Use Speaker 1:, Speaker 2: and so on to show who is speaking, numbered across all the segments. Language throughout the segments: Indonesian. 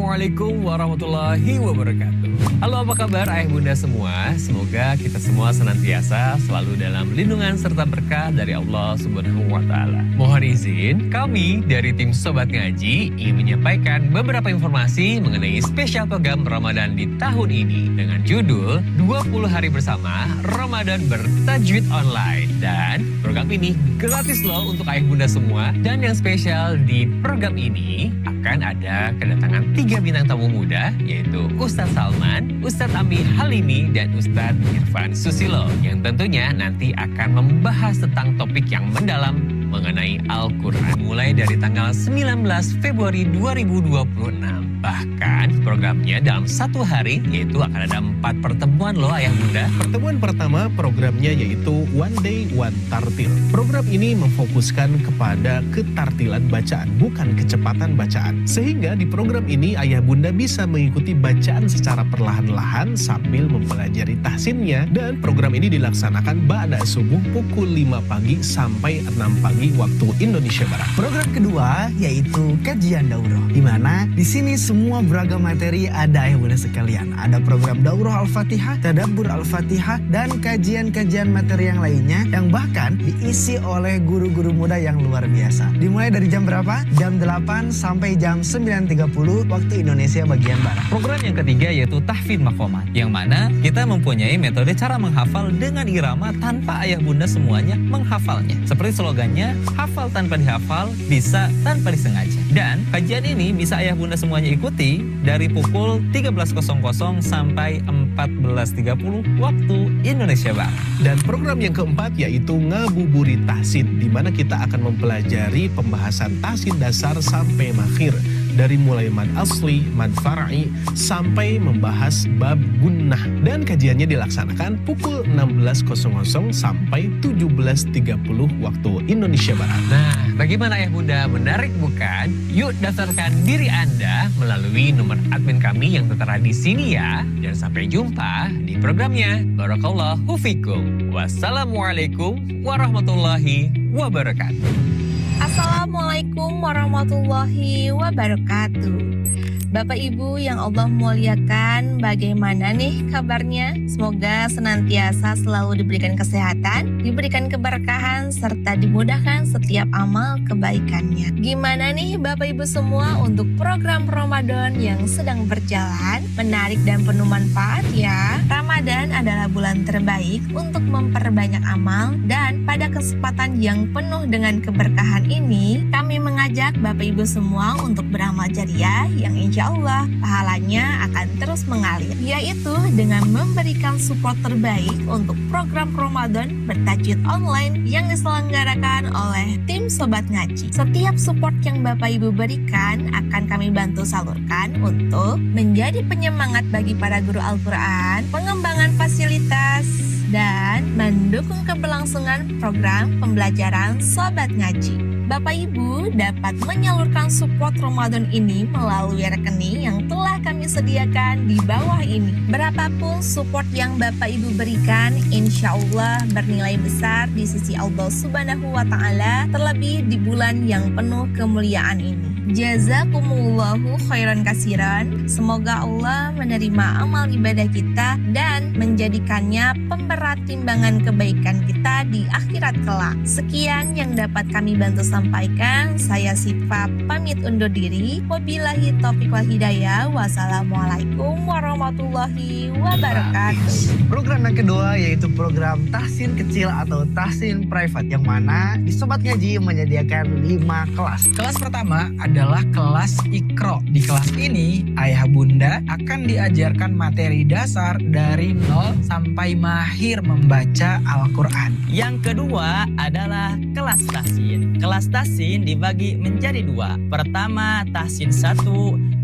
Speaker 1: Assalamualaikum warahmatullahi wabarakatuh. Halo, apa kabar ayah bunda semua? Semoga kita semua senantiasa selalu dalam lindungan serta berkah dari Allah Subhanahu wa Ta'ala. Mohon izin, kami dari tim Sobat Ngaji ingin menyampaikan beberapa informasi mengenai spesial program Ramadan di tahun ini dengan judul 20 hari bersama Ramadan bertajwid online. Dan program ini gratis loh untuk ayah bunda semua. Dan yang spesial di program ini akan ada kedatangan 3 bintang tamu muda, yaitu Ustadz Salman, Ustadz Ami Halimi, dan Ustadz Irfan Susilo, yang tentunya nanti akan membahas tentang topik yang mendalam mengenai Al-Quran mulai dari tanggal 19 Februari 2026. Bahkan programnya dalam 1 hari, yaitu akan ada 4 pertemuan loh ayah bunda.
Speaker 2: Pertemuan pertama programnya yaitu One Day One Tartil. Program ini memfokuskan kepada ketartilan bacaan, bukan kecepatan bacaan. Sehingga di program ini ayah bunda bisa mengikuti bacaan secara perlahan-lahan sambil mempelajari tahsinnya. Dan program ini dilaksanakan ba'da subuh pukul 5 pagi sampai 6 pagi waktu Indonesia Barat.
Speaker 3: Program kedua yaitu kajian daurah, di mana di sini semua beragam materi ada ayah bunda sekalian. Ada program daurah Al-Fatihah, tadabbur Al-Fatihah, dan kajian-kajian materi yang lainnya yang bahkan diisi oleh guru-guru muda yang luar biasa. Dimulai dari jam berapa? Jam 8 sampai jam 9.30 waktu Indonesia bagian Barat.
Speaker 4: Program yang ketiga yaitu tahfidz maqamat, yang mana kita mempunyai metode cara menghafal dengan irama tanpa ayah bunda semuanya menghafalnya. Seperti slogannya, hafal tanpa dihafal, bisa tanpa disengaja. Dan kajian ini bisa ayah bunda semuanya ikuti dari pukul 13.00 sampai 14.30 waktu Indonesia Barat.
Speaker 2: Dan program yang keempat yaitu Ngabuburit Tahsin, di mana kita akan mempelajari pembahasan tahsin dasar sampai makhir. Dari mulai mad asli, mad far'i, sampai membahas bab gunnah. Dan kajiannya dilaksanakan pukul 16.00 sampai 17.30 waktu Indonesia Barat.
Speaker 1: Nah, bagaimana ayah bunda? Menarik bukan? Yuk daftarkan diri Anda melalui nomor admin kami yang tertera di sini ya. Dan sampai jumpa di programnya. Barakallahu fikum. Wassalamualaikum warahmatullahi wabarakatuh.
Speaker 5: Assalamualaikum warahmatullahi wabarakatuh. Bapak Ibu yang Allah muliakan, bagaimana nih kabarnya? Semoga senantiasa selalu diberikan kesehatan, diberikan keberkahan, serta dimudahkan setiap amal kebaikannya. Gimana nih Bapak Ibu semua untuk program Ramadan yang sedang berjalan? Menarik dan penuh manfaat ya. Ramadan adalah bulan terbaik untuk memperbanyak amal, dan pada kesempatan yang penuh dengan keberkahan ini, kami mengajak Bapak Ibu semua untuk beramal jariah yang insya Allah pahalanya akan terus mengalir, yaitu dengan memberikan support terbaik untuk program Ramadan bertajwid online yang diselenggarakan oleh tim Sobat Ngaji. Setiap support yang Bapak Ibu berikan akan kami bantu salurkan untuk menjadi penyemangat bagi para guru Al-Quran, pengembangan fasilitas, dan mendukung keberlangsungan program pembelajaran Sobat Ngaji. Bapak Ibu dapat menyalurkan support Ramadan ini melalui rekening yang telah kami sediakan di bawah ini. Berapapun support yang Bapak Ibu berikan, insya Allah bernilai besar di sisi Allah Subhanahu wa Ta'ala, terlebih di bulan yang penuh kemuliaan ini. Jazakumullahu khairan kasiran. Semoga Allah menerima amal ibadah kita dan menjadikannya pemberat timbangan kebaikan kita di akhirat kelak. Sekian yang dapat kami bantu sampaikan. Saya Sifa pamit undur diri. Wabillahi taufiq wal hidayah. Wassalamualaikum warahmatullahi wabarakatuh.
Speaker 3: Program yang kedua yaitu program tahsin kecil atau tahsin private, yang mana di Sobat Ngaji menyediakan 5 kelas.
Speaker 6: Kelas pertama adalah kelas Iqra. Di kelas ini, ayah bunda akan diajarkan materi dasar dari 0 sampai mahir membaca Al-Quran.
Speaker 4: Yang kedua adalah kelas tahsin. Kelas tahsin dibagi menjadi 2. Pertama tahsin 1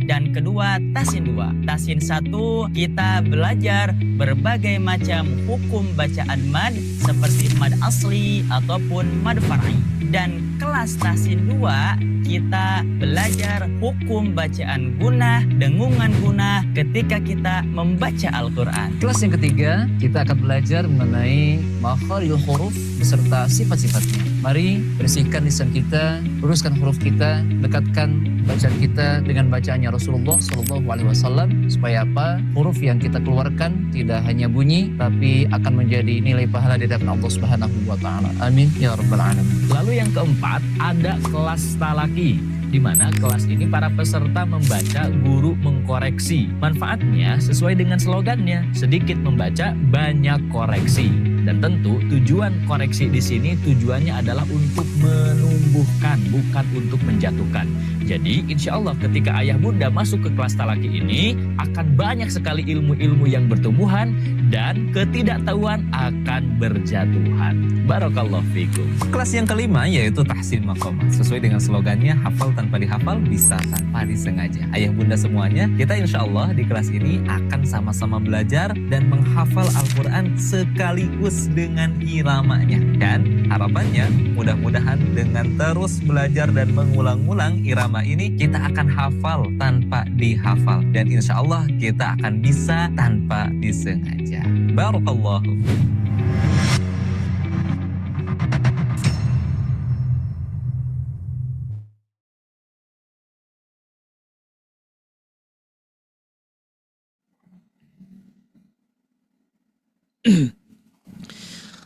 Speaker 4: dan kedua tahsin 2. Tahsin 1 kita belajar berbagai macam hukum bacaan mad seperti mad asli ataupun mad far'i. Dan kelas tahsin 2 kita belajar hukum bacaan gunah, dengungan gunah ketika kita membaca Al-Quran.
Speaker 7: Kelas yang ketiga, kita akan belajar mengenai makharijul huruf beserta sifat-sifatnya. Mari bersihkan lisan kita, luruskan huruf kita, dekatkan bacaan kita dengan bacaannya Rasulullah SAW, supaya apa? Huruf yang kita keluarkan tidak hanya bunyi, tapi akan menjadi nilai pahala di hadapan Allah Subhanahu wa Ta'ala. Amin ya rabbal alamin.
Speaker 1: Lalu yang keempat, ada kelas talaki, di mana kelas ini para peserta membaca, guru mengkoreksi. Manfaatnya sesuai dengan slogannya, sedikit membaca, banyak koreksi. Dan tentu tujuan koreksi di sini tujuannya adalah untuk menumbuhkan, bukan untuk menjatuhkan. Jadi insya Allah ketika ayah bunda masuk ke kelas talaki ini akan banyak sekali ilmu-ilmu yang bertumbuhan dan ketidaktahuan akan berjatuhan. Barakallahu fikum.
Speaker 4: Kelas yang kelima yaitu tahsin maqamat. Sesuai dengan slogannya, hafal tanpa dihafal, bisa tanpa disengaja. Ayah bunda semuanya, kita insya Allah di kelas ini akan sama-sama belajar dan menghafal Al-Quran sekaligus dengan iramanya. Dan harapannya mudah-mudahan dengan terus belajar dan mengulang-ulang irama ini, kita akan hafal tanpa dihafal. Dan insya Allah kita akan bisa tanpa disengaja. Barakallahu.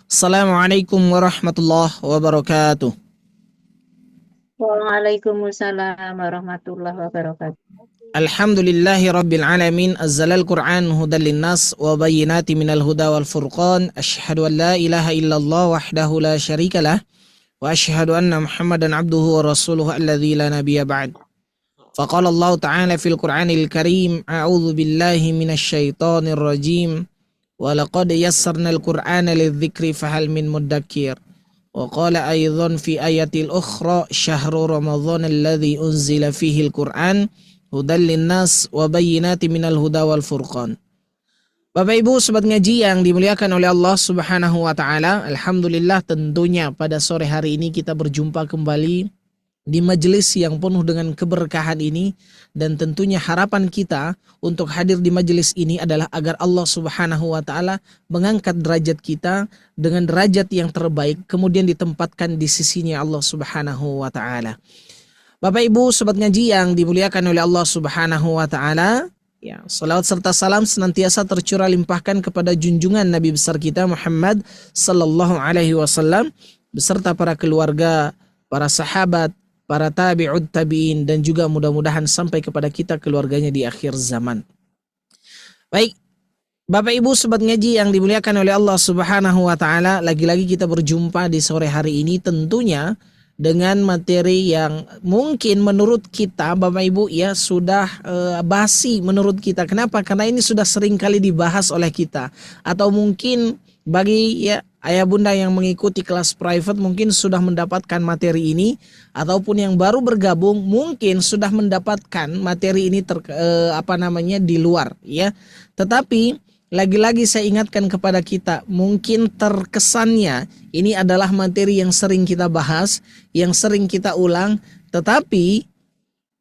Speaker 8: Assalamualaikum warahmatullahi wabarakatuh.
Speaker 9: Waalaikumsalam warahmatullahi wabarakatuh.
Speaker 8: Alhamdulillahi rabbil alamin. Azzalal Qur'an hudan linnas wa bayyinati minal huda wal furqan. Asyhadu an la ilaha illallah wahdahu la syarikalah wa asyhadu anna Muhammadan abduhu wa rasuluhu alladzi la nabiyya ba'd. Faqala Allah ta'ala fil Qur'anil Karim, a'udzu billahi minasy syaithanir rajim. Walaqad yassarnal Qur'ana lidzikri fahal min muddakir. Wa qala aidan fi ayatil ukhra syahru ramadhan alladzi unzila fihi al-Qur'an hudan linnas wa bayyinatin minal huda wal furqan. Bapak Ibu sobat ngaji yang dimuliakan oleh Allah Subhanahu wa taala, alhamdulillah tentunya pada sore hari ini kita berjumpa kembali di majelis yang penuh dengan keberkahan ini, dan tentunya harapan kita untuk hadir di majelis ini adalah agar Allah Subhanahu wa taala mengangkat derajat kita dengan derajat yang terbaik, kemudian ditempatkan di sisinya Allah Subhanahu wa taala. Bapak Ibu sobat ngaji yang dimuliakan oleh Allah Subhanahu wa taala, ya, salawat serta salam senantiasa tercurah limpahkan kepada junjungan Nabi besar kita Muhammad sallallahu alaihi wasallam beserta para keluarga, para sahabat, para tabi'ud tabi'in, dan juga mudah-mudahan sampai kepada kita keluarganya di akhir zaman. Baik, Bapak Ibu sobat ngaji yang dimuliakan oleh Allah Subhanahu wa taala, lagi-lagi kita berjumpa di sore hari ini tentunya dengan materi yang mungkin menurut kita Bapak Ibu ya sudah basi menurut kita. Kenapa? Karena ini sudah sering kali dibahas oleh kita, atau mungkin bagi ya ayah bunda yang mengikuti kelas private mungkin sudah mendapatkan materi ini, ataupun yang baru bergabung mungkin sudah mendapatkan materi ini di luar ya. Tetapi lagi-lagi saya ingatkan kepada kita, mungkin terkesannya ini adalah materi yang sering kita bahas, yang sering kita ulang, tetapi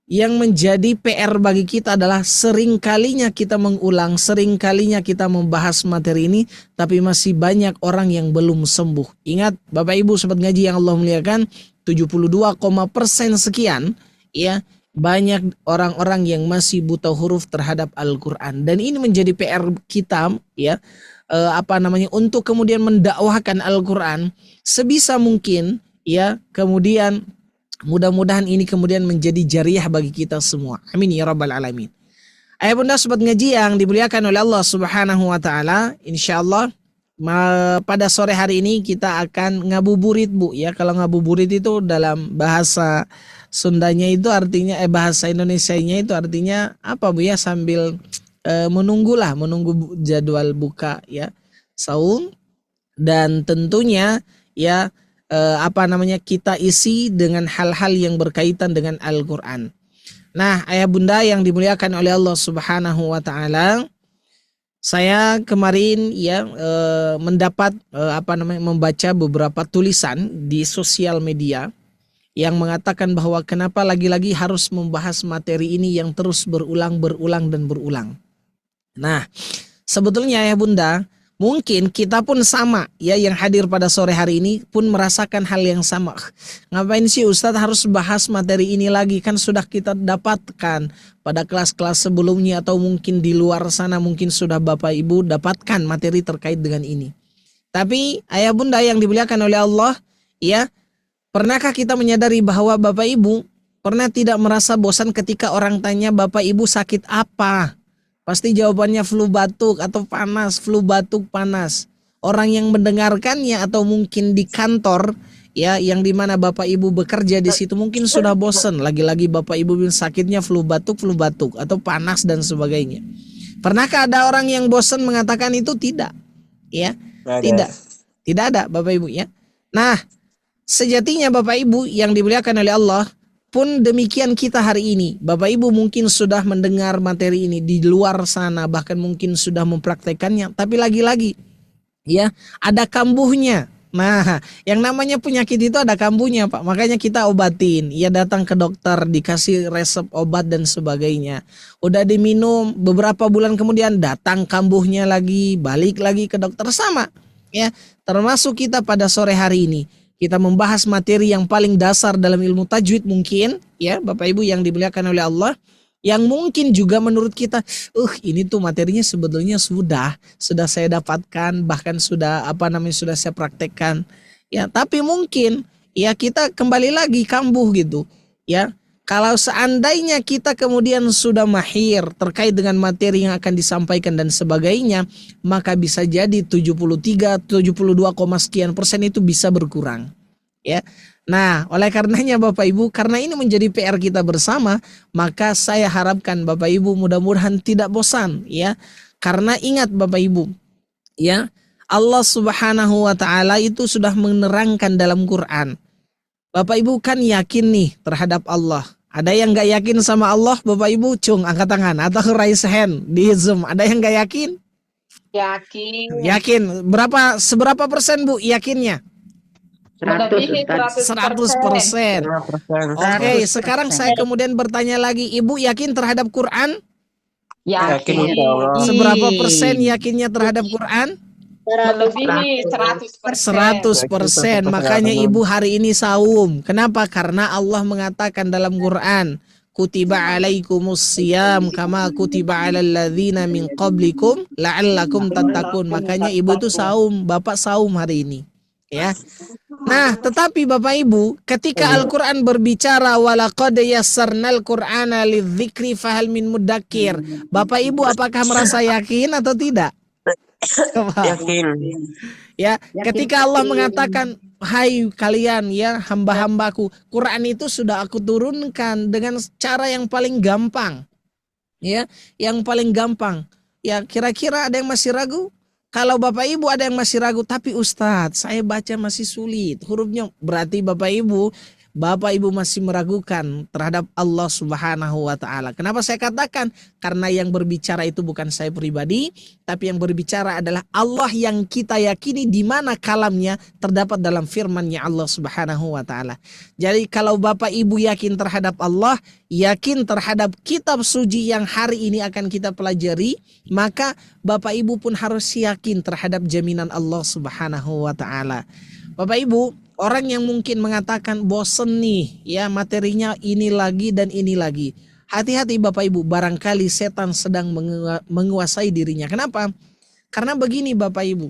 Speaker 8: yang menjadi PR bagi kita adalah sering kalinya kita mengulang, sering kalinya kita membahas materi ini, tapi masih banyak orang yang belum sembuh. Ingat Bapak Ibu sobat ngaji yang Allah muliakan, 72% sekian ya, banyak orang-orang yang masih buta huruf terhadap Al-Quran. Dan ini menjadi PR kita ya, untuk kemudian mendakwahkan Al-Quran sebisa mungkin ya, kemudian mudah-mudahan ini kemudian menjadi jariah bagi kita semua. Amin ya rabbal alamin. Ayah bunda sobat ngaji yang dimuliakan oleh Allah Subhanahu wa taala, insyaallah pada sore hari ini kita akan ngabuburit Bu ya. Kalau ngabuburit itu dalam bahasa Sundanya itu artinya bahasa Indonesianya itu artinya apa Bu ya, sambil menunggu jadwal buka ya saum, dan tentunya ya kita isi dengan hal-hal yang berkaitan dengan Al-Quran. Nah, ayah bunda yang dimuliakan oleh Allah Subhanahu wa taala, saya kemarin ya mendapat membaca beberapa tulisan di sosial media yang mengatakan bahwa kenapa lagi-lagi harus membahas materi ini yang terus berulang dan berulang. Nah, sebetulnya ya Bunda, mungkin kita pun sama ya, yang hadir pada sore hari ini pun merasakan hal yang sama. Ngapain sih Ustadz harus bahas materi ini lagi? Kan sudah kita dapatkan pada kelas-kelas sebelumnya, atau mungkin di luar sana mungkin sudah Bapak Ibu dapatkan materi terkait dengan ini. Tapi ayah bunda yang dimuliakan oleh Allah, ya, pernahkah kita menyadari bahwa Bapak Ibu pernah tidak merasa bosan ketika orang tanya Bapak Ibu sakit apa? Pasti jawabannya flu batuk atau panas, flu batuk panas. Orang yang mendengarkannya atau mungkin di kantor ya, yang dimana Bapak Ibu bekerja di situ mungkin sudah bosan. Lagi-lagi Bapak Ibu bilang sakitnya flu batuk atau panas dan sebagainya. Pernahkah ada orang yang bosan mengatakan itu? Tidak. Ya, tidak ada Bapak Ibu ya. Nah, sejatinya Bapak Ibu yang dimuliakan oleh Allah, pun demikian kita hari ini. Bapak Ibu mungkin sudah mendengar materi ini di luar sana, bahkan mungkin sudah mempraktekannya, tapi lagi-lagi ya ada kambuhnya. Nah, yang namanya penyakit itu ada kambuhnya, Pak. Makanya kita obatin. Ya, datang ke dokter, dikasih resep obat dan sebagainya. Udah diminum beberapa bulan kemudian datang kambuhnya lagi, balik lagi ke dokter, sama. Ya, termasuk kita pada sore hari ini. Kita membahas materi yang paling dasar dalam ilmu tajwid mungkin, ya Bapak Ibu yang dimuliakan oleh Allah, yang mungkin juga menurut kita, ini tuh materinya sebetulnya sudah saya dapatkan, bahkan sudah sudah saya praktekkan, ya. Tapi mungkin ya kita kembali lagi kambuh gitu, ya. Kalau seandainya kita kemudian sudah mahir terkait dengan materi yang akan disampaikan dan sebagainya, maka bisa jadi 72, sekian persen itu bisa berkurang. Ya. Nah, oleh karenanya Bapak Ibu, karena ini menjadi PR kita bersama, maka saya harapkan Bapak Ibu mudah-mudahan tidak bosan, ya. Karena ingat Bapak Ibu, ya, Allah Subhanahu wa taala itu sudah menerangkan dalam Quran. Bapak Ibu kan yakin nih terhadap Allah. Ada yang gak yakin sama Allah Bapak Ibu? Cung, angkat tangan atau raise hand di Zoom. Ada yang gak yakin?
Speaker 10: Yakin.
Speaker 8: Yakin. Seberapa persen Bu yakinnya? 100%. Oke, sekarang saya kemudian bertanya lagi, Ibu yakin terhadap Quran?
Speaker 10: Yakin.
Speaker 8: Seberapa persen yakinnya terhadap Quran?
Speaker 10: Melebihi
Speaker 8: 100%. Makanya Ibu hari ini saum. Kenapa? Karena Allah mengatakan dalam Quran, kutiba alaikumus siyam kama kutiba alal ladzina min qablikum la'allakum tattaqun. Makanya Ibu itu saum, Bapak saum hari ini. Ya. Nah, tetapi Bapak Ibu, ketika Al-Qur'an berbicara walaqad yassarnal Qur'ana lidzikri fahal min mudakkir. Bapak Ibu apakah merasa yakin atau tidak?
Speaker 10: Yakin.
Speaker 8: Ya, ketika Allah mengatakan, hai kalian ya hamba-hambaku, Quran itu sudah aku turunkan dengan cara yang paling gampang. Ya, yang paling gampang. Ya, kira-kira ada yang masih ragu? Kalau Bapak Ibu ada yang masih ragu, tapi Ustadz, saya baca masih sulit hurufnya, berarti Bapak Ibu masih meragukan terhadap Allah Subhanahu wa taala. Kenapa saya katakan? Karena yang berbicara itu bukan saya pribadi, tapi yang berbicara adalah Allah yang kita yakini, di mana kalamnya terdapat dalam firman-Nya Allah Subhanahu wa taala. Jadi kalau Bapak Ibu yakin terhadap Allah, yakin terhadap kitab suci yang hari ini akan kita pelajari, maka Bapak Ibu pun harus yakin terhadap jaminan Allah Subhanahu wa taala. Bapak Ibu, orang yang mungkin mengatakan bosen nih ya materinya ini lagi dan ini lagi, hati-hati Bapak Ibu, barangkali setan sedang menguasai dirinya. Kenapa? Karena begini Bapak Ibu,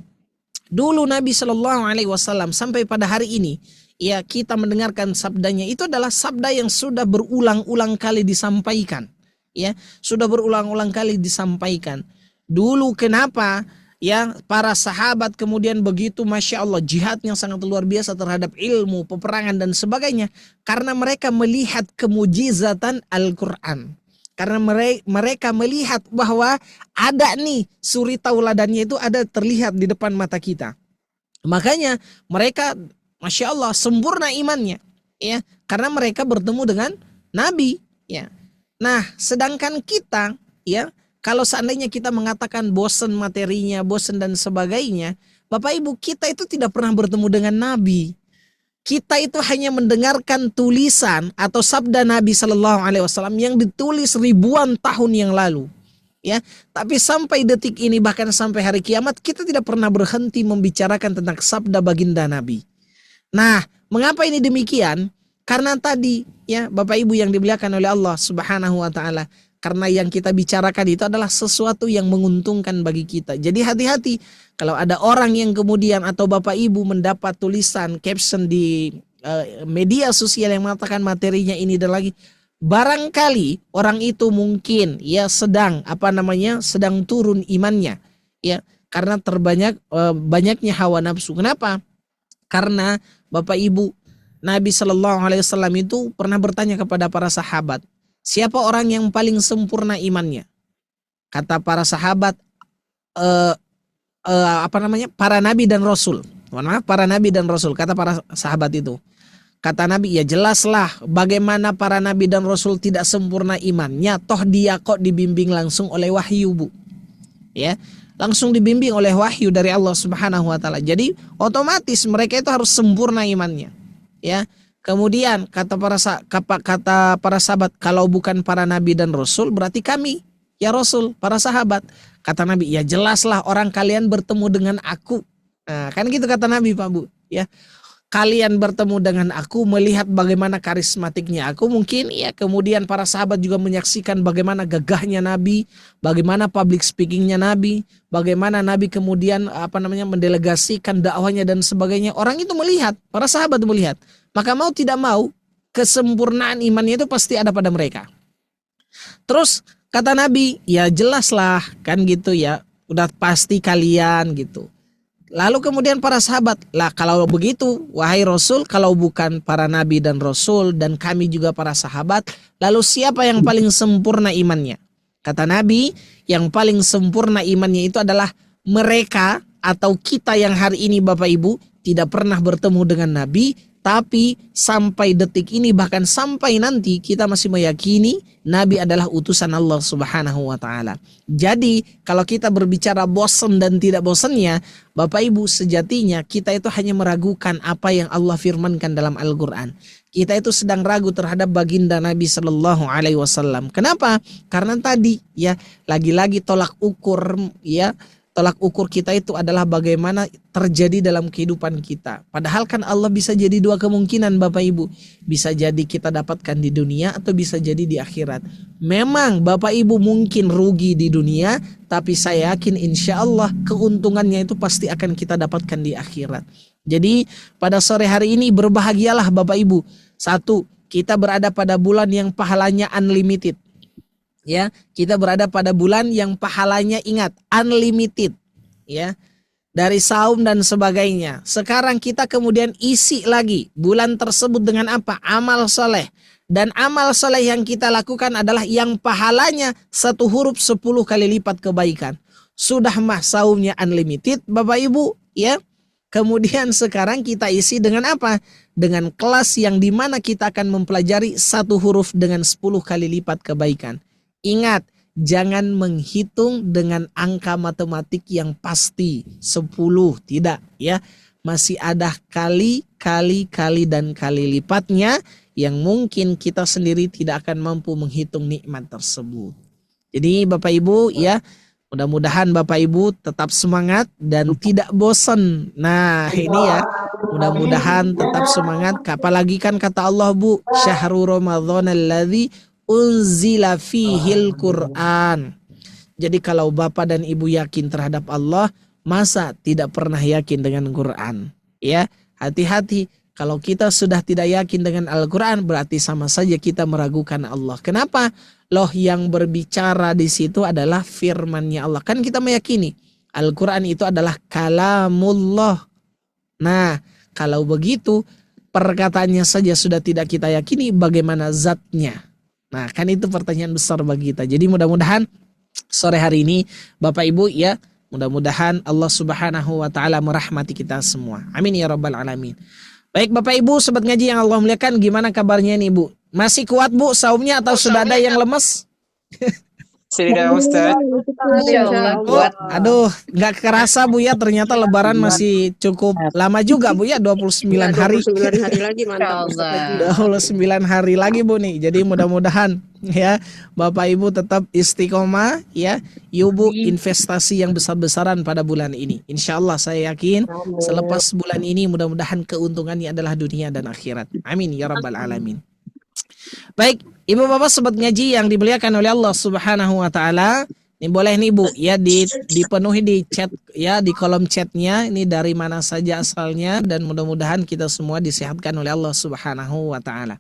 Speaker 8: dulu Nabi Shallallahu Alaihi Wasallam sampai pada hari ini ya kita mendengarkan sabdanya, itu adalah sabda yang sudah berulang-ulang kali disampaikan, ya sudah berulang-ulang kali disampaikan. Dulu kenapa? Ya, para sahabat kemudian begitu Masya Allah jihadnya sangat luar biasa terhadap ilmu, peperangan dan sebagainya. Karena mereka melihat kemujizatan Al-Quran. Karena mereka melihat bahwa ada nih suri tauladannya itu ada terlihat di depan mata kita. Makanya mereka Masya Allah sempurna imannya. Ya, karena mereka bertemu dengan Nabi. Ya. Nah, sedangkan kita ya, kalau seandainya kita mengatakan bosan materinya, bosan dan sebagainya, Bapak Ibu kita itu tidak pernah bertemu dengan Nabi. kita itu hanya mendengarkan tulisan atau sabda Nabi Shallallahu Alaihi Wasallam yang ditulis ribuan tahun yang lalu, ya. Tapi sampai detik ini, bahkan sampai hari kiamat, kita tidak pernah berhenti membicarakan tentang sabda baginda Nabi. Nah, mengapa ini demikian? Karena tadi, ya, Bapak Ibu yang dimuliakan oleh Allah Subhanahu Wa Taala, karena yang kita bicarakan itu adalah sesuatu yang menguntungkan bagi kita. Jadi hati-hati kalau ada orang yang kemudian atau Bapak Ibu mendapat tulisan caption di media sosial yang mengatakan materinya ini dan lagi, barangkali orang itu mungkin ya sedang sedang turun imannya, ya, karena banyaknya hawa nafsu. Kenapa? Karena Bapak Ibu, Nabi Shallallahu Alaihi Wasallam itu pernah bertanya kepada para sahabat, siapa orang yang paling sempurna imannya? Kata para sahabat, para nabi dan rasul. Para nabi dan rasul, kata para sahabat itu. Kata Nabi, ya jelaslah bagaimana para nabi dan rasul tidak sempurna imannya, toh dia kok dibimbing langsung oleh wahyu, Bu. Ya, langsung dibimbing oleh wahyu dari Allah Subhanahu Wa Taala. Jadi otomatis mereka itu harus sempurna imannya. Ya. Kemudian kata para sahabat, kalau bukan para nabi dan rasul berarti kami, ya Rasul, para sahabat. Kata Nabi, ya jelaslah orang kalian bertemu dengan aku. Nah, kan gitu kata Nabi, Pak Bu, ya. Kalian bertemu dengan aku, melihat bagaimana karismatiknya aku, mungkin ya. Kemudian para sahabat juga menyaksikan bagaimana gagahnya Nabi, bagaimana public speakingnya Nabi, bagaimana Nabi kemudian mendelegasikan dakwahnya dan sebagainya. Orang itu melihat, para sahabat melihat. Maka mau tidak mau, kesempurnaan imannya itu pasti ada pada mereka. Terus kata Nabi, ya jelaslah, kan gitu ya, udah pasti kalian gitu. Lalu kemudian para sahabat, lah kalau begitu wahai Rasul, kalau bukan para nabi dan Rasul dan kami juga para sahabat, lalu siapa yang paling sempurna imannya? Kata Nabi, yang paling sempurna imannya itu adalah mereka atau kita yang hari ini Bapak Ibu tidak pernah bertemu dengan Nabi, tapi sampai detik ini bahkan sampai nanti kita masih meyakini Nabi adalah utusan Allah Subhanahu Wa Taala. Jadi kalau kita berbicara bosan dan tidak bosannya, Bapak Ibu, sejatinya kita itu hanya meragukan apa yang Allah firmankan dalam Al-Quran. Kita itu sedang ragu terhadap baginda Nabi Sallallahu Alaihi Wasallam. Kenapa? Karena tadi ya lagi-lagi tolak ukur ya. Tolak ukur kita itu adalah bagaimana terjadi dalam kehidupan kita. Padahal kan Allah bisa jadi dua kemungkinan Bapak Ibu. Bisa jadi kita dapatkan di dunia atau bisa jadi di akhirat. Memang Bapak Ibu mungkin rugi di dunia, tapi saya yakin insya Allah keuntungannya itu pasti akan kita dapatkan di akhirat. Jadi pada sore hari ini berbahagialah Bapak Ibu. Satu, kita berada pada bulan yang pahalanya unlimited. Ya, kita berada pada bulan yang pahalanya, ingat, unlimited, ya, dari saum dan sebagainya. Sekarang kita kemudian isi lagi bulan tersebut dengan apa? Amal soleh. Dan amal soleh yang kita lakukan adalah yang pahalanya 1 huruf 10 kali lipat kebaikan. Sudah mah saumnya unlimited Bapak Ibu, ya. Kemudian sekarang kita isi dengan apa? Dengan kelas yang dimana kita akan mempelajari 1 huruf dengan 10 kali lipat kebaikan. Ingat, jangan menghitung dengan angka matematik yang pasti 10, tidak ya. Masih ada kali dan kali lipatnya yang mungkin kita sendiri tidak akan mampu menghitung nikmat tersebut. Jadi Bapak Ibu ya, mudah-mudahan Bapak Ibu tetap semangat dan tidak bosan. Nah ini ya, mudah-mudahan tetap semangat. Apalagi kan kata Allah Bu, syahrul Ramadan alladzi unzila fihil Quran. Jadi kalau Bapak dan Ibu yakin terhadap Allah, masa tidak pernah yakin dengan Quran? Ya, hati-hati. Kalau kita sudah tidak yakin dengan Al-Quran, berarti sama saja kita meragukan Allah. Kenapa? Loh, yang berbicara di situ adalah firman-Nya Allah. Kan kita meyakini Al-Quran itu adalah kalamullah. Nah, kalau begitu perkataannya saja sudah tidak kita yakini, bagaimana zatnya? Nah, kan itu pertanyaan besar bagi kita. Jadi mudah-mudahan sore hari ini Bapak Ibu ya, mudah-mudahan Allah Subhanahu wa taala merahmati kita semua. Amin ya rabbal alamin. Baik Bapak Ibu, sobat ngaji yang Allah muliakan, gimana kabarnya nih Bu? Masih kuat Bu saumnya atau sudah ada yang lemes?
Speaker 10: Sudah Ustaz.
Speaker 9: Insyaallah kuat.
Speaker 8: Aduh, nggak kerasa Bu ya, ternyata Lebaran masih cukup lama juga Bu ya, 29 hari.
Speaker 9: 29 hari lagi mantap Ustaz.
Speaker 8: 29 hari lagi Bu nih. Jadi mudah-mudahan ya Bapak Ibu tetap istiqomah ya. Ibu investasi yang besar-besaran pada bulan ini. Insya Allah saya yakin selepas bulan ini mudah-mudahan keuntungannya adalah dunia dan akhirat. Amin ya rabbal alamin. Baik, Ibu Bapak sobat ngaji yang dimuliakan oleh Allah Subhanahu wa taala. Ini boleh nih Bu ya dipenuhi di chat ya, di kolom chatnya ini dari mana saja asalnya, dan mudah-mudahan kita semua disehatkan oleh Allah Subhanahu wa taala.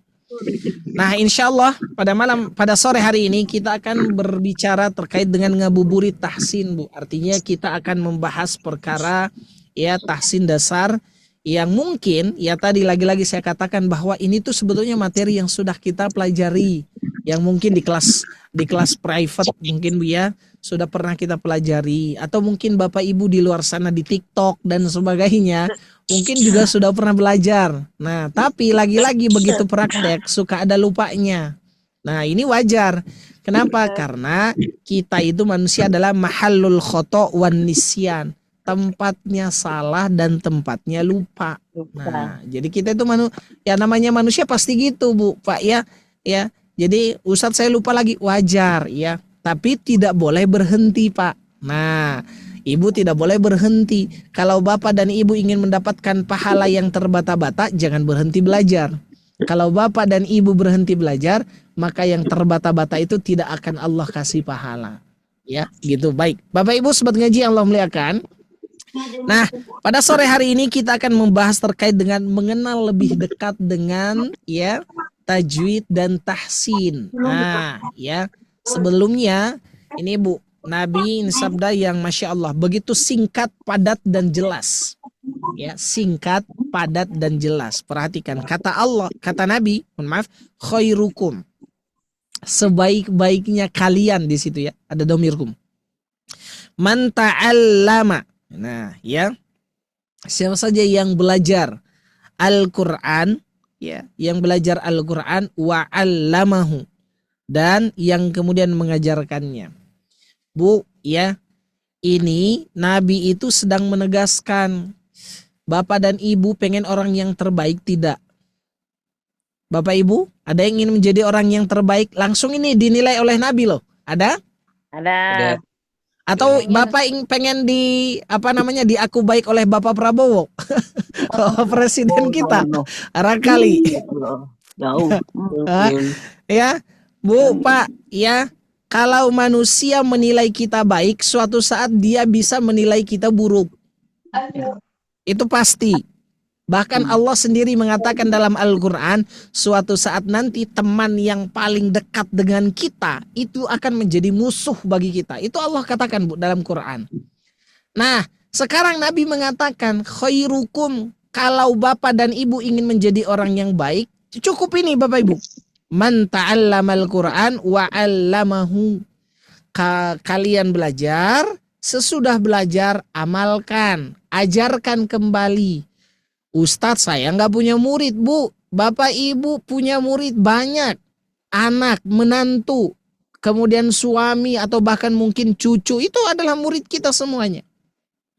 Speaker 8: Nah, insya Allah pada sore hari ini kita akan berbicara terkait dengan ngabuburit tahsin Bu. Artinya kita akan membahas perkara ya tahsin dasar yang mungkin ya tadi lagi-lagi saya katakan bahwa ini tuh sebetulnya materi yang sudah kita pelajari, yang mungkin di kelas private mungkin Bu ya sudah pernah kita pelajari, atau mungkin Bapak Ibu di luar sana di TikTok dan sebagainya mungkin juga sudah pernah belajar. Nah, tapi lagi-lagi begitu praktek suka ada lupanya. Nah, ini wajar. Kenapa? Karena kita itu manusia adalah mahallul khoto' wan nisyan. Tempatnya salah dan tempatnya lupa. Nah, jadi kita itu namanya manusia pasti gitu Bu, Pak ya. Ya. Jadi Ustadz saya lupa lagi, wajar ya. Tapi tidak boleh berhenti Pak. Nah, Ibu tidak boleh berhenti. Kalau Bapak dan Ibu ingin mendapatkan pahala yang terbata-bata, jangan berhenti belajar. Kalau Bapak dan Ibu berhenti belajar, maka yang terbata-bata itu tidak akan Allah kasih pahala. Ya, gitu. Baik. Bapak Ibu sobat ngaji yang Allah muliakan. Nah, pada sore hari ini kita akan membahas terkait dengan mengenal lebih dekat dengan ya tajwid dan tahsin. Nah, ya sebelumnya ini Bu, Nabi ini sabda yang Masya Allah begitu singkat, padat dan jelas. Ya, singkat, padat dan jelas. Perhatikan kata Allah, kata Nabi, khairukum, sebaik-baiknya kalian, di situ ya ada domirkum. Man ta'allama. Nah, ya. Siapa saja yang belajar Al-Qur'an, ya, yang belajar Al-Qur'an wa 'allamahu, dan yang kemudian mengajarkannya. Bu, ya. Ini Nabi itu sedang menegaskan Bapak dan Ibu pengen orang yang terbaik tidak? Bapak Ibu, ada yang ingin menjadi orang yang terbaik? Langsung ini dinilai oleh Nabi loh. Ada?
Speaker 10: Ada.
Speaker 8: Atau Bapak pengen di aku baik oleh Bapak Prabowo? Presiden kita. Barangkali.
Speaker 10: Jauh.
Speaker 8: Ya, Bu, Pak, ya. Kalau manusia menilai kita baik, suatu saat dia bisa menilai kita buruk. Itu pasti. Bahkan Allah sendiri mengatakan dalam Al-Quran, suatu saat nanti teman yang paling dekat dengan kita itu akan menjadi musuh bagi kita. Itu Allah katakan Bu dalam Quran. Nah, sekarang Nabi mengatakan khairukum, kalau Bapak dan Ibu ingin menjadi orang yang baik, cukup ini Bapak Ibu. Man ta'allamal Quran wa 'allamahu. Kalian belajar, sesudah belajar amalkan, ajarkan kembali. Ustadz, saya nggak punya murid Bu. Bapak Ibu punya murid banyak. Anak, menantu, kemudian suami atau bahkan mungkin cucu, itu adalah murid kita semuanya.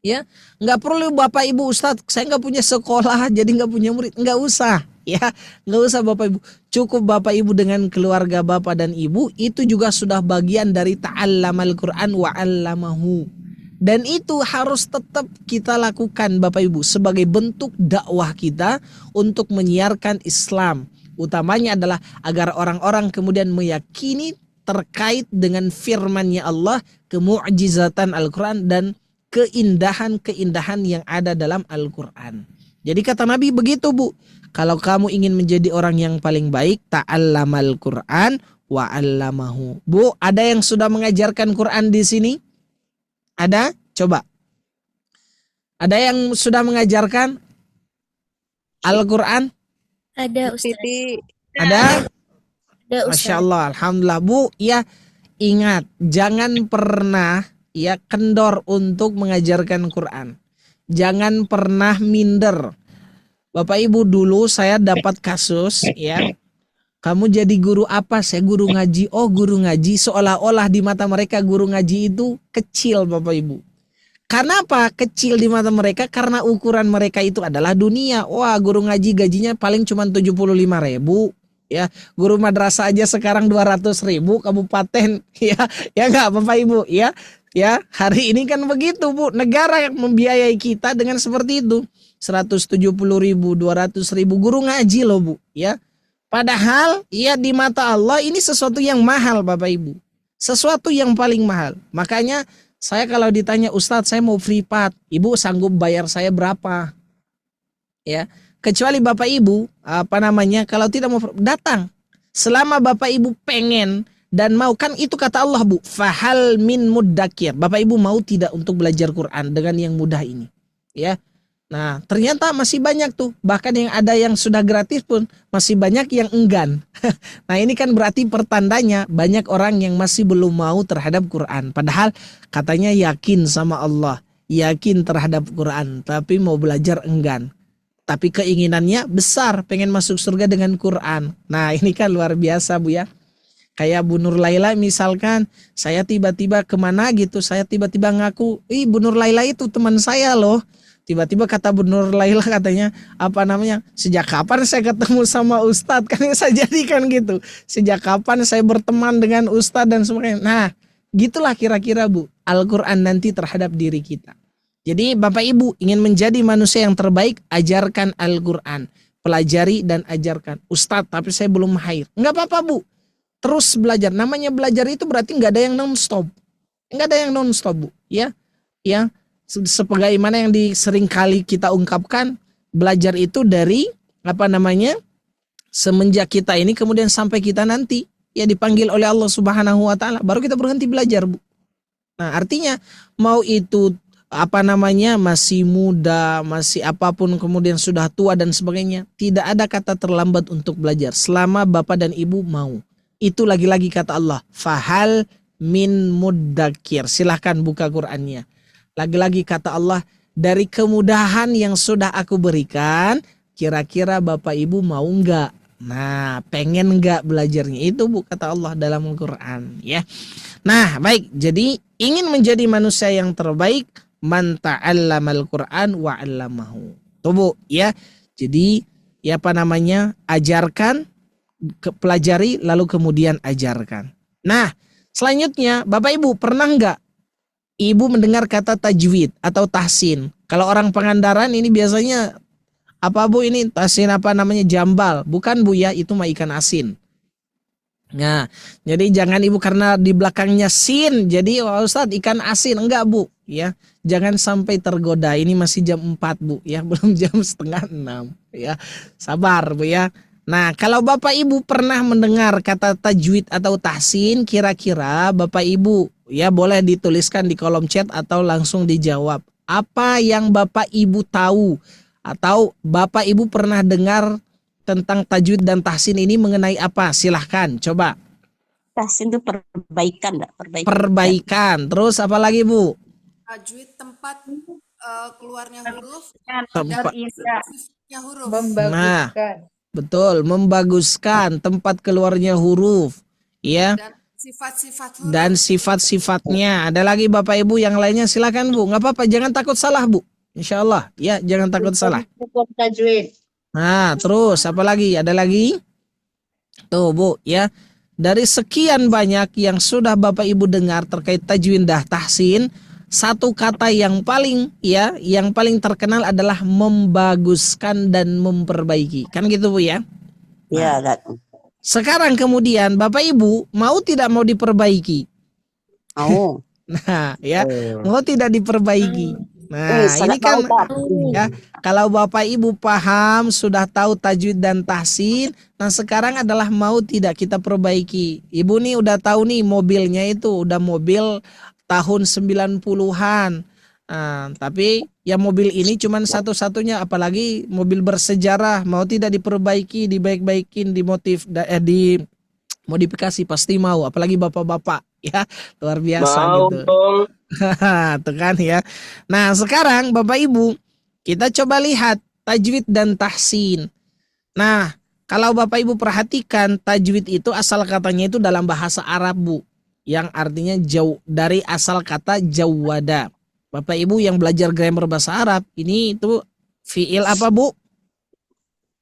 Speaker 8: Ya, nggak perlu Bapak Ibu, Ustadz saya nggak punya sekolah jadi nggak punya murid. Nggak usah, ya, nggak usah Bapak Ibu. Cukup Bapak Ibu dengan keluarga Bapak dan Ibu, itu juga sudah bagian dari ta'allamal Quran wa 'allamahu. Dan itu harus tetap kita lakukan Bapak Ibu sebagai bentuk dakwah kita untuk menyiarkan Islam. Utamanya adalah agar orang-orang kemudian meyakini terkait dengan firman-Nya Allah, kemu'jizatan Al-Quran dan keindahan-keindahan yang ada dalam Al-Quran. Jadi kata Nabi begitu Bu, kalau kamu ingin menjadi orang yang paling baik, ta'allamal Quran wa 'allamahu. Bu, ada yang sudah mengajarkan Quran di sini? Ada? Coba. Ada yang sudah mengajarkan Al-Quran?
Speaker 5: Ada Ustaz.
Speaker 8: Ada?
Speaker 5: Ada Ustaz.
Speaker 8: Masya Allah, Alhamdulillah Bu. Ya, ingat, jangan pernah ya kendor untuk mengajarkan Quran. Jangan pernah minder. Bapak Ibu, dulu saya dapat kasus ya. Kamu jadi guru apa? Saya guru ngaji. Oh, guru ngaji. Seolah-olah di mata mereka guru ngaji itu kecil, Bapak Ibu. Karena apa? Kecil di mata mereka karena ukuran mereka itu adalah dunia. Wah, guru ngaji gajinya paling cuma 75.000. Ya, guru madrasah aja sekarang 200.000 kabupaten. Ya enggak Bapak Ibu, ya. Ya, hari ini kan begitu, Bu. Negara yang membiayai kita dengan seperti itu. 170.000, 200.000 guru ngaji loh, Bu, ya. Padahal ya di mata Allah ini sesuatu yang mahal, Bapak Ibu. Sesuatu yang paling mahal. Makanya saya kalau ditanya, Ustadz saya mau privat, Ibu sanggup bayar saya berapa? Ya, kecuali Bapak Ibu kalau tidak mau datang. Selama Bapak Ibu pengen dan mau, kan itu kata Allah, Bu, fahal min muddakir. Bapak Ibu mau tidak untuk belajar Quran dengan yang mudah ini? Ya. Nah, ternyata masih banyak tuh. Bahkan yang ada yang sudah gratis pun masih banyak yang enggan. Nah, ini kan berarti pertandanya banyak orang yang masih belum mau terhadap Quran. Padahal katanya yakin sama Allah, yakin terhadap Quran, tapi mau belajar enggan. Tapi keinginannya besar, pengen masuk surga dengan Quran. Nah, ini kan luar biasa, Bu, ya. Kayak Bu Nur Laila misalkan, saya tiba-tiba kemana gitu, saya tiba-tiba ngaku, Bu Nur Laila itu teman saya loh. Tiba-tiba kata Bu Nur Laila katanya, sejak kapan saya ketemu sama Ustadz? Kan saya jadikan gitu. Sejak kapan saya berteman dengan Ustadz dan sebagainya. Nah, gitulah kira-kira, Bu, Al-Quran nanti terhadap diri kita. Jadi Bapak Ibu ingin menjadi manusia yang terbaik, ajarkan Al-Quran. Pelajari dan ajarkan. Ustadz, tapi saya belum mahir. Enggak apa-apa, Bu. Terus belajar. Namanya belajar itu berarti enggak ada yang non-stop. Enggak ada yang non-stop, Bu. Ya. Sebagaimana yang sering kali kita ungkapkan, belajar itu dari semenjak kita ini kemudian sampai kita nanti ya dipanggil oleh Allah Subhanahu wa taala, baru kita berhenti belajar, Bu. Nah, artinya mau itu masih muda, masih apapun, kemudian sudah tua dan sebagainya, tidak ada kata terlambat untuk belajar selama Bapak dan Ibu mau. Itu lagi-lagi kata Allah, fahal min muddakir. Silahkan buka Qur'annya. Lagi-lagi kata Allah, dari kemudahan yang sudah aku berikan, kira-kira Bapak Ibu mau enggak? Nah, pengen enggak belajarnya? Itu, Bu, kata Allah dalam Al-Quran, ya. Nah, baik. Jadi ingin menjadi manusia yang terbaik, man ta'allamal Qur'an wa 'allamahu. Tuh, Bu, ya. Jadi ajarkan, pelajari lalu kemudian ajarkan. Nah, selanjutnya Bapak Ibu pernah enggak Ibu mendengar kata tajwid atau tahsin? Kalau orang Pangandaran ini biasanya Bu, ini tahsin jambal. Bukan, Bu, ya, itu mah ikan asin. Nah, jadi jangan Ibu karena di belakangnya sin, jadi Ustadz ikan asin. Enggak, Bu, ya. Jangan sampai tergoda. Ini masih jam 4, Bu, ya, belum jam setengah 6, ya. Sabar, Bu, ya. Nah, kalau Bapak Ibu pernah mendengar kata tajwid atau tahsin, kira-kira Bapak Ibu ya boleh dituliskan di kolom chat atau langsung dijawab. Apa yang Bapak Ibu tahu atau Bapak Ibu pernah dengar tentang tajwid dan tahsin ini mengenai apa? Silahkan coba.
Speaker 10: Tahsin itu perbaikan, enggak?
Speaker 8: Perbaikan. Terus apa lagi, Bu?
Speaker 11: Tajwid tempat keluarnya huruf
Speaker 8: Tempat
Speaker 11: huruf.
Speaker 8: Nah, betul, membaguskan tempat keluarnya huruf, ya.
Speaker 11: Sifat-sifat huruf.
Speaker 8: Dan sifat-sifatnya. Ada lagi Bapak Ibu yang lainnya, silakan, Bu. Nggak apa-apa, jangan takut salah, Bu. Insya Allah, ya, jangan takut salah.
Speaker 10: Tajwid.
Speaker 8: Nah, terus apa lagi? Ada lagi? Tuh, Bu, ya. Dari sekian banyak yang sudah Bapak Ibu dengar terkait tajwid dan tahsin, satu kata yang paling terkenal adalah membaguskan dan memperbaiki. Kan gitu, Bu, ya?
Speaker 10: Iya,
Speaker 8: Sekarang kemudian Bapak Ibu mau tidak mau diperbaiki?
Speaker 10: Mau.
Speaker 8: Nah, ya, mau tidak diperbaiki. Nah, ini kan ya, kalau Bapak Ibu paham, sudah tahu tajwid dan tahsin, nah sekarang adalah mau tidak kita perbaiki. Ibu nih udah tahu nih mobilnya itu udah mobil tahun 90-an. Nah, tapi ya mobil ini cuman satu-satunya, apalagi mobil bersejarah, mau tidak diperbaiki, dibaik-baikin, dimodifikasi pasti mau, apalagi bapak-bapak, ya, luar biasa
Speaker 12: mau,
Speaker 8: gitu. Tuh kan, ya. Nah, sekarang Bapak Ibu kita coba lihat tajwid dan tahsin. Nah, Kalau Bapak Ibu perhatikan, tajwid itu asal katanya itu dalam bahasa Arab, Bu, yang artinya jauh dari asal kata jawada. Bapak Ibu yang belajar grammar bahasa Arab, ini itu fiil apa, Bu?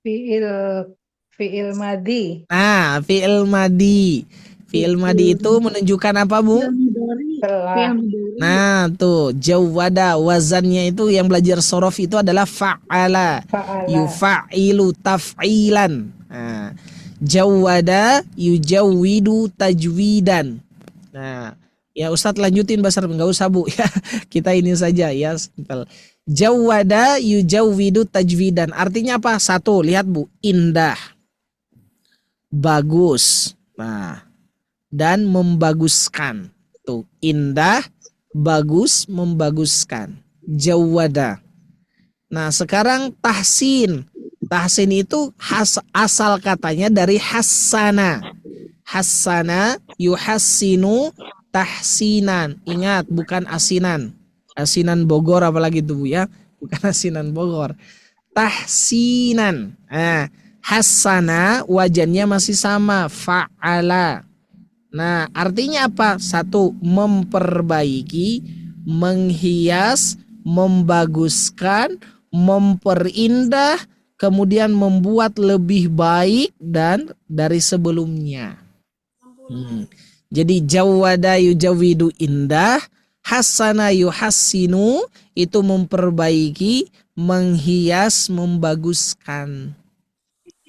Speaker 12: Fiil madi.
Speaker 8: Nah, fiil madi. Fiil madi itu menunjukkan apa, Bu?
Speaker 12: Telah.
Speaker 8: Nah, tuh jawada, wazannya itu yang belajar sorof itu adalah fa'ala. Yufa'ilu taf'ilan. Nah, jawada yujawwidu tajwidan. Nah, ya Ustadz lanjutin bahasa Arab, nggak usah, Bu. Ya, kita ini saja ya, simpel. Jawada yujawwidu tajwidan. Artinya apa? Satu, lihat, Bu, indah, bagus, nah, dan membaguskan. Tuh, indah, bagus, membaguskan. Jawada. Nah, sekarang tahsin. Tahsin itu asal katanya dari hassana. Hassana yuhassinu tahsinan. Ingat, bukan asinan. Asinan Bogor apalagi itu, Bu, ya. Bukan asinan Bogor. Tahsinan. Nah, hassana wajannya masih sama, fa'ala. Nah, artinya apa? Satu, memperbaiki, menghias, membaguskan, memperindah, kemudian membuat lebih baik dan dari sebelumnya. Jadi jawada yujawidu indah, hasana yuhassinu itu memperbaiki, menghias, membaguskan.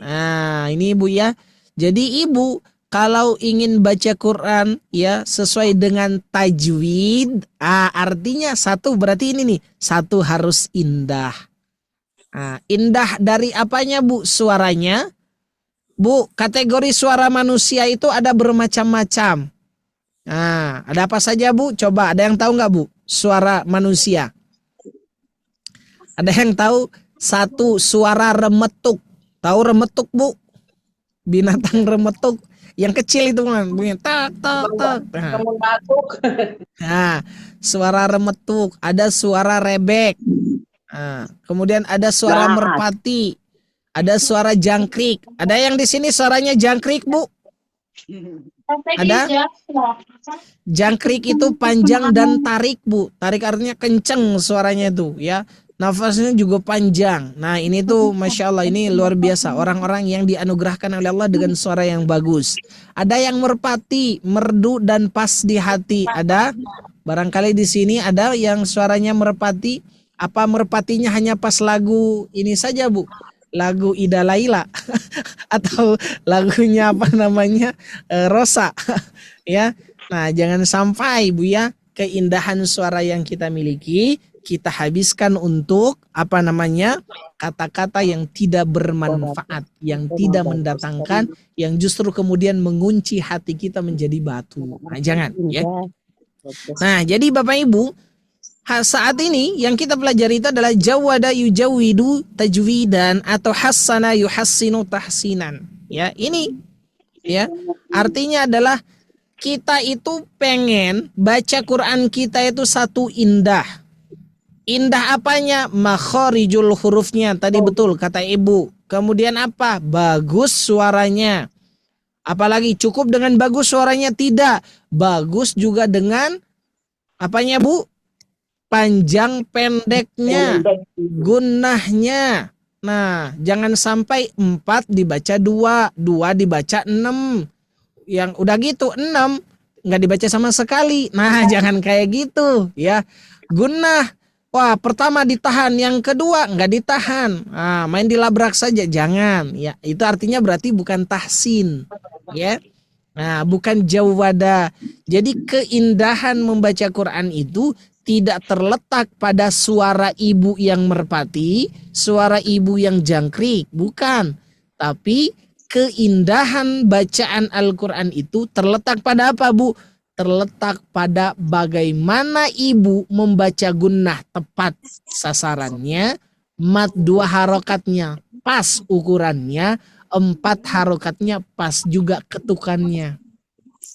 Speaker 8: Nah, ini Ibu ya. Jadi Ibu kalau ingin baca Quran ya sesuai dengan tajwid, artinya satu berarti ini nih, satu harus indah. Nah, indah dari apanya, Bu? Suaranya. Bu, kategori suara manusia itu ada bermacam-macam. Nah, ada apa saja, Bu? Coba, ada yang tahu nggak, Bu? Suara manusia. Ada yang tahu? Satu, suara remetuk. Tahu remetuk, Bu? Binatang remetuk. Yang kecil itu kan bunyi tak tak tak. Nah, suara remetuk, ada suara rebek. Nah, kemudian ada suara merpati, ada suara jangkrik. Ada yang di sini suaranya jangkrik, Bu? Ada? Jangkrik itu panjang dan tarik, Bu. Tarik artinya kenceng suaranya itu, ya. Nafasnya juga panjang. Nah, ini tuh Masya Allah, ini luar biasa. Orang-orang yang dianugerahkan oleh Allah dengan suara yang bagus. Ada yang merpati, merdu dan pas di hati. Ada? Barangkali di sini ada yang suaranya merpati. Apa merpatinya hanya pas lagu ini saja, Bu? Lagu Ida Laila. Atau lagunya apa namanya? Rosa. Ya. Nah, jangan sampai, Bu, ya, keindahan suara yang kita miliki kita habiskan untuk apa namanya kata-kata yang tidak bermanfaat, yang tidak mendatangkan, yang justru kemudian mengunci hati kita menjadi batu. Nah, jangan, ya. Nah, jadi Bapak Ibu, saat ini yang kita pelajari itu adalah jawada yujawidu tajwidan atau hassana yuhassinu tahsinan. Ya, ini ya artinya adalah kita itu pengen baca Quran kita itu satu indah. Indah apanya? Makharijul hurufnya. Tadi betul kata Ibu. Kemudian apa? Bagus suaranya. Apalagi cukup dengan bagus suaranya? Tidak. Bagus juga dengan apanya, Bu? Panjang pendeknya. Gunnahnya. Nah, jangan sampai 4 dibaca 2. 2 dibaca 6. Yang udah gitu 6 nggak dibaca sama sekali. Nah, jangan kayak gitu ya. Gunnah. Wah, pertama ditahan, yang kedua nggak ditahan. Nah, main dilabrak saja, jangan. Ya, itu artinya berarti bukan tahsin, ya. Nah, bukan jawada. Jadi keindahan membaca Quran itu tidak terletak pada suara ibu yang merpati, suara ibu yang jangkrik, bukan. Tapi keindahan bacaan Al-Quran itu terletak pada apa, Bu? Terletak pada bagaimana ibu membaca gunnah tepat sasarannya, mat 2 harokatnya pas ukurannya, 4 harokatnya pas juga ketukannya.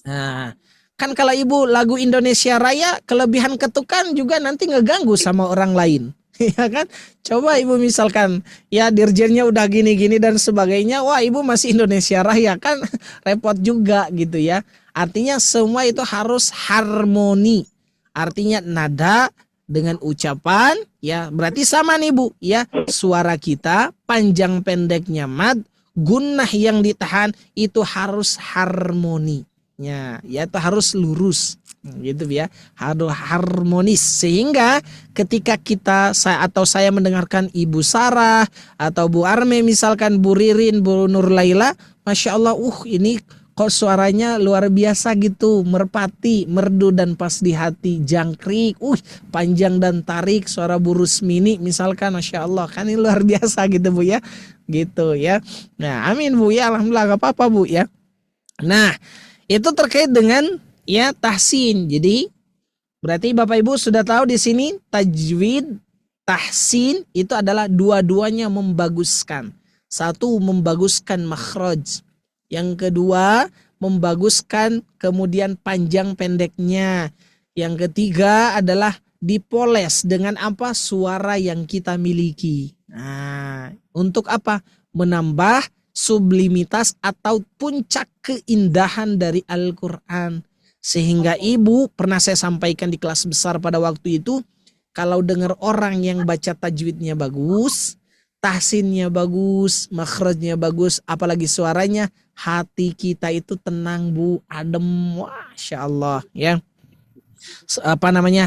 Speaker 8: Nah, kan kalau Ibu lagu Indonesia Raya kelebihan ketukan juga nanti ngeganggu sama orang lain. Ya kan? Coba ibu misalkan ya dirjennya udah gini-gini dan sebagainya, wah ibu masih Indonesia Raya kan repot juga gitu ya. Artinya semua itu harus harmoni. Artinya nada dengan ucapan ya berarti sama nih Bu ya. Suara kita panjang pendeknya mad, gunnah yang ditahan itu harus harmoni. Ya itu harus lurus. Gitu ya, harus harmonis sehingga ketika saya mendengarkan Ibu Sarah atau Bu Arme misalkan, Bu Ririn, Bu Nur Laila, Masya Allah, ini kok suaranya luar biasa gitu, merpati, merdu dan pas di hati, jangkrik, panjang dan tarik, suara Bu Rusmini misalkan, Masya Allah, kan ini luar biasa gitu Bu ya, gitu ya. Nah amin Bu ya, alhamdulillah gak apa-apa Bu ya. Nah itu terkait dengan ya tahsin. Jadi berarti Bapak Ibu sudah tahu di sini tajwid, tahsin itu adalah dua-duanya membaguskan. Satu membaguskan makhraj. Yang kedua membaguskan kemudian panjang pendeknya. Yang ketiga adalah dipoles dengan apa? Suara yang kita miliki. Nah, untuk apa? Menambah sublimitas atau puncak keindahan dari Al-Quran. Sehingga ibu pernah saya sampaikan di kelas besar pada waktu itu, kalau dengar orang yang baca tajwidnya bagus, tahsinnya bagus, makhrajnya bagus, apalagi suaranya, hati kita itu tenang Bu, adem, Masya Allah ya.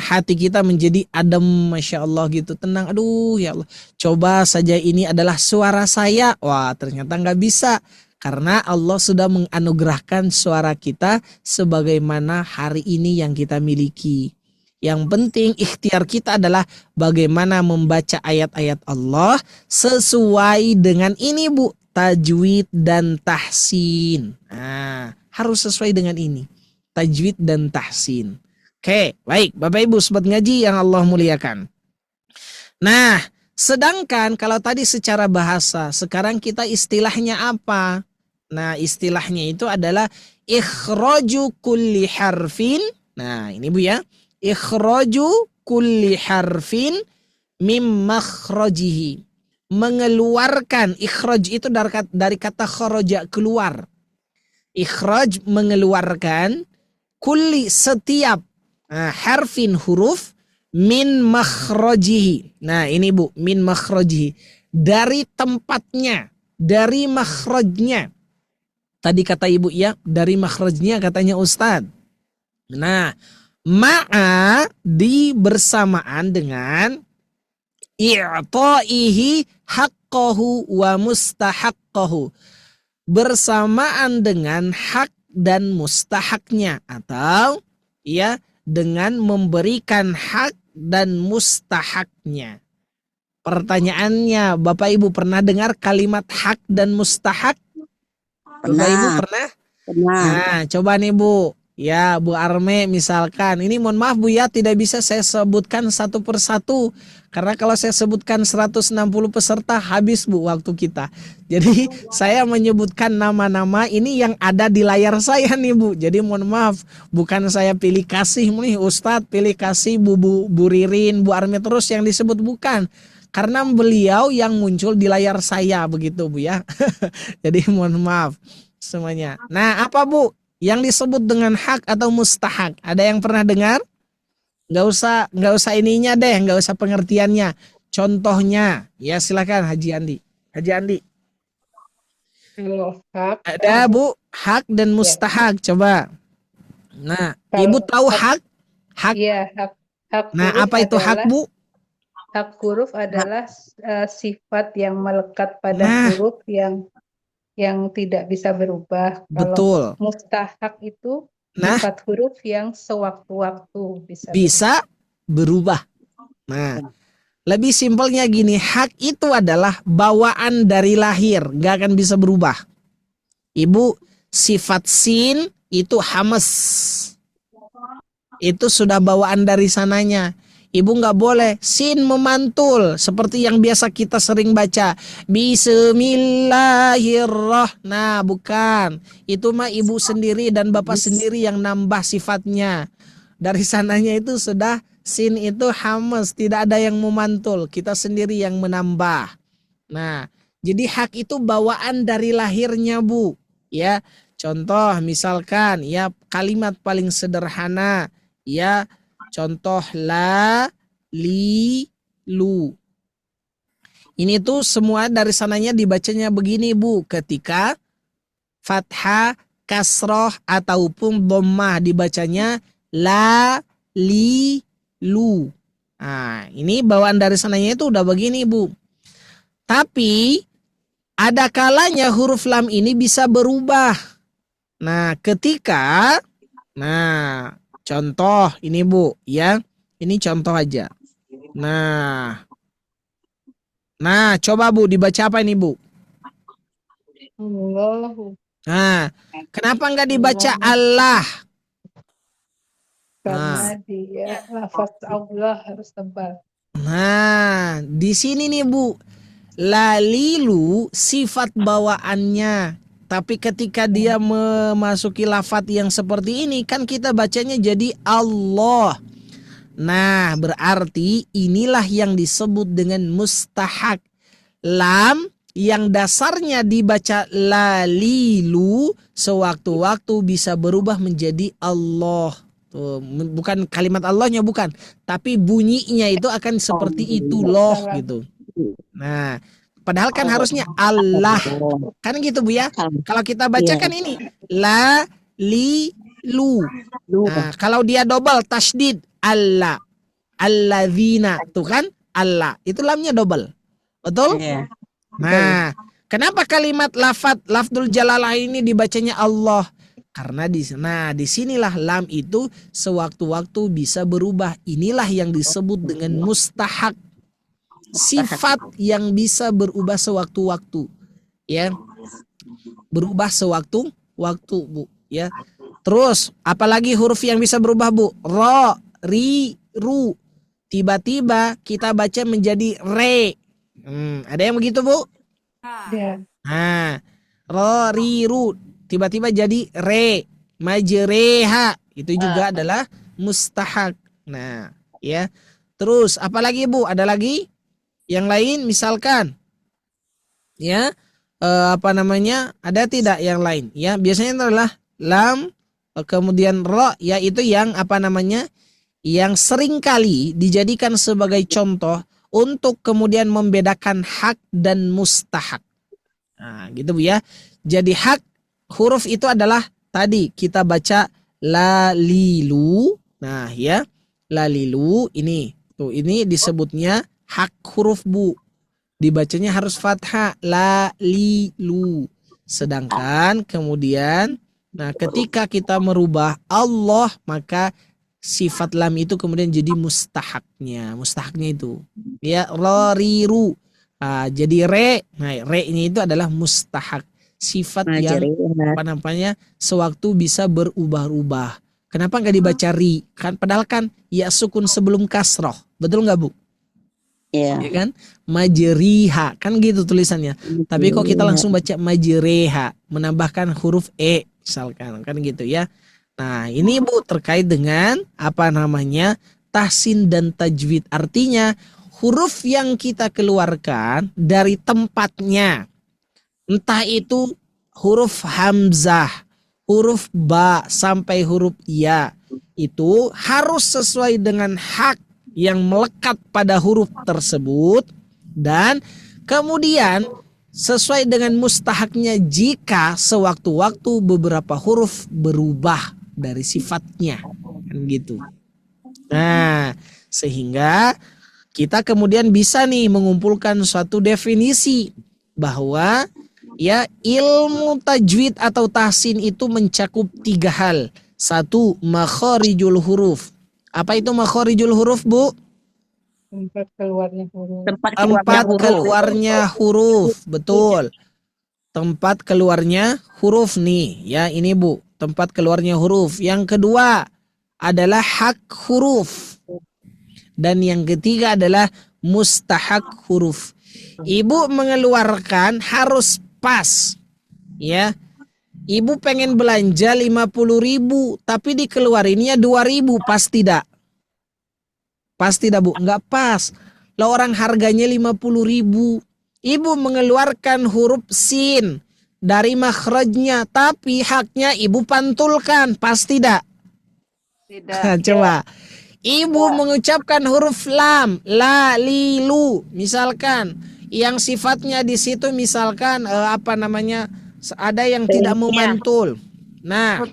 Speaker 8: Hati kita menjadi adem, Masya Allah gitu, tenang. Aduh ya Allah, coba saja ini adalah suara saya, wah ternyata nggak bisa. Karena Allah sudah menganugerahkan suara kita sebagaimana hari ini yang kita miliki. Yang penting ikhtiar kita adalah bagaimana membaca ayat-ayat Allah sesuai dengan ini Bu, tajwid dan tahsin. Nah, harus sesuai dengan ini, tajwid dan tahsin. Oke, baik Bapak Ibu sobat ngaji yang Allah muliakan. Nah, sedangkan kalau tadi secara bahasa, sekarang kita istilahnya apa? Nah, istilahnya itu adalah ikhraju kulli harfin. Nah, ini Bu ya. Ikhraju kulli harfin mim makhrajihi. Mengeluarkan, ikhraj itu dari kata kharaja, keluar. Ikhraj mengeluarkan, kulli setiap harfin huruf min makhrajihi. Nah, ini Bu, min makhrajihi. Dari tempatnya, dari makhrajnya. Tadi kata Ibu ya, dari makhrajnya katanya Ustadz. Nah, ma'a bersamaan dengan i'ta'ihi haqqahu wa mustahaqqahu. Bersamaan dengan hak dan mustahaknya, atau ya dengan memberikan hak dan mustahaknya. Pertanyaannya, Bapak Ibu pernah dengar kalimat hak dan mustahak? Bapak Ibu pernah?
Speaker 10: Pernah.
Speaker 8: Nah, coba nih Bu. Ya, Bu Arme misalkan. Ini mohon maaf Bu ya, tidak bisa saya sebutkan satu persatu. Karena kalau saya sebutkan 160 peserta habis Bu waktu kita. Jadi saya menyebutkan nama-nama ini yang ada di layar saya nih Bu. Jadi mohon maaf, bukan saya pilih kasih nih Ustadz, pilih kasih Bu Ririn, Bu Arme terus yang disebut, bukan. Karena beliau yang muncul di layar saya begitu Bu ya. Jadi mohon maaf semuanya. Nah, apa Bu yang disebut dengan hak atau mustahak? Ada yang pernah dengar? Nggak usah ininya deh, nggak usah pengertiannya. Contohnya, ya silakan Haji Andi. Haji Andi.
Speaker 12: Kalau hak.
Speaker 8: Ada Bu, hak dan mustahak. Coba. Nah, Ibu tahu hak? Hak.
Speaker 12: Iya, hak.
Speaker 8: Nah, apa itu hak Bu?
Speaker 12: Hak huruf adalah sifat yang melekat pada huruf yang tidak bisa berubah.
Speaker 8: Betul.
Speaker 12: Kalau mustahak itu sifat huruf yang sewaktu-waktu bisa
Speaker 8: berubah. Nah, lebih simpelnya gini, hak itu adalah bawaan dari lahir, gak akan bisa berubah. Ibu, sifat sin itu hamas. Itu sudah bawaan dari sananya. Ibu nggak boleh sin memantul seperti yang biasa kita sering baca Bismillahirrahmanirrahim. Nah, bukan. Itu mah ibu sendiri dan bapak sendiri yang nambah sifatnya. Dari sananya itu sudah Sin itu hamas, tidak ada yang memantul, kita sendiri yang menambah. Nah, jadi hak itu bawaan dari lahirnya, Bu. Ya, contoh misalkan ya kalimat paling sederhana, ya contoh la, li, lu. Ini tuh semua dari sananya dibacanya begini, Bu. Ketika fathah, kasroh ataupun dhammah dibacanya la, li, lu. Nah, ini bawaan dari sananya itu udah begini, Bu. Tapi ada kalanya huruf lam ini bisa berubah. Nah, ketika contoh ini, Bu, ya. Ini contoh aja. Nah, coba Bu dibaca apa ini, Bu?
Speaker 12: Allahu.
Speaker 8: Nah, kenapa enggak dibaca Allah?
Speaker 12: Karena dia lafaz Allah harus tebal.
Speaker 8: Nah, di sini nih, Bu. Lalilu sifat bawaannya. Tapi ketika dia memasuki lafaz yang seperti ini, kan kita bacanya jadi Allah. Nah, berarti inilah yang disebut dengan mustahak. Lam yang dasarnya dibaca lalilu sewaktu-waktu bisa berubah menjadi Allah. Tuh, bukan kalimat Allahnya, bukan, tapi bunyinya itu akan seperti itu loh gitu. Nah, padahal kan harusnya Allah, kan gitu, Bu ya. Kalau kita baca kan ini la, li, lu. Nah, kalau dia double tasydid Allah, alladzina, tuh kan Allah, itu lamnya double, betul? Nah, kenapa kalimat lafdzul jalalah ini dibacanya Allah? Karena di sinilah lam itu sewaktu-waktu bisa berubah. Inilah yang disebut dengan mustahak. Sifat yang bisa berubah sewaktu-waktu. Ya. Berubah sewaktu-waktu, Bu, ya. Terus, apalagi huruf yang bisa berubah, Bu? Ro, ri, ru. Tiba-tiba kita baca menjadi re. Ada yang begitu, Bu?
Speaker 12: Ya.
Speaker 8: Nah, ro, ri, ru. Tiba-tiba jadi re, majreha, itu juga adalah mustahak. Nah, ya. Terus apalagi, Bu? Ada lagi yang lain misalkan, ya, ada tidak yang lain? Ya, biasanya itu adalah lam, kemudian ro, ya itu yang yang sering kali dijadikan sebagai contoh untuk kemudian membedakan hak dan mustahak. Nah, gitu, Bu ya. Jadi hak huruf itu adalah tadi kita baca lalilu. Nah, ya. Lalilu ini. Tuh, ini disebutnya hak huruf, Bu. Dibacanya harus fathah lalilu. Sedangkan kemudian ketika kita merubah Allah, maka sifat lam itu kemudian jadi mustahaknya. Mustahaknya itu. Ya, rariru. Jadi re. Nah, re-nya itu adalah mustahak. Sifat yang sewaktu bisa berubah-ubah. Kenapa nggak dibaca ri? Kan padahal kan ya sukun sebelum kasroh. Betul nggak, Bu? Iya. Ya kan? Majeriha. Kan gitu tulisannya. Tapi kok kita langsung baca majreha. Menambahkan huruf e. Misalkan. Kan gitu ya. Nah, ini, Bu, terkait dengan tahsin dan tajwid. Artinya huruf yang kita keluarkan dari tempatnya. Entah itu huruf hamzah, huruf ba, sampai huruf ya. Itu harus sesuai dengan hak yang melekat pada huruf tersebut. Dan kemudian sesuai dengan mustahaknya jika sewaktu-waktu beberapa huruf berubah dari sifatnya. Kan gitu. Nah, sehingga kita kemudian bisa nih mengumpulkan suatu definisi bahwa ya ilmu tajwid atau tahsin itu mencakup 3 hal. 1, makharijul huruf. Apa itu makharijul huruf, Bu?
Speaker 12: Tempat keluarnya huruf.
Speaker 8: Tempat keluarnya huruf. Betul. Tempat keluarnya huruf nih. Ya, ini, Bu. Tempat keluarnya huruf. Yang kedua adalah hak huruf. Dan yang ketiga adalah mustahak huruf. Ibu mengeluarkan harus pas. Ya. Ibu pengen belanja 50.000 tapi dikeluarinnya 2.000, pas tidak? Pas tidak Bu? Nggak pas. Lah orang harganya 50.000. Ibu mengeluarkan huruf sin dari makhrajnya, tapi haknya ibu pantulkan. Pas tidak?
Speaker 9: Tidak.
Speaker 8: Coba. Ibu mengucapkan huruf lam, la, li, lu. Misalkan yang sifatnya di situ misalkan ada yang tidak memantul. Nah,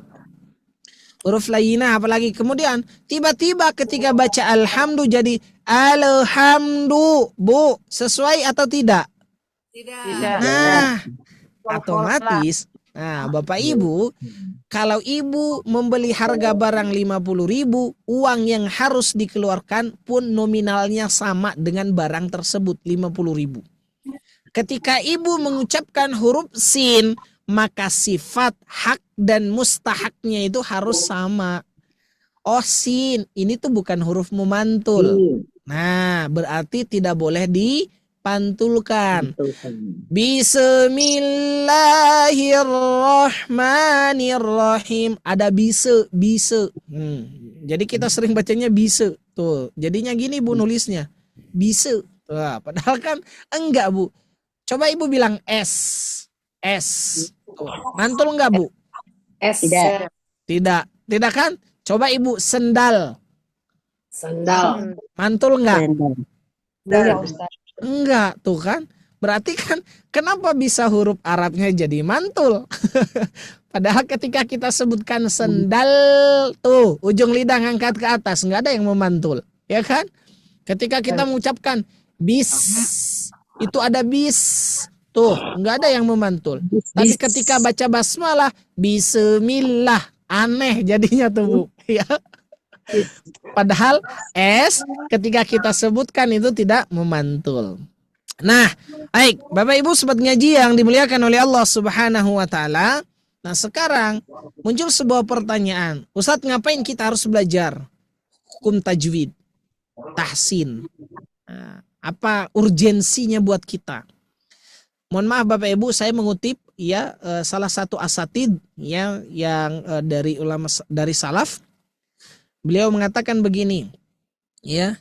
Speaker 8: huruf lainah apalagi. Kemudian tiba-tiba ketika baca alhamdu jadi alhamdu. Bu, sesuai atau tidak?
Speaker 11: Tidak.
Speaker 8: Nah, otomatis. Nah, Bapak Ibu, kalau ibu membeli harga barang 50.000, uang yang harus dikeluarkan pun nominalnya sama dengan barang tersebut 50.000. Ketika ibu mengucapkan huruf sin, maka sifat hak dan mustahaknya itu harus sama. Oh, sin, ini tuh bukan huruf memantul. Nah, berarti tidak boleh dipantulkan. Bismillahirrahmanirrahim. Ada bisa. Jadi kita sering bacanya bisa. Tuh, jadinya gini Bu nulisnya. Bisa. Wah, padahal kan enggak Bu. Coba Ibu bilang S. Tuh, mantul enggak Bu?
Speaker 9: S.
Speaker 8: Tidak kan? Coba Ibu sendal. Mantul enggak? Enggak, tuh kan. Berarti kan kenapa bisa huruf Arabnya jadi mantul? Padahal ketika kita sebutkan sendal, tuh ujung lidah ngangkat ke atas, enggak ada yang memantul, ya kan? Ketika kita mengucapkan bis, itu ada bis, tuh enggak ada yang memantul. Tapi ketika baca basmalah, bismillah, aneh jadinya tuh Bu, ya. Padahal S ketika kita sebutkan itu tidak memantul. Nah, baik Bapak Ibu sobat ngaji yang dimuliakan oleh Allah Subhanahu wa taala. Nah, sekarang muncul sebuah pertanyaan. Ustadz, ngapain kita harus belajar hukum tajwid, tahsin? Nah, apa urgensinya buat kita? Mohon maaf Bapak Ibu, saya mengutip ya salah satu asatid ya yang dari ulama dari salaf. Beliau mengatakan begini, ya,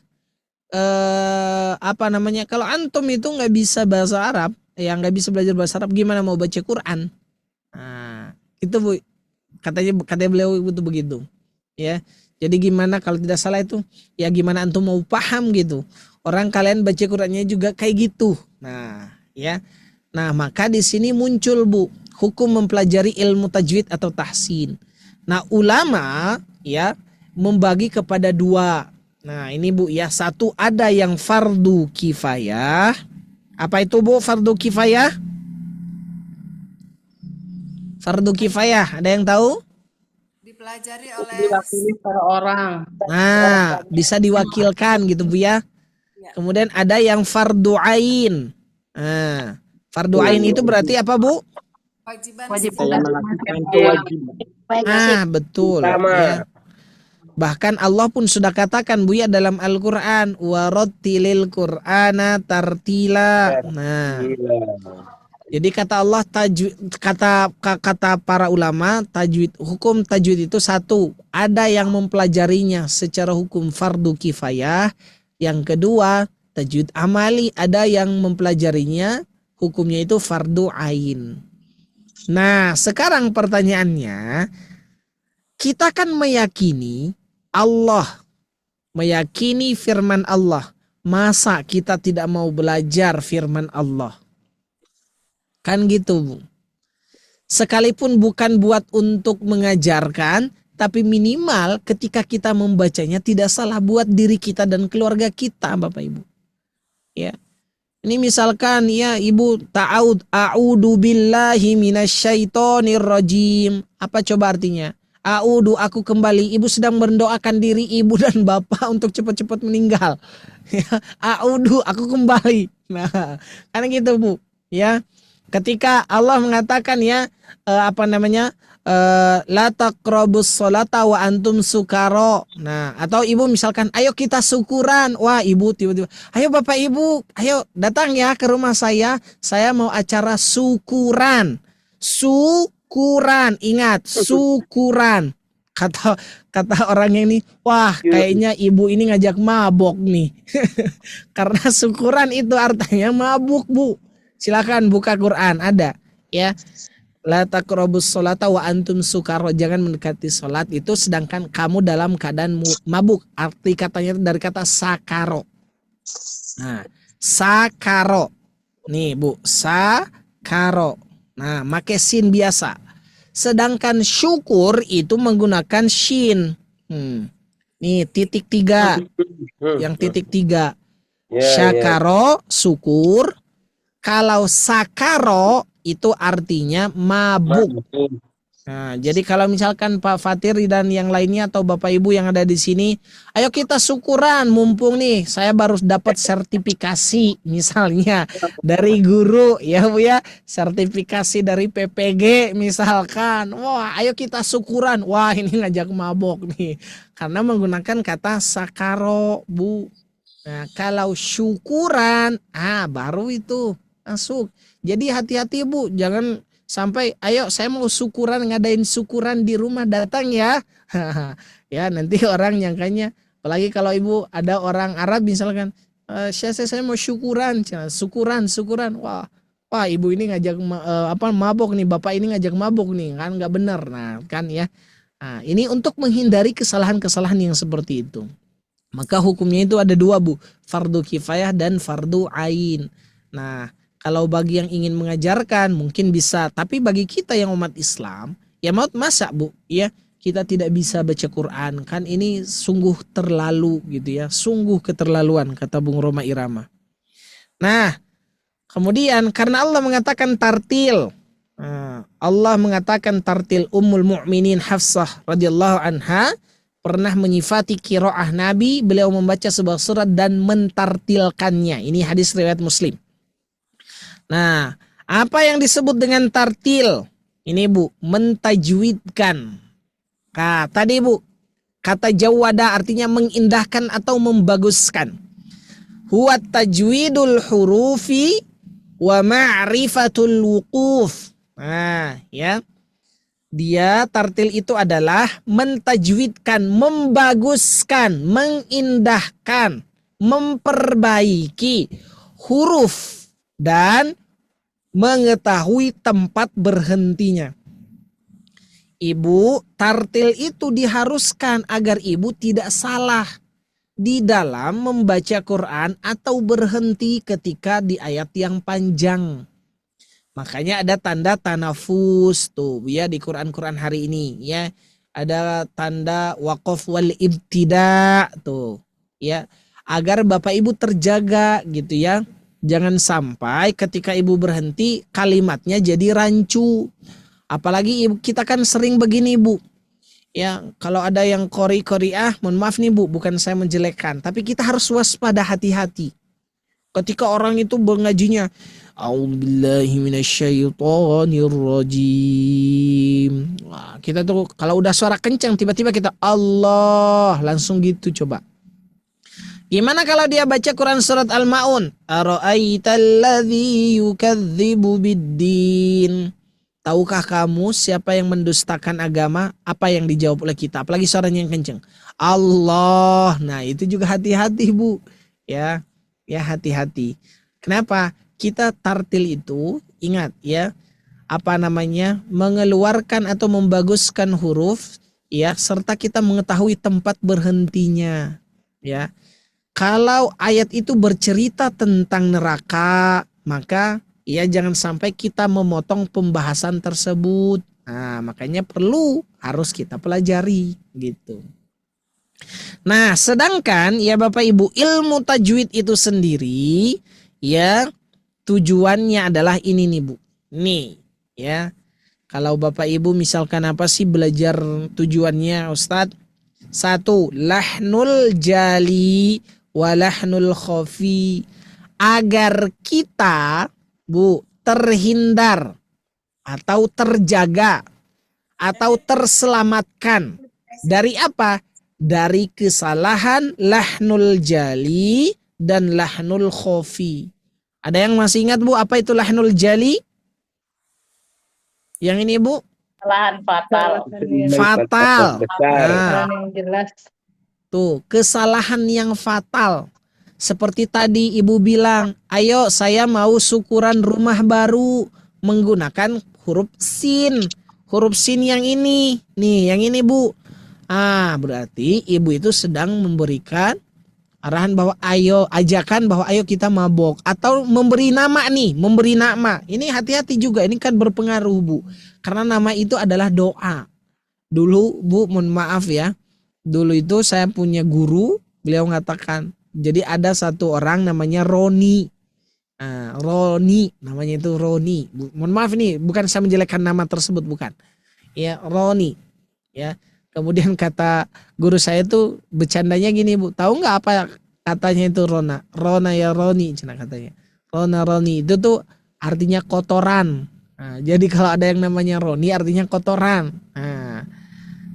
Speaker 8: kalau antum itu nggak bisa bahasa Arab, ya nggak bisa belajar bahasa Arab, gimana mau baca Quran? Nah, itu Bu, katanya beliau itu begitu, ya. Jadi gimana kalau tidak salah itu, ya gimana antum mau paham gitu? Orang kalian baca Qurannya juga kayak gitu. Nah, ya, nah maka di sini muncul Bu hukum mempelajari ilmu tajwid atau tahsin. Nah, ulama ya membagi kepada dua. Nah ini Bu ya, satu ada yang fardu kifayah. Apa itu Bu fardu kifayah? Fardu kifayah, ada yang tahu?
Speaker 11: Dipelajari oleh
Speaker 9: para orang.
Speaker 8: Nah bisa diwakilkan gitu Bu ya. Kemudian ada yang fardu ain. Nah fardu ain itu berarti apa Bu?
Speaker 11: wajib
Speaker 8: Nah betul ya. Bahkan Allah pun sudah katakan Bu ya dalam Al-Quran, warattilil Qur'ana tartila. Nah, jadi kata Allah tajwid, kata para ulama tajwid, hukum tajwid itu satu, ada yang mempelajarinya secara hukum fardu kifayah. Yang kedua, tajwid amali, ada yang mempelajarinya hukumnya itu fardu ain. Nah, sekarang pertanyaannya, kita kan meyakini Allah, meyakini firman Allah. Masa kita tidak mau belajar firman Allah? Kan gitu Bu. Sekalipun bukan buat untuk mengajarkan, tapi minimal ketika kita membacanya tidak salah buat diri kita dan keluarga kita Bapak Ibu. Ya. Ini misalkan ya Ibu a'udzu billahi minasyaitonir rajim. Apa coba artinya? A'udzu, aku kembali. Ibu sedang mendoakan diri ibu dan bapak untuk cepat-cepat meninggal. Ya, a'udzu, aku kembali. Nah, karena gitu Bu. Ya, ketika Allah mengatakan ya la taqrabus sholata wa antum sukara. Nah, atau ibu misalkan ayo kita syukuran. Wah, ibu tiba-tiba, ayo Bapak Ibu, ayo datang ya ke rumah saya mau acara syukuran. Syukuran, ingat, syukuran. kata orang ini, wah kayaknya ibu ini ngajak mabok nih. Karena syukuran itu artinya mabuk, Bu. Silakan buka Quran, ada ya. La taqrabus sholata wa antum sukara, jangan mendekati sholat itu sedangkan kamu dalam keadaan mabuk. Arti katanya dari kata sakaro. Nah, sakaro. Nih, Bu, sakaro. Nah, make sin biasa. Sedangkan syukur itu menggunakan shin. Nih, titik 3. Yang titik 3. Syakaro, syukur. Kalau sakaro itu artinya mabuk. Nah, jadi kalau misalkan Pak Fatir dan yang lainnya atau Bapak Ibu yang ada di sini, ayo kita syukuran mumpung nih saya baru dapat sertifikasi misalnya dari guru ya Bu ya, sertifikasi dari PPG misalkan. Wah, ayo kita syukuran. Wah, ini ngajak mabok nih. Karena menggunakan kata sakaro, Bu. Nah, kalau syukuran, baru itu masuk. Jadi hati-hati Bu, jangan sampai ayo saya mau syukuran, ngadain syukuran di rumah datang ya. Ya nanti orang nyangkanya, apalagi kalau Ibu ada orang Arab misalkan, saya mau syukuran. Wah Ibu ini ngajak mabok nih, Bapak ini ngajak mabok nih, kan nggak benar. Nah kan ya. Nah, ini untuk menghindari kesalahan-kesalahan yang seperti itu. Maka hukumnya itu ada 2 Bu, fardu kifayah dan fardu ain. Nah, kalau bagi yang ingin mengajarkan mungkin bisa, tapi bagi kita yang umat Islam, ya masa Bu, ya kita tidak bisa baca Quran, kan ini sungguh terlalu gitu ya, sungguh keterlaluan kata Bung Roma Irama. Nah, kemudian karena Allah mengatakan tartil, Allah mengatakan tartil, Ummul Mukminin Hafsah radhiyallahu anha pernah menyifati qiraah Nabi, beliau membaca sebuah surat dan mentartilkannya. Ini hadis riwayat Muslim. Nah, apa yang disebut dengan tartil? Ini Bu, mentajwidkan. Nah, tadi Bu, kata jawada artinya mengindahkan atau membaguskan. Huwa tajwidul hurufi wa ma'rifatul wuquf. Nah, ya. Dia tartil itu adalah mentajwidkan, membaguskan, mengindahkan, memperbaiki huruf dan mengetahui tempat berhentinya. Ibu, tartil itu diharuskan agar ibu tidak salah di dalam membaca Quran atau berhenti ketika di ayat yang panjang. Makanya ada tanda tanafus tuh ya di Quran hari ini ya. Ada tanda waqaf wal ibtida tuh ya. Agar Bapak Ibu terjaga gitu ya. Jangan sampai ketika ibu berhenti kalimatnya jadi rancu. Apalagi kita kan sering begini Bu. Ya, kalau ada yang qori-qoriah, mohon maaf nih Bu, bukan saya menjelekkan, tapi kita harus waspada, hati-hati. Ketika orang itu mengajinya, A'udzubillahi minasyaitonirrajim. Wah, kita tuh kalau udah suara kencang tiba-tiba kita Allah, langsung gitu coba. Gimana kalau dia baca Quran surat Al-Ma'un? Ara'aitalladzi yukadzibu biddin. Tahukah kamu siapa yang mendustakan agama? Apa yang dijawab oleh kita? Apalagi suaranya yang kencang. Allah. Nah, itu juga hati-hati Bu. Ya hati-hati. Kenapa? Kita tartil itu ingat ya, mengeluarkan atau membaguskan huruf ya, serta kita mengetahui tempat berhentinya ya. Kalau ayat itu bercerita tentang neraka, maka ya jangan sampai kita memotong pembahasan tersebut. Nah, makanya harus kita pelajari gitu. Nah, sedangkan ya Bapak Ibu, ilmu tajwid itu sendiri ya tujuannya adalah ini nih Bu. Nih ya. Kalau Bapak Ibu misalkan apa sih belajar tujuannya Ustadz? 1. Lahnul jali walahnul khafi, agar kita Bu terhindar atau terjaga atau terselamatkan dari apa? Dari kesalahan lahnul jali dan lahnul khafi. Ada yang masih ingat Bu apa itu lahnul jali? Yang ini Bu,
Speaker 9: Kesalahan fatal.
Speaker 8: Fatal. Nah,
Speaker 12: Kesalahan yang jelas.
Speaker 8: tuh, kesalahan yang fatal. Seperti tadi ibu bilang, ayo saya mau syukuran rumah baru menggunakan huruf sin. Huruf sin yang ini. Nih, yang ini bu. Berarti ibu itu sedang memberikan arahan bahwa ayo, ajakan bahwa ayo kita mabok. Atau memberi nama nih, memberi nama. Ini hati-hati juga, ini kan berpengaruh bu. Karena nama itu adalah doa. Dulu bu, mohon maaf ya. Dulu itu saya punya guru, beliau mengatakan, jadi ada satu orang namanya Roni. Roni, namanya itu Roni. Mohon maaf nih, bukan saya menjelekkan nama tersebut, bukan. Ya, Roni. Ya. Kemudian kata guru saya itu bercandanya gini bu, tahu nggak apa katanya itu Rona? Rona ya Roni, cina katanya. Rona Roni itu tuh artinya kotoran. Jadi kalau ada yang namanya Roni artinya kotoran.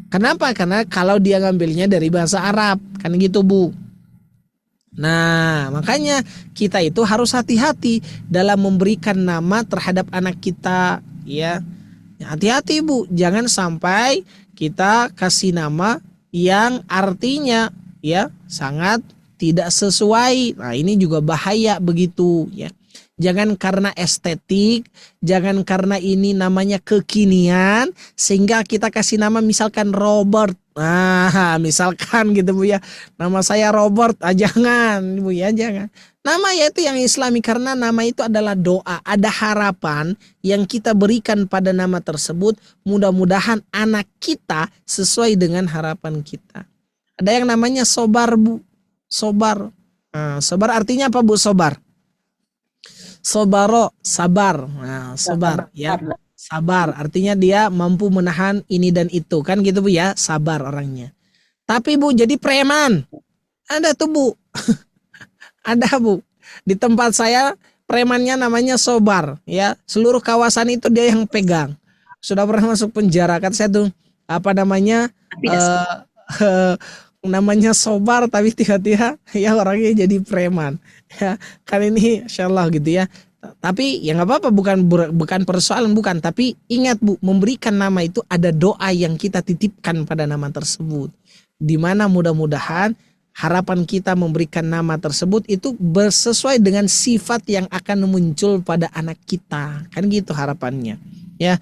Speaker 8: Kenapa? Karena kalau dia ngambilnya dari bahasa Arab, kan gitu bu. Nah, makanya kita itu harus hati-hati dalam memberikan nama terhadap anak kita, ya. Hati-hati bu, jangan sampai kita kasih nama yang artinya ya sangat tidak sesuai. Nah, ini juga bahaya begitu ya. Jangan karena estetik, jangan karena ini namanya kekinian sehingga kita kasih nama misalkan Robert. Misalkan gitu bu ya. Nama saya Robert, jangan bu ya, jangan. Nama yaitu yang Islami karena nama itu adalah doa, ada harapan yang kita berikan pada nama tersebut. Mudah-mudahan anak kita sesuai dengan harapan kita. Ada yang namanya Sobar bu, Sobar. Sobar artinya apa bu? Sobar. Sobaro, sabar. Nah, sabar ya. Sabar artinya dia mampu menahan ini dan itu, kan gitu bu ya, sabar orangnya. Tapi bu jadi preman. Ada tuh bu. Ada bu. Di tempat saya premannya namanya Sobar ya. Seluruh kawasan itu dia yang pegang. Sudah pernah masuk penjara kan saya tuh apa namanya? Namanya Sobar tapi tiba-tiba ya orangnya jadi preman ya, kan ini insyaallah gitu ya. Tapi ya nggak apa-apa, bukan persoalan, bukan, tapi ingat bu, memberikan nama itu ada doa yang kita titipkan pada nama tersebut, dimana mudah-mudahan harapan kita memberikan nama tersebut itu sesuai dengan sifat yang akan muncul pada anak kita, kan gitu harapannya ya.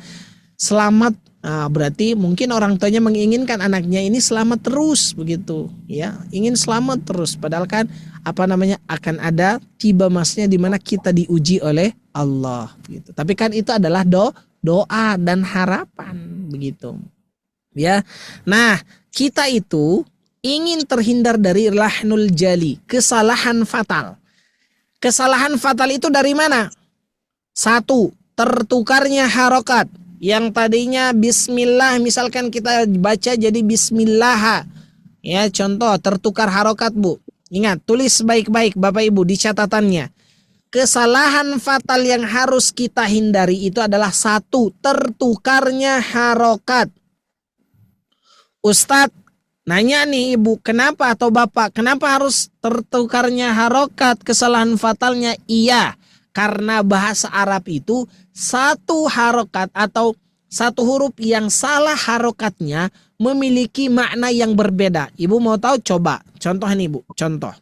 Speaker 8: Selamat. Berarti mungkin orang tuanya menginginkan anaknya ini selamat terus begitu ya, ingin selamat terus, padahal kan apa namanya akan ada tiba masanya di mana kita diuji oleh Allah gitu. Tapi kan itu adalah doa dan harapan begitu ya. Nah, kita itu ingin terhindar dari lahnul jali, kesalahan fatal. Kesalahan fatal itu dari mana? Satu, tertukarnya harokat. Yang tadinya bismillah misalkan kita baca jadi bismillah. Ya, contoh tertukar harokat bu. Ingat, tulis baik-baik Bapak Ibu di catatannya. Kesalahan fatal yang harus kita hindari itu adalah satu, tertukarnya harokat. Ustadz nanya nih ibu, kenapa atau bapak, kenapa harus tertukarnya harokat? Kesalahan fatalnya iya. Karena bahasa Arab itu satu harokat atau satu huruf yang salah harokatnya memiliki makna yang berbeda. Ibu mau tahu? Coba contoh nih bu, contoh.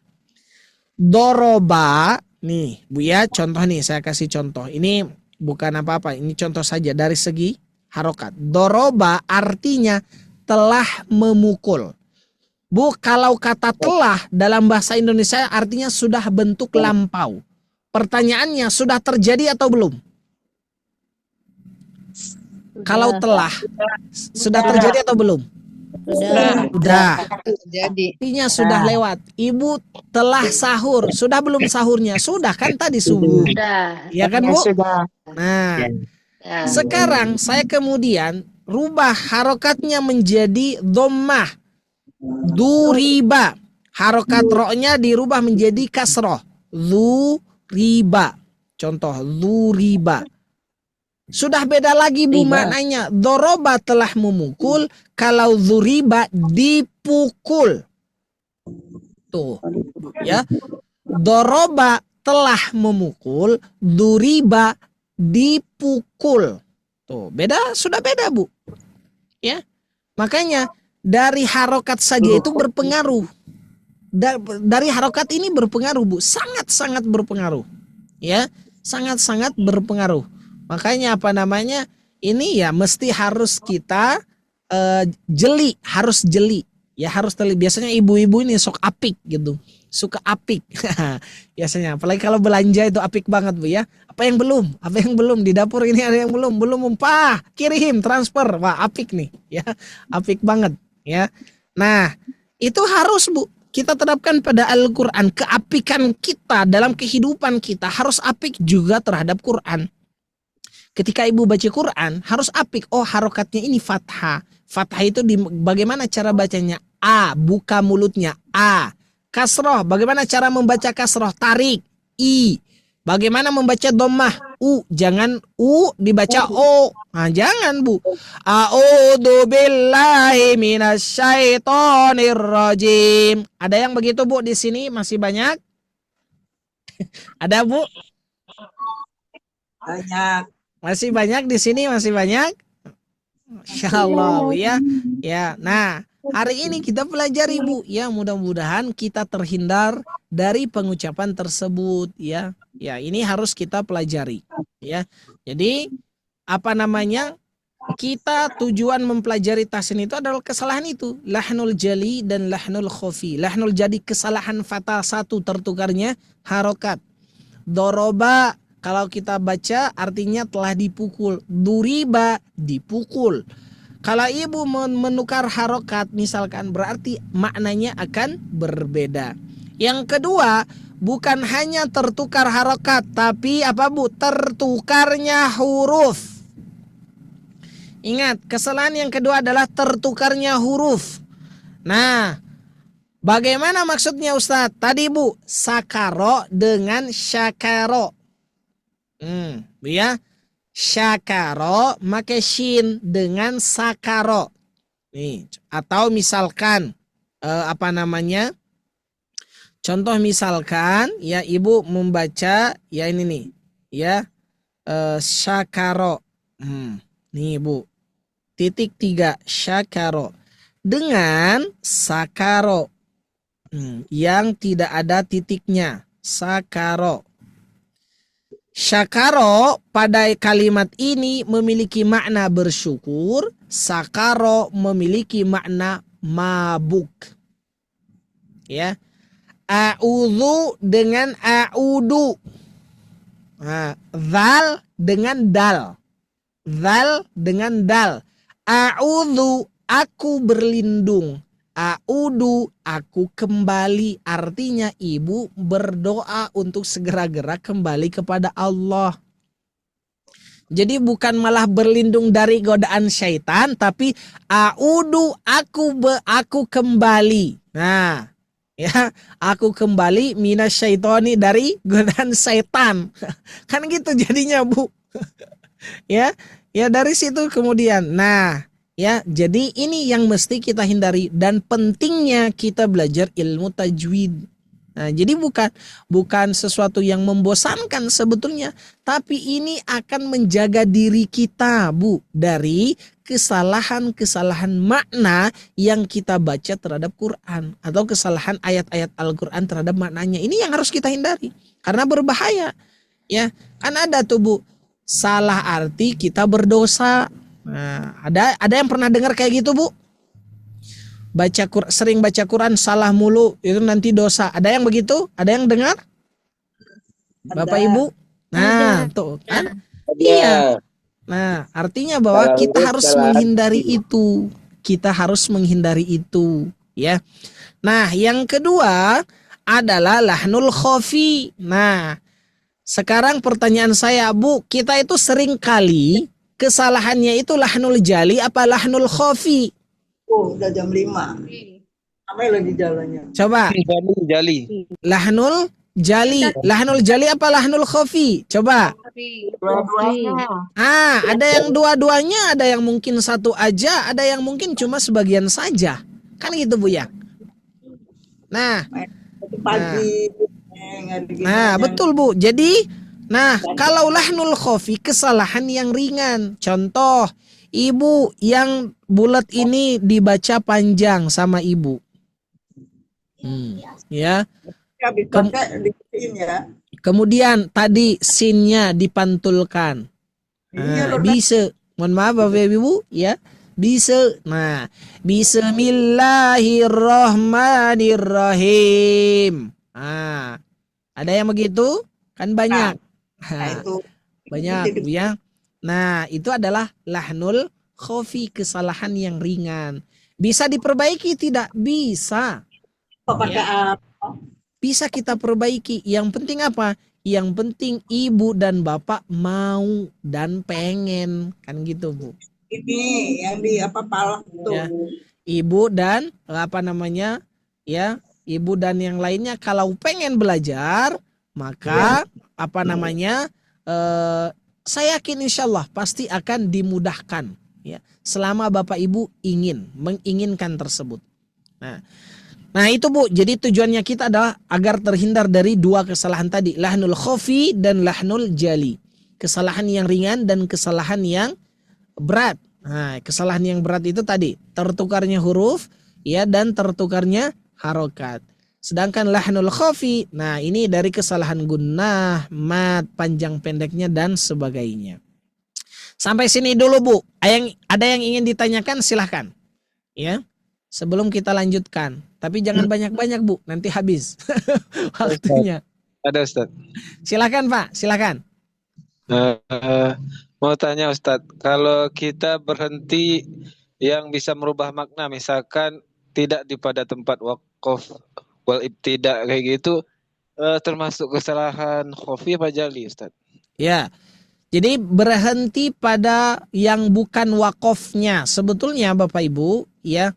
Speaker 8: Doroba, nih bu ya, contoh nih saya kasih contoh. Ini bukan apa-apa, ini contoh saja dari segi harokat. Doroba artinya telah memukul. Bu, kalau kata telah dalam bahasa Indonesia artinya sudah bentuk lampau. Pertanyaannya, sudah terjadi atau belum? Kalau telah, sudah terjadi atau belum? Sudah.
Speaker 9: Jadi
Speaker 8: Artinya sudah lewat. Ibu telah sahur, sudah belum sahurnya? Sudah kan tadi subuh. Ya kan bu? Nah, sekarang saya kemudian rubah harokatnya menjadi dhammah. Duriba. Harokat ro-nya dirubah menjadi kasroh. Riba. Contoh, riba. Sudah beda lagi bu maknanya. Doroba telah memukul, kalau zuriba dipukul. Tuh, ya. Doroba telah memukul, duriba dipukul. Tuh, beda, sudah beda, Bu. Ya. Makanya dari harokat saja itu berpengaruh. Dari harokat ini berpengaruh, Bu. Sangat-sangat berpengaruh. Ya, sangat-sangat berpengaruh. Makanya apa namanya? Ini ya mesti harus kita jeli, harus jeli. Ya harus teliti. Biasanya ibu-ibu ini sok apik gitu. Suka apik. Biasanya apalagi kalau belanja itu apik banget, Bu ya. Apa yang belum? Apa yang belum di dapur ini ada yang belum? Belum, Pak. Kirim, transfer. Wah, apik nih, ya. Apik banget, ya. Nah, itu harus, Bu, kita terapkan pada Al-Qur'an. Keapikan kita dalam kehidupan kita harus apik juga terhadap Quran. Ketika ibu baca Quran harus apik. Oh, harokatnya ini fathah. Fathah itu bagaimana cara bacanya? A, buka mulutnya. A. Kasroh, bagaimana cara membaca kasroh? Tarik. I. Bagaimana membaca dhammah? U. Jangan U dibaca O. Nah, jangan, Bu. A'udzu billahi minasyaitonir rajim. Ada yang begitu, Bu, di sini masih banyak? Ada, Bu?
Speaker 13: Banyak.
Speaker 8: Masih banyak di sini, masih banyak? Insyaallah, ya. Ya. Nah, hari ini kita pelajari, Bu, ya, mudah-mudahan kita terhindar dari pengucapan tersebut, ya. Ya, ini harus kita pelajari, ya. Jadi apa namanya? Kita tujuan mempelajari tahsin itu adalah kesalahan itu, lahnul jali dan lahnul khafi. Lahnul jadi kesalahan fatal satu, tertukarnya harokat. Doroba kalau kita baca artinya telah dipukul, duriba dipukul. Kalau ibu menukar harokat misalkan berarti maknanya akan berbeda. Yang kedua, bukan hanya tertukar harokat, tapi apa, Bu? Tertukarnya huruf. Ingat, kesalahan yang kedua adalah tertukarnya huruf. Nah, bagaimana maksudnya, Ustadz? Tadi, Bu, sakaro dengan syakaro. Ya. Syakaro make shin dengan sakaro. Nih, atau misalkan apa namanya? Contoh misalkan ya ibu membaca ya ini nih, ya syakaro. Nih, Bu. Titik 3 syakaro dengan sakaro. Yang tidak ada titiknya, sakaro. Syakaro pada kalimat ini memiliki makna bersyukur, sakaro memiliki makna mabuk. Ya. A'udzu dengan a'udu. Nah, zal dengan dal. Zal dengan dal. A'udzu aku berlindung. A'udu aku kembali, artinya ibu berdoa untuk segera-gera kembali kepada Allah. Jadi bukan malah berlindung dari godaan syaitan, tapi a'udu aku kembali. Nah, ya, aku kembali minasyaitoni dari godaan syaitan. Kan gitu jadinya, Bu. Ya, dari situ kemudian. Nah, ya, jadi ini yang mesti kita hindari dan pentingnya kita belajar ilmu tajwid. Nah, jadi bukan sesuatu yang membosankan sebetulnya, tapi ini akan menjaga diri kita, Bu, dari kesalahan-kesalahan makna yang kita baca terhadap Quran atau kesalahan ayat-ayat Al-Quran terhadap maknanya. Ini yang harus kita hindari karena berbahaya. Ya, kan ada tuh, Bu, salah arti kita berdosa. Nah, ada yang pernah dengar kayak gitu, Bu? Sering baca Quran salah mulu itu nanti dosa. Ada yang begitu? Ada yang dengar? Bapak Ibu? Nah, tuh kan? Iya. Nah, artinya bahwa kita harus menghindari itu. Kita harus menghindari itu, ya. Nah, yang kedua adalah lahnul khafi. Nah, sekarang pertanyaan saya, Bu, kita itu sering kali kesalahannya itu lahnul jali apa lahnul khafi?
Speaker 13: Oh, udah jam 5. Apa lagi jalannya?
Speaker 8: Coba.
Speaker 14: Jali.
Speaker 8: Lahnul jali. Lahnul jali apa lahnul khafi? Coba. Ada yang dua-duanya, ada yang mungkin satu aja, ada yang mungkin cuma sebagian saja. Kan gitu, Bu, ya? Nah,
Speaker 13: pagi.
Speaker 8: Nah, betul, Bu. Jadi Nah, kalau lahnul khofi kesalahan yang ringan. Contoh, ibu yang bulat ini dibaca panjang sama ibu. Ya. Kemudian tadi sinnya dipantulkan. Nah, bisa. Mohon maaf Bapak Ibu ya. Bisa. Nah, bismillahirrahmanirrahim. Nah, ada yang begitu? Kan banyak. Banyak ya. Nah, itu adalah lahnul khofi, kesalahan yang ringan. Bisa diperbaiki tidak? Bisa. Ya. Bisa kita perbaiki. Yang penting apa? Yang penting ibu dan bapak mau dan pengen. Kan gitu, Bu.
Speaker 13: Ini yang di palak tuh.
Speaker 8: Ya. Ibu dan ibu dan yang lainnya kalau pengen belajar, maka saya yakin insya Allah pasti akan dimudahkan ya, selama Bapak Ibu menginginkan tersebut. Nah itu Bu, jadi tujuannya kita adalah agar terhindar dari dua kesalahan tadi, lahnul khofi dan lahnul jali, kesalahan yang ringan dan kesalahan yang berat. Nah, kesalahan yang berat itu tadi tertukarnya huruf ya dan tertukarnya harokat. Sedangkan lahnul khofi, nah ini dari kesalahan gunnah, mat, panjang pendeknya dan sebagainya. Sampai sini dulu Bu. Ada yang ingin ditanyakan silahkan. Ya. Sebelum kita lanjutkan. Tapi jangan banyak-banyak Bu, nanti habis waktunya.
Speaker 14: Ada Ustaz.
Speaker 8: Silakan Pak, silakan.
Speaker 14: Mau tanya Ustaz, kalau kita berhenti yang bisa merubah makna, misalkan tidak di pada tempat waqaf wal ibtida kayak gitu, termasuk kesalahan khofi apa jali Ustaz?
Speaker 8: Ya. Jadi berhenti pada yang bukan wakofnya. Sebetulnya Bapak Ibu ya,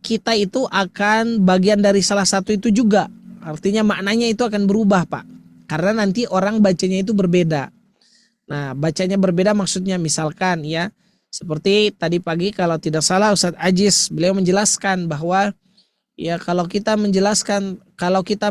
Speaker 8: kita itu akan bagian dari salah satu itu juga. Artinya maknanya itu akan berubah Pak. Karena nanti orang bacanya itu berbeda. Nah, bacanya berbeda maksudnya misalkan ya, seperti tadi pagi kalau tidak salah Ustadz Aziz beliau menjelaskan bahwa ya kalau kita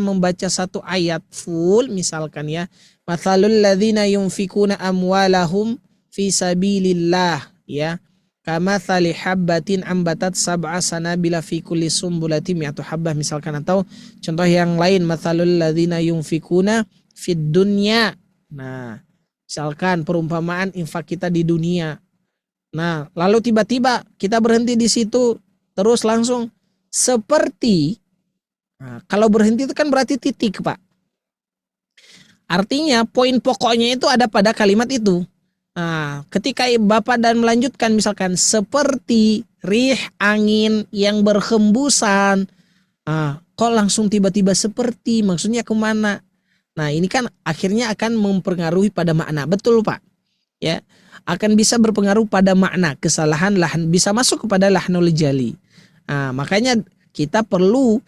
Speaker 8: membaca satu ayat full misalkan ya, mathalul ladzina yunfikuna amwalahum fi sabilillah ya, kamathali habbatin ambatat sab'a sanabila fi kulli sumbulatin mi'atu habbah misalkan, atau contoh yang lain mathalul ladzina yunfikuna fid dunya. Nah, misalkan perumpamaan infak kita di dunia. Nah, lalu tiba-tiba kita berhenti di situ terus langsung seperti. Nah, kalau berhenti itu kan berarti titik, Pak. Artinya poin pokoknya itu ada pada kalimat itu. Nah, ketika Bapak dan melanjutkan misalkan seperti rih angin yang berhembusan. Nah, kok langsung tiba-tiba seperti, maksudnya kemana? Nah, ini kan akhirnya akan mempengaruhi pada makna. Betul Pak. Ya, akan bisa berpengaruh pada makna. Kesalahan bisa masuk kepada lahnul jali. Nah, makanya kita perlu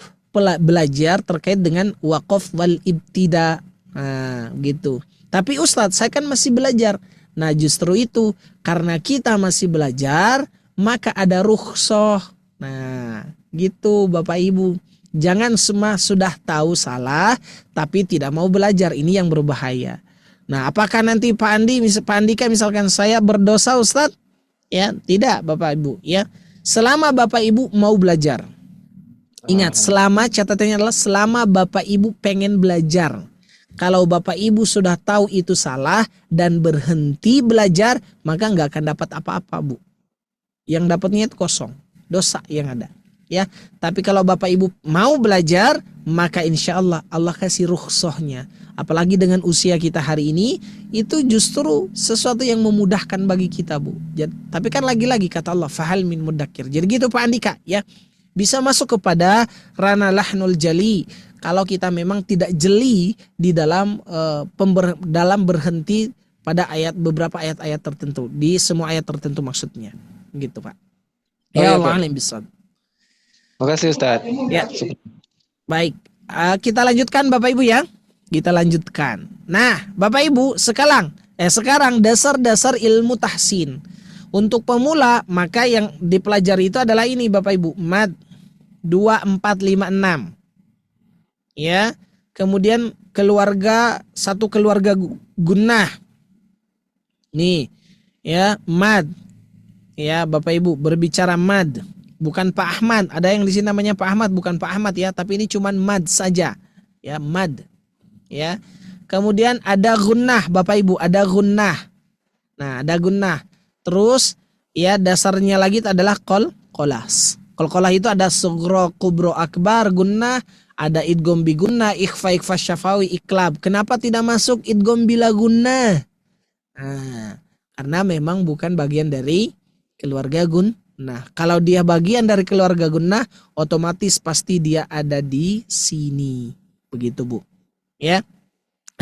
Speaker 8: belajar terkait dengan waqaf wal ibtida. Nah, gitu. Tapi Ustadz, saya kan masih belajar. Nah, justru itu karena kita masih belajar, maka ada rukhsah. Nah, gitu Bapak Ibu. Jangan semua sudah tahu salah tapi tidak mau belajar, ini yang berbahaya. Nah, apakah nanti Pak Andika misalkan saya berdosa Ustadz? Ya, tidak Bapak Ibu ya. Selama Bapak Ibu mau belajar. Ingat, catatannya adalah selama Bapak Ibu pengen belajar. Kalau Bapak Ibu sudah tahu itu salah dan berhenti belajar, maka nggak akan dapat apa-apa Bu. Yang dapatnya itu kosong, dosa yang ada. Ya, tapi kalau Bapak Ibu mau belajar, maka insya Allah Allah kasih rukhsahnya. Apalagi dengan usia kita hari ini, itu justru sesuatu yang memudahkan bagi kita Bu. Tapi kan lagi-lagi kata Allah, fahal min mudakir. Jadi gitu Pak Andika ya, bisa masuk kepada ranah lahnul jali. Kalau kita memang tidak jeli di dalam berhenti pada beberapa ayat-ayat tertentu, di semua ayat tertentu maksudnya, gitu Pak. Ya Allah alim bisawab.
Speaker 14: Terima kasih Ustaz.
Speaker 8: Ya. Baik, kita lanjutkan Bapak Ibu ya. Kita lanjutkan. Nah, Bapak Ibu, sekarang dasar-dasar ilmu tahsin. Untuk pemula, maka yang dipelajari itu adalah ini Bapak Ibu, mad 2, 4, 5, 6. Ya. Kemudian satu keluarga gunnah. Nih, ya, mad. Ya, Bapak Ibu berbicara mad, bukan Pak Ahmad. Ada yang di sini namanya Pak Ahmad, bukan Pak Ahmad ya, tapi ini cuman mad saja. Ya, mad. Ya. Kemudian ada gunnah, Bapak Ibu, ada gunnah. Nah, ada gunnah. Terus ya dasarnya lagi adalah qolas. Qalqalah itu ada sugro, kubro, akbar, gunnah, ada idgham bi gunnah, ikhfa, syafawi, iklab. Kenapa tidak masuk idgham bila gunnah? Nah, karena memang bukan bagian dari keluarga gunnah. Kalau dia bagian dari keluarga gunnah, otomatis pasti dia ada di sini. Begitu, Bu. Ya.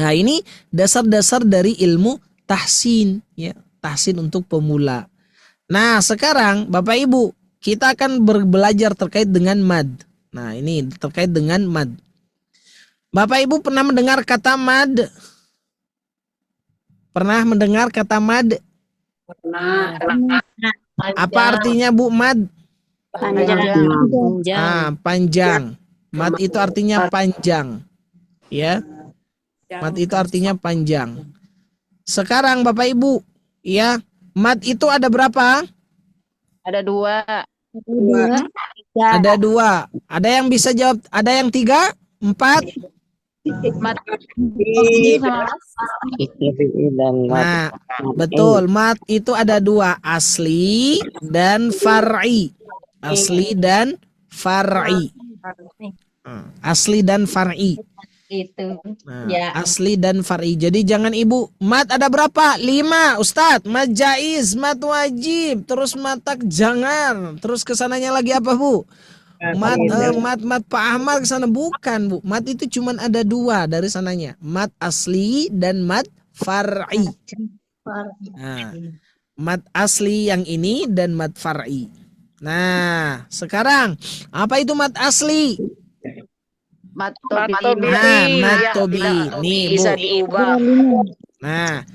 Speaker 8: Nah, ini dasar-dasar dari ilmu tahsin, ya, tahsin untuk pemula. Nah, sekarang Bapak Ibu, kita akan belajar terkait dengan mad. Nah, ini terkait dengan mad. Bapak Ibu pernah mendengar kata mad? Pernah mendengar kata mad?
Speaker 10: Pernah.
Speaker 8: Apa artinya, Bu, mad?
Speaker 10: Panjang.
Speaker 8: Panjang. Mad itu artinya panjang. Ya. Mad itu artinya panjang. Sekarang Bapak Ibu, ya, mad itu ada berapa?
Speaker 10: Ada 2.
Speaker 8: Ada 2. Ada yang bisa jawab? Ada yang 3? 4? Nah, betul. Mad itu ada 2, asli dan far'i. Asli dan far'i. Asli dan far'i.
Speaker 10: Itu.
Speaker 8: Nah, asli dan far'i. Jadi jangan Ibu, mat ada berapa? 5, Ustadz. Mat jaiz, mat wajib, terus matak jangan. Terus kesananya lagi apa, Bu? Mat Pak Ahmad kesana, bukan, Bu. Mat itu cuman ada 2 dari sananya. Mat asli dan mat far'i. Nah, mat asli yang ini dan mat far'i. Nah, sekarang apa itu mat asli?
Speaker 10: Mat
Speaker 8: tobi. Nih, Bu.
Speaker 10: Bisa diubah.
Speaker 8: Nah,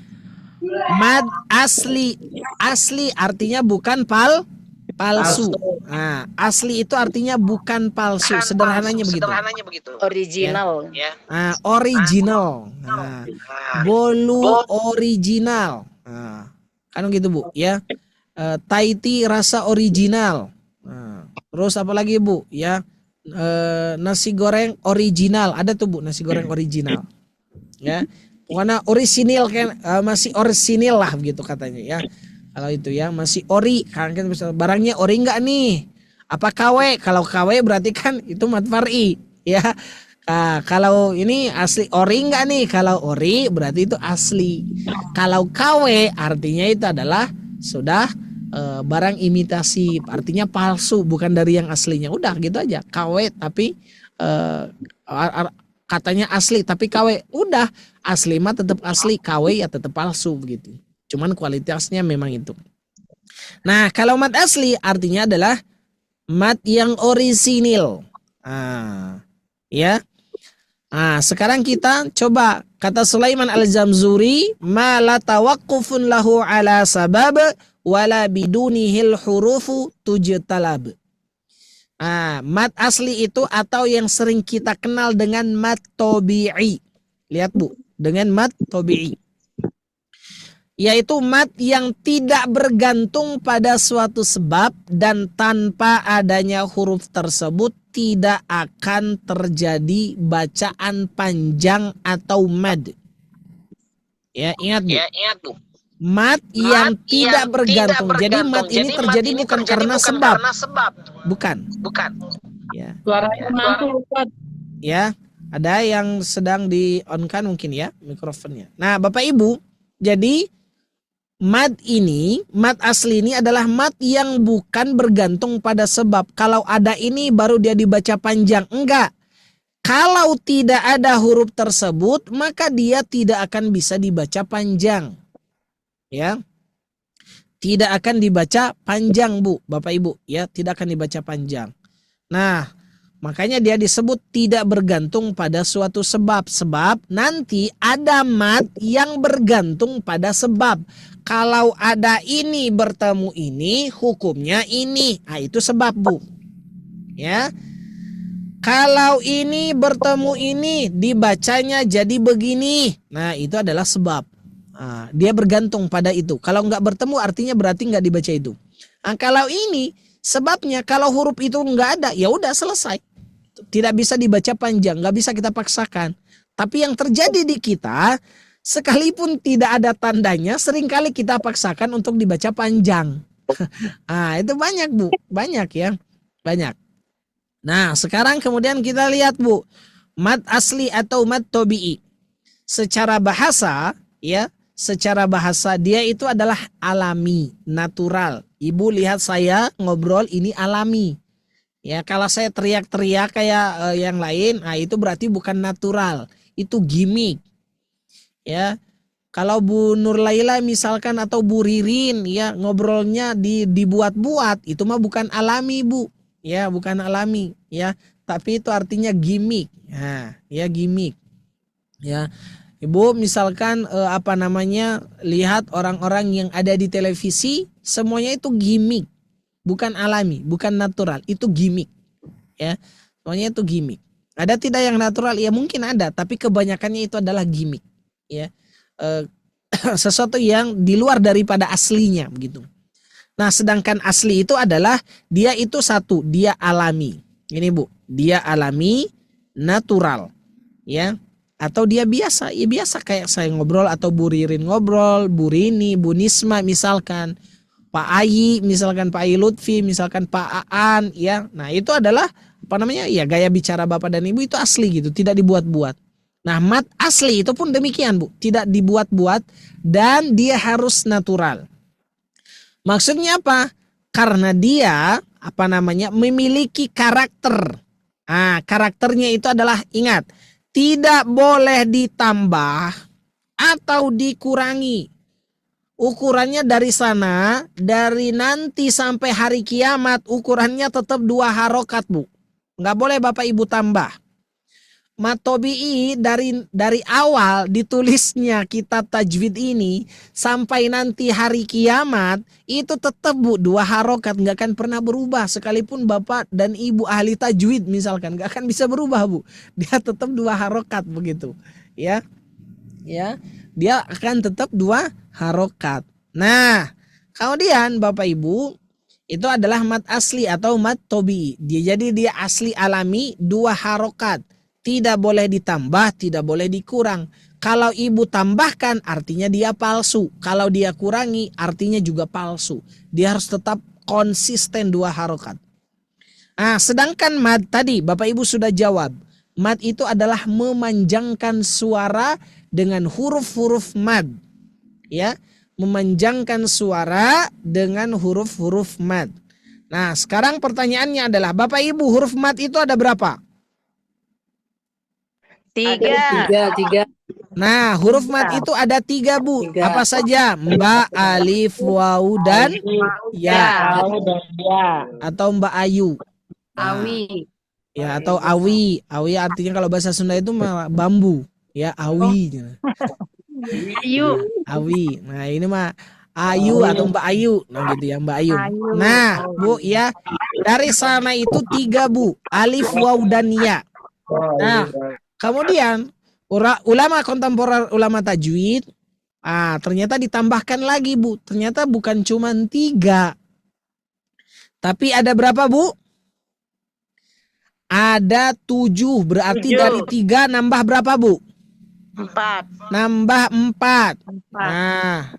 Speaker 8: mad asli. Asli artinya bukan palsu. Nah, asli itu artinya bukan palsu. Sederhananya begitu.
Speaker 10: Original.
Speaker 8: Ya. Nah, original. Nah, bolu original. Nah, kan gitu, Bu, ya. Taiti rasa original. Nah, terus apa lagi, Bu? Ya. Nasi goreng original, ada tuh, Bu, nasi goreng original, ya, warna orisinil kan, masih orisinil lah begitu katanya, ya. Kalau itu ya masih ori, kan barangnya ori enggak nih? Apa KW? Kalau KW berarti kan itu mat far'i, ya. Kalau ini asli ori enggak nih? Kalau ori berarti itu asli. Kalau KW artinya itu adalah sudah barang imitasi, artinya palsu, bukan dari yang aslinya. Udah gitu aja, KW tapi katanya asli tapi KW. Udah, asli mah tetap asli, KW ya tetap palsu begitu. Cuman kualitasnya memang itu. Nah, kalau mat asli artinya adalah mat yang orisinil. Ya. Nah, sekarang kita coba kata Sulaiman Al-Zamzuri, ma la tawaqqufun lahu ala sabab wala bidunihil hurufu tujtalab. Mat asli itu atau yang sering kita kenal dengan mat tobi'i. Lihat, Bu, dengan mat tobi'i. Yaitu mat yang tidak bergantung pada suatu sebab dan tanpa adanya huruf tersebut tidak akan terjadi bacaan panjang atau mad. Ya, ingat, Bu. Mat yang tidak bergantung. Jadi mat ini terjadi bukan karena sebab. Bukan. Ya.
Speaker 10: Suaranya mantul, Ustaz.
Speaker 8: Ya, ada yang sedang di on-kan mungkin ya mikrofonnya. Nah, Bapak Ibu, jadi mat asli ini adalah mat yang bukan bergantung pada sebab. Kalau ada ini baru dia dibaca panjang. Enggak. Kalau tidak ada huruf tersebut, maka dia tidak akan bisa dibaca panjang. Ya, tidak akan dibaca panjang, Bu, Bapak Ibu, ya, tidak akan dibaca panjang. Nah, makanya dia disebut tidak bergantung pada suatu sebab. Sebab nanti ada mat yang bergantung pada sebab. Kalau ada ini bertemu ini, hukumnya ini. Nah, itu sebab, Bu. Ya. Kalau ini bertemu ini dibacanya jadi begini. Nah, itu adalah sebab. Nah, dia bergantung pada itu. Kalau nggak bertemu artinya berarti nggak dibaca itu. Nah, kalau ini sebabnya, kalau huruf itu nggak ada, ya udah selesai. Tidak bisa dibaca panjang, nggak bisa kita paksakan. Tapi yang terjadi di kita, sekalipun tidak ada tandanya, seringkali kita paksakan untuk dibaca panjang. Ah, itu banyak Bu, banyak ya, banyak. Nah, sekarang kemudian kita lihat Bu, mad asli atau mad tobi'i. Secara bahasa, ya, secara bahasa dia itu adalah alami, natural. Ibu lihat saya ngobrol ini alami. Ya, kalau saya teriak-teriak kayak yang lain, nah itu berarti bukan natural, itu gimmick. Ya. Kalau Bu Nur Laila misalkan atau Bu Ririn ya ngobrolnya dibuat-buat, itu mah bukan alami Bu. Ya, bukan alami ya, tapi itu artinya gimmick. Nah, ya gimmick. Ya. Ibu misalkan lihat orang-orang yang ada di televisi, semuanya itu gimmick. Bukan alami, bukan natural, itu gimmick. Ya. Semuanya itu gimmick. Ada tidak yang natural? Ya mungkin ada, tapi kebanyakannya itu adalah gimmick. Ya. Sesuatu yang di luar daripada aslinya begitu. Nah, sedangkan asli itu adalah dia itu satu, dia alami. Ini Bu, dia alami, natural. Ya. Atau dia biasa, ya biasa kayak saya ngobrol atau Bu Ririn ngobrol, Bu Rini, Bu Nisma misalkan, Pak Ayi, misalkan Pak Ayi Lutfi, misalkan Pak Aan, ya. Nah, itu adalah ya gaya bicara Bapak dan Ibu itu asli gitu, tidak dibuat-buat. Nah, mad asli itu pun demikian Bu, tidak dibuat-buat dan dia harus natural. Maksudnya apa? Karena dia memiliki karakter. Nah, karakternya itu adalah, ingat, tidak boleh ditambah atau dikurangi. Ukurannya dari sana, dari nanti sampai hari kiamat, ukurannya tetap 2 harokat Bu. Nggak boleh Bapak Ibu tambah. Mad tobi'i dari awal ditulisnya kitab tajwid ini sampai nanti hari kiamat itu tetap Bu 2 harokat, nggak akan pernah berubah sekalipun Bapak dan Ibu ahli tajwid misalkan, nggak akan bisa berubah Bu, dia tetap 2 harokat begitu ya, ya dia akan tetap 2 harokat. Nah, kemudian Bapak Ibu itu adalah mad asli atau mad tobi'i, jadi dia asli alami 2 harokat. Tidak boleh ditambah, tidak boleh dikurang. Kalau Ibu tambahkan artinya dia palsu. Kalau dia kurangi artinya juga palsu. Dia harus tetap konsisten 2 harokat. Nah, sedangkan mad tadi Bapak Ibu sudah jawab. Mad itu adalah memanjangkan suara dengan huruf-huruf mad. Ya, memanjangkan suara dengan huruf-huruf mad. Nah, sekarang pertanyaannya adalah Bapak Ibu huruf mad itu ada berapa?
Speaker 10: 3.
Speaker 8: Nah, huruf mad itu ada 3 Bu. Apa saja? Mbak, alif, waw, dan ya. Atau Mbak Ayu.
Speaker 10: Awi.
Speaker 8: Ya, atau awi. Awi artinya kalau bahasa Sunda itu bambu. Ya, awi.
Speaker 10: Ayu.
Speaker 8: Awi. Nah, ini mah Ayu atau Mbak Ayu. Nah, gitu ya, Mbak Ayu. Nah, Bu ya. Dari sana itu 3 Bu. Alif, waw, dan ya. Nah, kemudian ulama kontemporer, ulama tajwid, ternyata ditambahkan lagi Bu. Ternyata bukan cuma 3. Tapi ada berapa Bu? Ada 7. Berarti dari 3 nambah berapa Bu?
Speaker 10: 4.
Speaker 8: Nambah 4. Nah,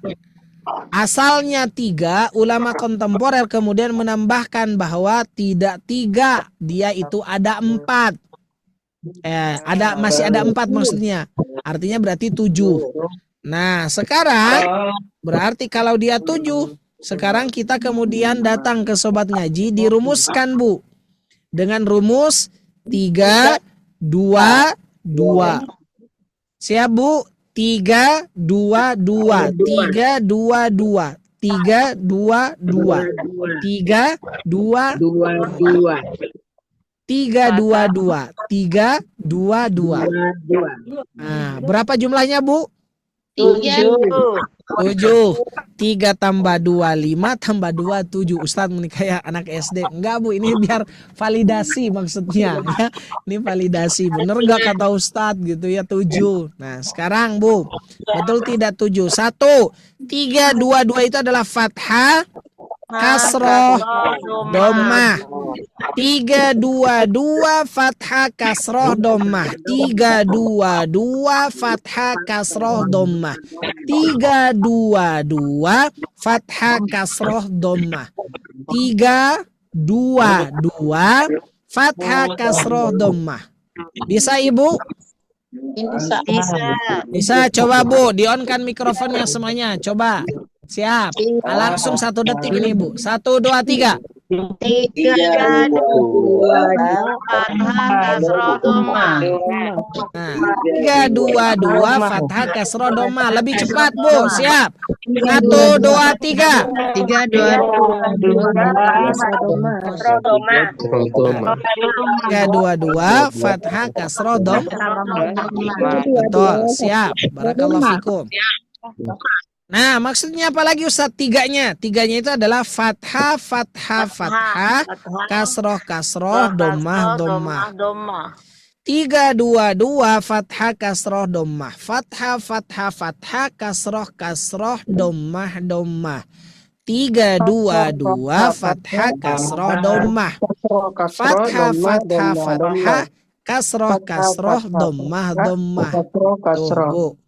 Speaker 8: asalnya 3, ulama kontemporer kemudian menambahkan bahwa tidak 3, dia itu ada 4. Masih ada 4 maksudnya. Artinya berarti 7. Nah, sekarang berarti kalau dia 7, sekarang kita kemudian datang ke Sobat Ngaji, dirumuskan Bu. Dengan rumus 3, 2, 2. Siap Bu? 3, 2, 2. 3, 2, 2. 3, 2, 2. 3, 2, 2. 3, 2, 2. 3, 2, 2. Nah, berapa jumlahnya Bu?
Speaker 10: 7.
Speaker 8: 7. 3 tambah 2, 5 tambah 2, 7. Ustadz ini kayak anak SD. Enggak Bu, ini biar validasi maksudnya ya. Ini validasi. Bener gak kata Ustadz gitu ya, 7. Nah sekarang Bu, betul tidak 7? 1, 3, 2, 2 itu adalah fathah, kasroh, domah. 3, 2, 2 fathah, kasroh, domah. 3, 2, 2 fathah, kasroh, domah. 3, 2, 2 fathah, kasroh, domah. 3, 2, 2 fathah, kasroh, domah. Bisa Ibu? Bisa. Coba Bu, di-on-kan mikrofonnya semuanya. Coba. Siap. Langsung 1 detik ini Bu. 1, 2, 3.
Speaker 10: 3, 2, fathah, kasroh, domah.
Speaker 8: Nah, 3, 2, 2 fathah, kasroh, domah. Lebih cepat Bu. Siap. 1, 2, 3.
Speaker 10: 3, 2, 2 kasroh, domah.
Speaker 8: 3, 2, 2 fathah, kasroh, domah. Betul. Siap. Barakallahu fikum. Nah, maksudnya apa lagi Ustaz? Tiganya itu adalah fathah, fathah, fathah, kasroh, kasroh, domah, domah. 3, 2, 2 fathah, kasroh, domah. Fathah, fathah, fathah, kasroh, kasroh, domah, domah. 3, 2, 2 fathah, kasroh, domah. Fathah, fathah, fathah, kasroh, kasroh, domah, domah. Tuh, Bu.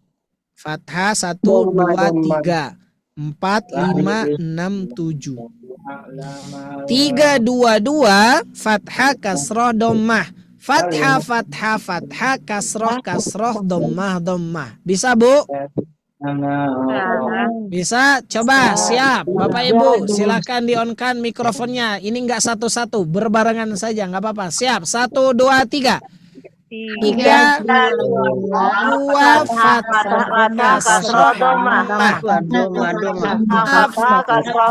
Speaker 8: Fathah 1, 2, 3, 4, 5, 6, 7. 3, 2, 2 fathah, kasroh, domah. Fathah, fathah, fathah, kasroh, kasroh, domah, domah. Bisa Bu? Bisa? Coba, siap. Bapak Ibu, silakan di-on-kan mikrofonnya. Ini enggak satu-satu, berbarengan saja, enggak apa-apa. Siap, 1, 2, 3. 3, 2 fathah, kasroh, domah. Fathah,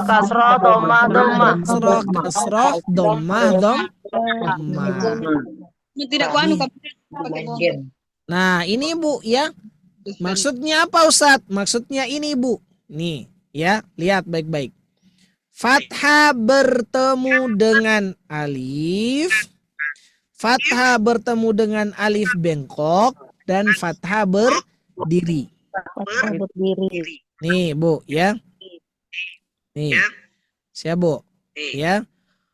Speaker 8: kasroh, domah, domah. Kasroh, kasroh, domah, domah.
Speaker 11: Tidak kuanu.
Speaker 8: Nah, ini Bu ya. Maksudnya apa Ustadz? Maksudnya ini Bu. Nih, ya, lihat baik-baik. Fathah bertemu dengan alif. Fathah bertemu dengan alif bengkok dan fathah berdiri. Nih Bu ya. Nih. Siap Bu. Ya.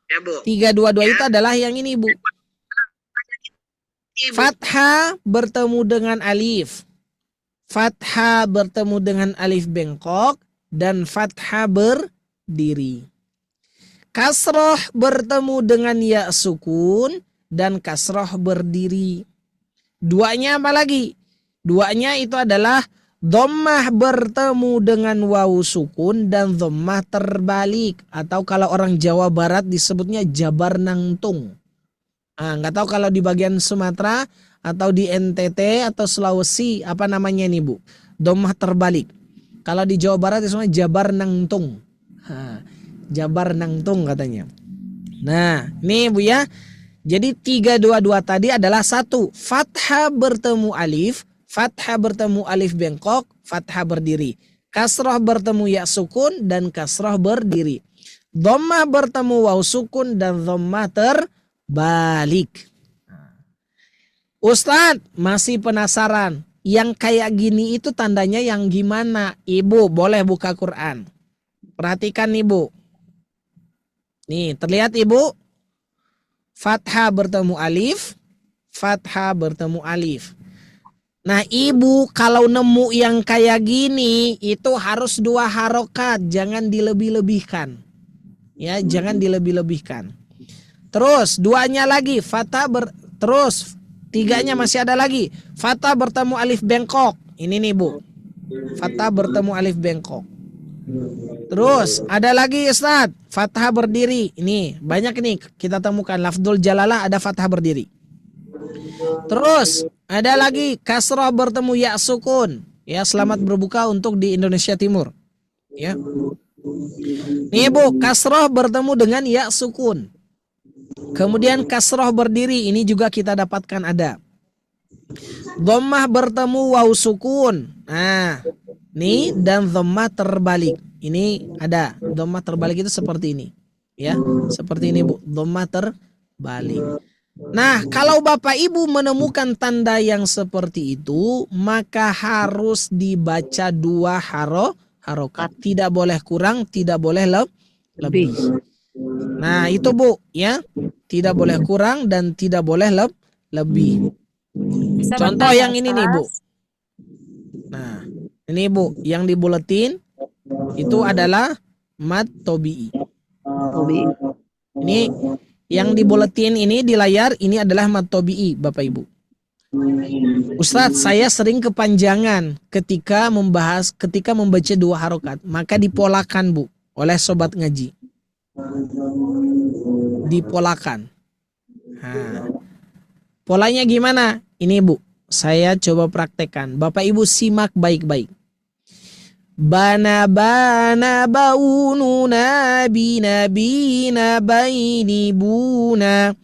Speaker 8: 3, 2, 2 itu adalah yang ini Bu. Fathah bertemu dengan alif. Fathah bertemu dengan alif bengkok dan fathah berdiri. Kasroh bertemu dengan ya sukun dan kasroh berdiri. Duanya apa lagi? Duanya itu adalah dhammah bertemu dengan wawu sukun dan dhammah terbalik. Atau kalau orang Jawa Barat disebutnya jabar nangtung. Nah, nggak tahu kalau di bagian Sumatera atau di NTT atau Sulawesi apa namanya nih Bu? Dhammah terbalik. Kalau di Jawa Barat disebutnya jabar nangtung. Jabar nangtung katanya. Nah, ini Bu ya. Jadi 3, 2, 2 tadi adalah 1. Fathah bertemu alif. Fathah bertemu alif bengkok. Fathah berdiri. Kasroh bertemu ya sukun dan kasroh berdiri. Dhammah bertemu waw sukun dan dhammah terbalik. Ustadz masih penasaran. Yang kayak gini itu tandanya yang gimana? Ibu boleh buka Quran. Perhatikan Ibu. Nih terlihat Ibu. Fathah bertemu alif. Fathah bertemu alif. Nah Ibu kalau nemu yang kayak gini itu harus 2 harokat. Jangan dilebih-lebihkan. Ya jangan dilebih-lebihkan. Terus 2-nya lagi. Terus 3-nya masih ada lagi. Fathah bertemu alif bengkok. Ini nih Bu. Fathah bertemu alif bengkok. Terus ada lagi Ustaz. Fathah berdiri. Ini banyak nih kita temukan. Lafdzul jalalah ada fathah berdiri. Terus ada lagi kasroh bertemu ya sukun. Ya selamat berbuka untuk di Indonesia Timur. Ya. Nih Bu, kasroh bertemu dengan ya sukun. Kemudian kasroh berdiri, ini juga kita dapatkan ada. Dhammah bertemu waw sukun. Nah, Nih, dan dhammah terbalik. Ini ada dhammah terbalik itu seperti ini. Ya, seperti ini Bu, dhammah terbalik. Nah, kalau Bapak Ibu menemukan tanda yang seperti itu, maka harus dibaca 2 harokat. Tidak boleh kurang, tidak boleh lebih. Nah, itu Bu, ya. Tidak boleh kurang dan tidak boleh lebih. Contoh yang ini nih, Bu. Nah, ini Bu, yang di buletin itu adalah mad tobi'i. Ini yang di buletin ini di layar ini adalah mad tobi'i, Bapak Ibu. Ustadz, saya sering kepanjangan ketika membaca 2 harokat, maka dipolakan Bu oleh sobat ngaji. Dipolakan. Nah, polanya gimana? Ini Bu, saya coba praktekkan. Bapak Ibu simak baik-baik. Bana baununa bina baini buna.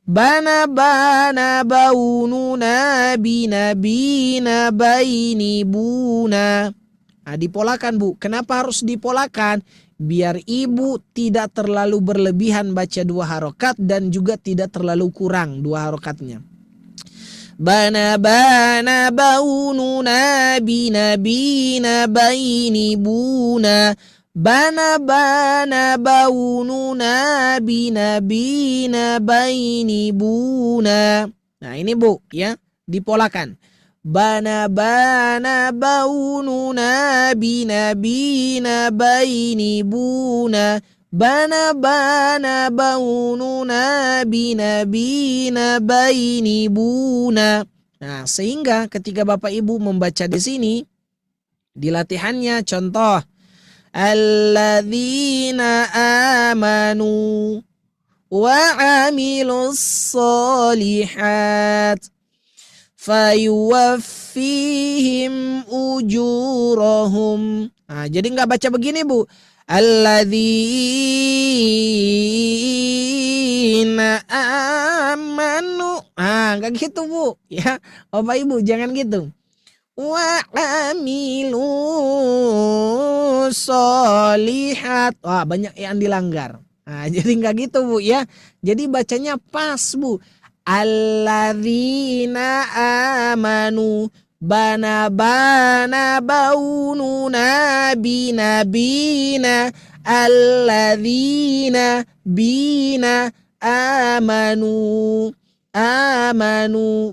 Speaker 8: Bana baununa bina baini buna. Nah, dipolakan Bu. Kenapa harus dipolakan? Biar ibu tidak terlalu berlebihan baca 2 harokat dan juga tidak terlalu kurang 2 harokatnya. Bana baununa bina baini buna. Bana baununa bina baini buna. Nah, ini Bu, ya, dipolakan. Bana baununa bina baini buna. Bana baununa bina baini buna. Nah, sehingga ketika Bapak Ibu membaca di sini di latihannya, contoh alladzina amanu wa amilus solihat fayuwaffihim ujurahum. Nah, jadi nggak baca begini Bu. Alladzina amanu. Ah, nggak gitu Bu. Ya, Bapak Ibu jangan gitu. Wa amilu solihat. Wah, banyak yang dilanggar. Nah, jadi nggak gitu Bu ya. Jadi bacanya pas Bu. Alladzina amanu bana baununa bina alladzina bina amanu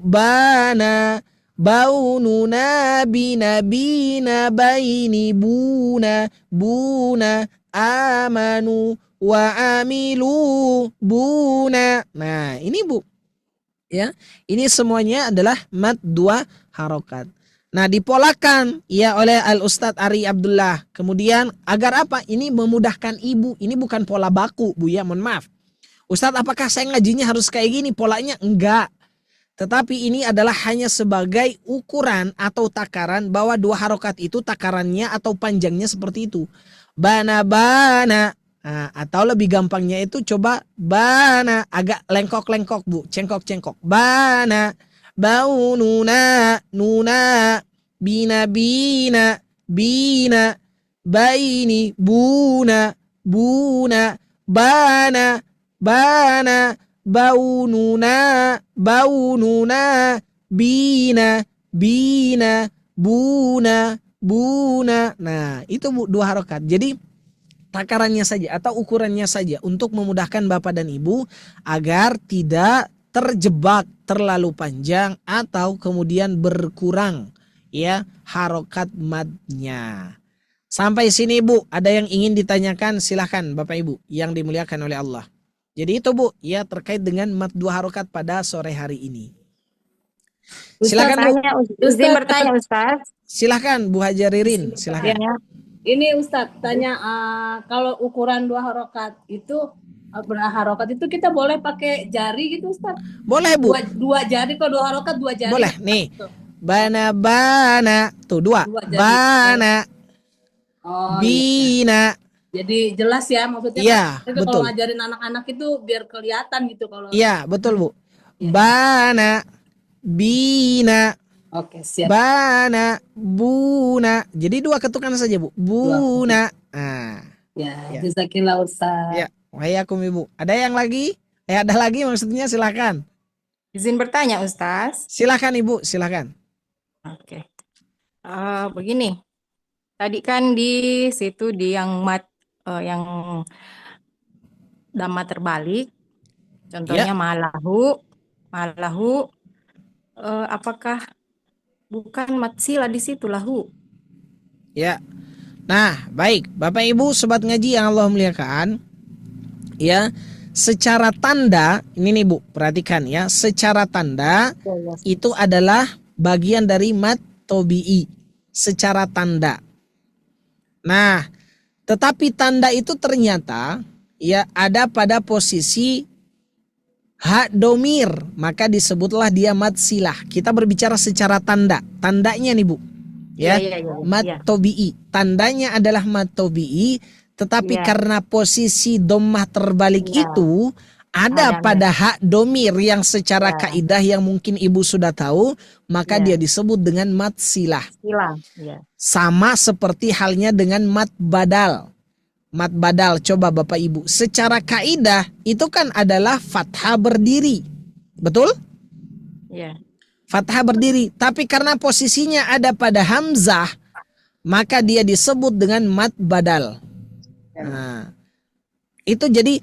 Speaker 8: bana baununa bina baini buna amanu wa amilu buna. Nah, ini Bu. Ya, ini semuanya adalah mad 2 harokat. Nah, dipolakan ya oleh Al Ustadz Ari Abdullah. Kemudian agar apa? Ini memudahkan ibu. Ini bukan pola baku Bu ya, mohon maaf. Ustadz, apakah saya ngajinya harus kayak gini polanya? Enggak. Tetapi ini adalah hanya sebagai ukuran atau takaran bahwa 2 harokat itu takarannya atau panjangnya seperti itu. Bana. Nah, atau lebih gampangnya itu coba bana, agak lengkok-lengkok Bu, cengkok-cengkok. Bana baununa bina baini buna bana baununa bina buna. Nah, itu Bu 2 harokat. Jadi takarannya saja atau ukurannya saja untuk memudahkan Bapak dan Ibu agar tidak terjebak terlalu panjang atau kemudian berkurang ya harokat madnya. Sampai sini Bu, ada yang ingin ditanyakan? Silahkan Bapak Ibu yang dimuliakan oleh Allah. Jadi itu Bu ya terkait dengan mad 2 harokat pada sore hari ini. Silakan Bu.
Speaker 10: Ustaz bertanya Ustaz.
Speaker 8: Silakan Bu Haja Ririn, silakan.
Speaker 15: Ya. Ini Ustadz tanya, kalau ukuran 2 harokat itu harokat itu kita boleh pakai jari gitu Ustadz?
Speaker 8: Boleh Bu.
Speaker 15: Dua jari, kalau 2 harokat 2 jari.
Speaker 8: Boleh nih. Bana tuh 2. Bana.
Speaker 15: Oh,
Speaker 8: bina.
Speaker 15: Iya. Jadi jelas ya maksudnya.
Speaker 8: Iya,
Speaker 15: Kalau ngajarin anak-anak itu biar kelihatan gitu kalau.
Speaker 8: Iya betul Bu. Bana bina
Speaker 15: Oke, siap.
Speaker 8: Bana, buna. Jadi 2 ketukan saja, Bu. Buna. Nah,
Speaker 15: Ya,
Speaker 8: ya.
Speaker 15: jazakillah Ustaz.
Speaker 8: Ya, wahyakum Ibu. Ada yang lagi? Ada lagi maksudnya, silakan.
Speaker 10: Izin bertanya, Ustaz.
Speaker 8: Silakan Ibu, silakan.
Speaker 10: Oke. Begini. Tadi kan di situ di yang yang dhamma terbalik, contohnya malahu, apakah bukan matsila di situ lahu?
Speaker 8: Ya. Nah, baik. Bapak Ibu sobat ngaji yang Allah muliakan. Ya, secara tanda, ini nih Bu, perhatikan ya. Secara tanda itu adalah bagian dari mat tobi'i. Secara tanda. Nah, tetapi tanda itu ternyata ya ada pada posisi hak domir, maka disebutlah dia mat silah. Kita berbicara secara tanda. Tandanya nih Bu. Ya, mat tobi'i. Tandanya adalah mat tobi'i, tetapi karena posisi dhammah terbalik itu ada pada hak domir yang secara kaidah yang mungkin Ibu sudah tahu, maka dia disebut dengan mat silah. Sama seperti halnya dengan mat badal. Mat badal, coba Bapak Ibu. Secara kaidah itu kan adalah fathah berdiri. Betul?
Speaker 10: Iya.
Speaker 8: Fathah berdiri. Tapi karena posisinya ada pada hamzah, maka dia disebut dengan mat badal. Nah, itu jadi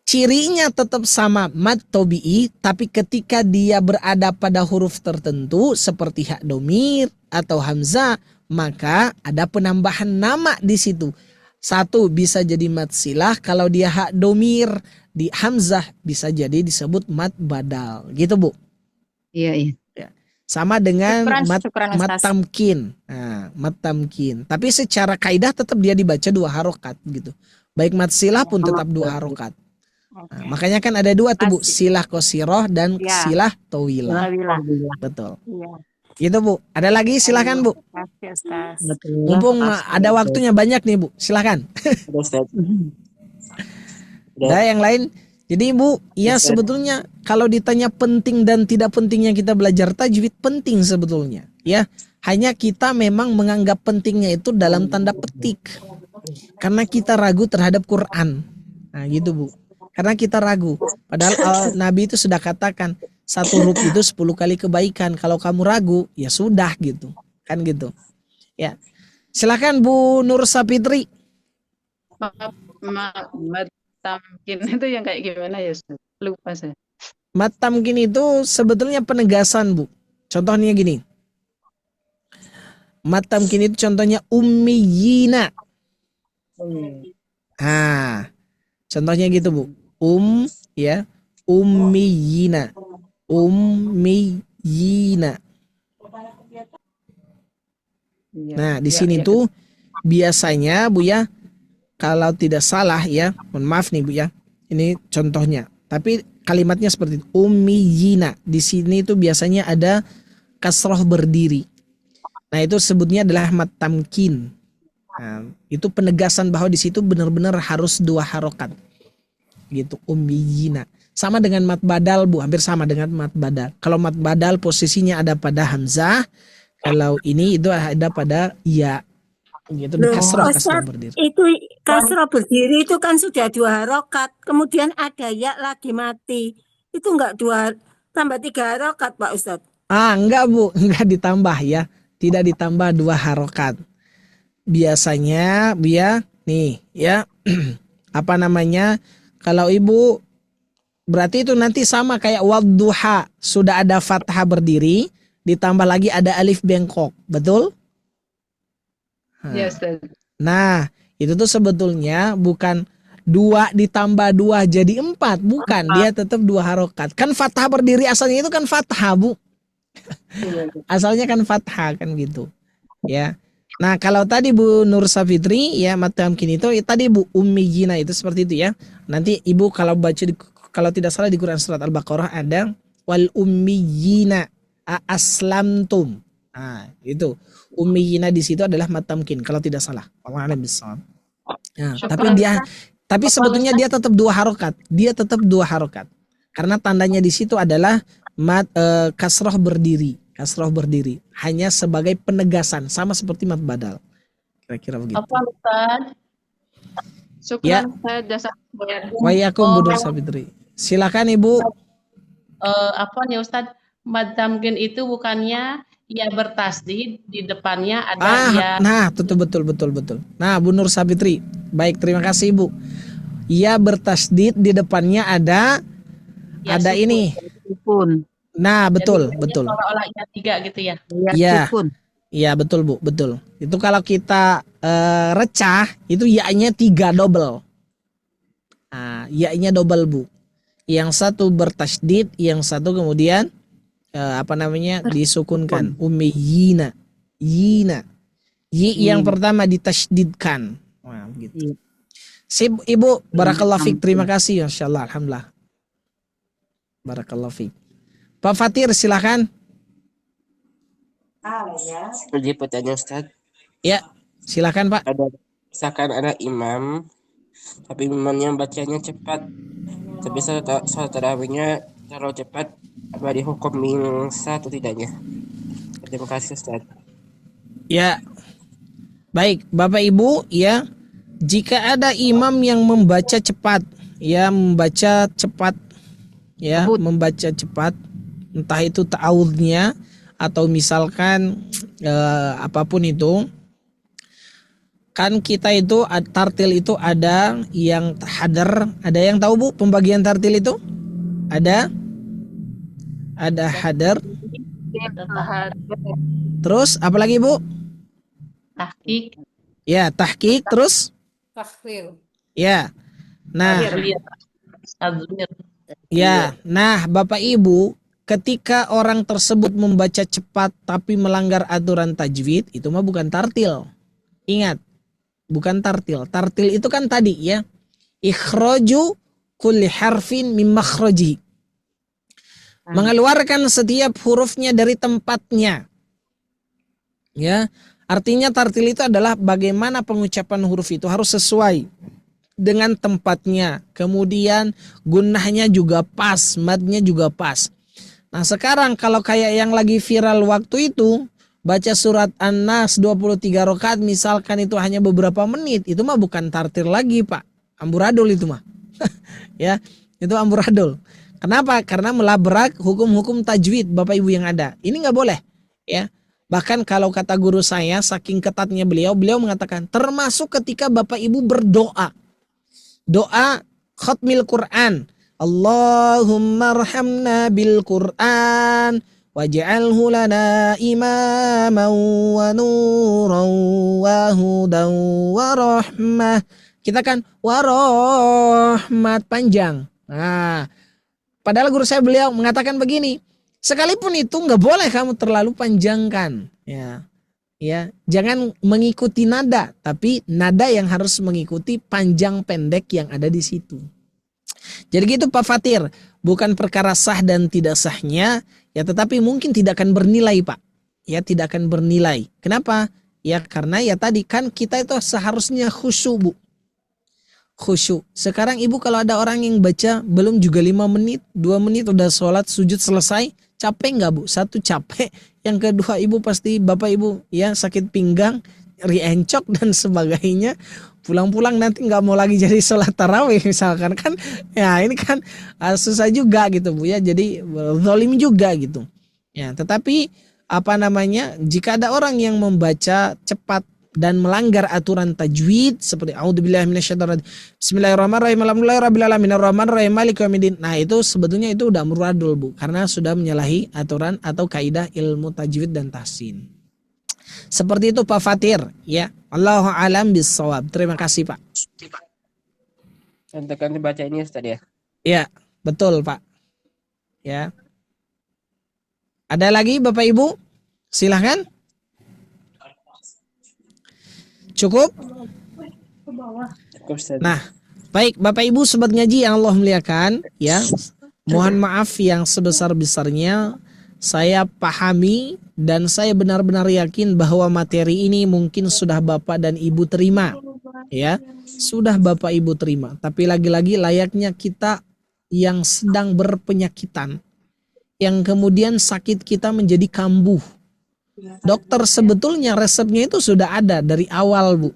Speaker 8: cirinya tetap sama mat tobi'i, tapi ketika dia berada pada huruf tertentu seperti hak domir atau hamzah, maka ada penambahan nama di situ. Satu bisa jadi mat silah, kalau dia hak domir di hamzah bisa jadi disebut mat badal. Gitu Bu.
Speaker 10: Iya.
Speaker 8: Sama dengan
Speaker 10: Syukran,
Speaker 8: mat
Speaker 10: Ustaz.
Speaker 8: tamkin. Nah, mat tamkin. Tapi secara kaidah tetap dia dibaca 2 harokat gitu. Baik mat silah pun tetap 2 harokat. Nah, makanya kan ada 2 tuh Bu, silah qasiroh dan silah tawilah. Betul.
Speaker 10: Iya.
Speaker 8: Gitu Bu. Ada lagi silakan Bu.
Speaker 10: Makasih, Ustaz.
Speaker 8: Mumpung ada waktunya banyak nih Bu, silakan. Ada yang lain. Jadi Bu, ya sebetulnya kalau ditanya penting dan tidak pentingnya kita belajar tajwid, penting sebetulnya. Ya, hanya kita memang menganggap pentingnya itu dalam tanda petik. Karena kita ragu terhadap Quran. Nah, gitu Bu. Karena kita ragu. Padahal Nabi itu sudah katakan 1 huruf itu 10 kali kebaikan. Kalau kamu ragu, ya sudah gitu. Kan gitu. Ya. Silakan Bu Nur Sapitri.
Speaker 9: Mat tamkin itu yang kayak gimana ya, Ustaz? Lupa saya.
Speaker 8: Mat tamkin itu sebetulnya penegasan Bu. Contohnya gini. Mat tamkin itu contohnya ummiyina. Nah, contohnya gitu Bu. Ya, ummiyina. Ummiyina. Nah, di sini tuh biasanya Bu ya, kalau tidak salah ya, mohon maaf nih Bu ya. Ini contohnya. Tapi kalimatnya seperti itu. Ummiyina. Di sini tuh biasanya ada kasroh berdiri. Nah, itu sebutnya adalah mat tamkin. Nah, itu penegasan bahwa di situ benar-benar harus 2 harokat. Gitu, ummiyina. Sama dengan mat badal Bu, hampir sama dengan mat badal. Kalau mat badal posisinya ada pada hamzah, kalau ini itu ada pada ya. Gitu, kasroh berdiri.
Speaker 15: Itu kasroh berdiri itu kan sudah 2 harokat, kemudian ada ya lagi mati. Itu enggak 2 tambah 3 harokat Pak Ustadz?
Speaker 8: Enggak Bu, enggak ditambah ya. Tidak ditambah 2 harokat. Biasanya Bu ya, nih ya. Apa namanya? Kalau Ibu berarti itu nanti sama kayak wadduha, sudah ada fathah berdiri, ditambah lagi ada alif bengkok, betul?
Speaker 9: Ya, Ustaz.
Speaker 8: Nah, itu tuh sebetulnya bukan 2 ditambah 2 jadi 4, bukan, dia tetap 2 harokat. Kan fathah berdiri asalnya itu kan fathah Bu. Asalnya kan fathah kan gitu. Ya. Nah, kalau tadi Bu Nur Safitri ya mat tamkin itu tadi Bu ummiyina itu seperti itu ya. Nanti Ibu kalau baca kalau tidak salah di Quran surat Al-Baqarah ada wal ummiyina aslamtum. Nah, itu ummiyina di situ adalah mat tamkin kalau tidak salah. Wallahu a'lam bishawab. Nah, tapi sebetulnya dia tetap 2 harokat. Dia tetap 2 harokat. Karena tandanya di situ adalah mat kasroh berdiri. Kasroh berdiri. Hanya sebagai penegasan. Sama seperti mad badal. Kira-kira begitu.
Speaker 9: Apa Ustaz?
Speaker 8: Ya.
Speaker 9: Syukran Ustaz, jazakumullah.
Speaker 8: Waiyakum Bu Nur Sabitri. Silakan Ibu.
Speaker 9: Apa nih Ustaz? Mad tamkin itu bukannya ya bertasdid, di depannya ada ya.
Speaker 8: Nah, betul. Nah, Bu Nur Sabitri. Baik, terima kasih Ibu. Ya bertasdid, di depannya ada
Speaker 9: Ya,
Speaker 8: ada
Speaker 9: sukun.
Speaker 8: ini. Nah, betul.
Speaker 9: Seolah-olah ya 3 gitu ya.
Speaker 8: Iya. Iya, betul Bu, betul. Itu kalau kita recah, itu ya-nya 3 double. Nah, ya-nya double Bu. Yang satu bertasdid, yang satu kemudian disukunkan. Ummiyina. Yina. Yang pertama ditasdidkan. Nah, begitu. Sip, Ibu, barakallahu fiik. Terima kasih, insyaallah, alhamdulillah. Barakallahu fiik. Pak Fatir, silakan.
Speaker 16: Jadi pertanyaan Ustaz.
Speaker 8: Ya, silakan Pak.
Speaker 16: Misalkan ada imam, tapi imamnya bacanya cepat, tapi salat tarawihnya terlalu cepat, apa dihukum sah atau tidaknya? Terima kasih Ustaz.
Speaker 8: Ya, baik Bapak Ibu, ya, jika ada imam yang membaca cepat, membaca cepat, entah itu ta'awudnya atau misalkan apapun itu, kan kita itu tartil itu ada yang hadar, ada yang tahu Bu pembagian tartil itu? Ada hadar. Terus apa lagi Bu?
Speaker 9: Tahqiq.
Speaker 8: Ya, tahqiq, terus?
Speaker 9: Takhfir.
Speaker 8: Ya. Nah, ya, nah Bapak Ibu, ketika orang tersebut membaca cepat tapi melanggar aturan tajwid, itu mah bukan tartil. Ingat, bukan tartil. Tartil itu kan tadi ya, ikhraju kulli harfin min makhraji. Mengeluarkan setiap hurufnya dari tempatnya. Ya, artinya tartil itu adalah bagaimana pengucapan huruf itu harus sesuai dengan tempatnya. Kemudian gunnahnya juga pas, madnya juga pas. Nah, sekarang kalau kayak yang lagi viral waktu itu, baca surat An-Nas 23 rakaat misalkan itu hanya beberapa menit, itu mah bukan tartil lagi, Pak. Amburadul itu mah. Ya, itu amburadul. Kenapa? Karena melabrak hukum-hukum tajwid Bapak Ibu yang ada. Ini nggak boleh, ya. Bahkan kalau kata guru saya, saking ketatnya beliau mengatakan termasuk ketika Bapak Ibu berdoa. Doa khatmil Quran. Allahumma arhamna bil Quran waj'alhu lana imaman wa nuran wa hudan wa rahmah. Kita kan wa rahmat panjang. Nah, padahal guru saya beliau mengatakan begini, sekalipun itu nggak boleh kamu terlalu panjangkan, ya, jangan mengikuti nada, tapi nada yang harus mengikuti panjang pendek yang ada di situ. Jadi gitu Pak Fatir, bukan perkara sah dan tidak sahnya, ya, tetapi mungkin tidak akan bernilai Pak, ya, tidak akan bernilai. Kenapa? Ya karena ya tadi kan kita itu seharusnya khusyuk Bu. Khusyuk. Sekarang Ibu kalau ada orang yang baca belum juga 5 menit, 2 menit udah sholat sujud selesai, capek nggak Bu? Satu capek, yang kedua Ibu pasti Bapak Ibu ya sakit pinggang, nyeri encok dan sebagainya. Pulang-pulang nanti nggak mau lagi jadi sholat tarawih misalkan kan, ya ini kan susah juga gitu Bu ya, jadi zalim juga gitu. Ya, tetapi jika ada orang yang membaca cepat dan melanggar aturan tajwid seperti a'udzubillahi minasyaitonir rajim, bismillahirrahmanirrahim, alhamdulillahirabbil alamin, arrahmanirrahim, maliki yaumiddin. Nah, itu sebetulnya itu udah muradul Bu, karena sudah menyalahi aturan atau kaidah ilmu tajwid dan tahsin. Seperti itu Pak Fatir, ya. Allahu a'lam bissawab. Terima kasih Pak.
Speaker 16: Contohkan baca ini Ustaz ya.
Speaker 8: Ya, betul Pak. Ya. Ada lagi Bapak Ibu? Silahkan. Cukup? Nah, baik Bapak Ibu sobat ngaji yang Allah muliakan, ya. Mohon maaf yang sebesar-besarnya, saya pahami dan saya benar-benar yakin bahwa materi ini mungkin sudah Bapak dan Ibu terima, ya. Sudah Bapak Ibu terima, tapi lagi-lagi layaknya kita yang sedang berpenyakitan, yang kemudian sakit kita menjadi kambuh. Dokter sebetulnya resepnya itu sudah ada dari awal, Bu.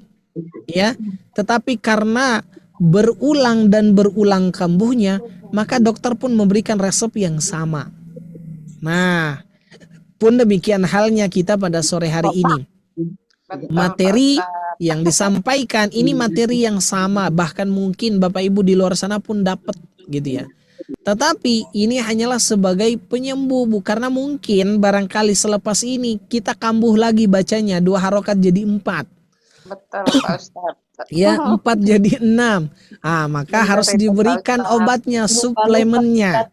Speaker 8: Ya, tetapi karena berulang dan berulang kambuhnya, maka dokter pun memberikan resep yang sama. Nah, pun demikian halnya kita pada sore hari ini. Materi yang disampaikan ini materi yang sama, bahkan mungkin Bapak Ibu di luar sana pun dapat gitu ya. Tetapi ini hanyalah sebagai penyembuh, Bu, karena mungkin barangkali selepas ini kita kambuh lagi bacanya 2 harokat jadi 4.
Speaker 9: Betul, Pak Ustadz.
Speaker 8: Ya, 4 jadi 6. Maka harus diberikan obatnya, suplemennya.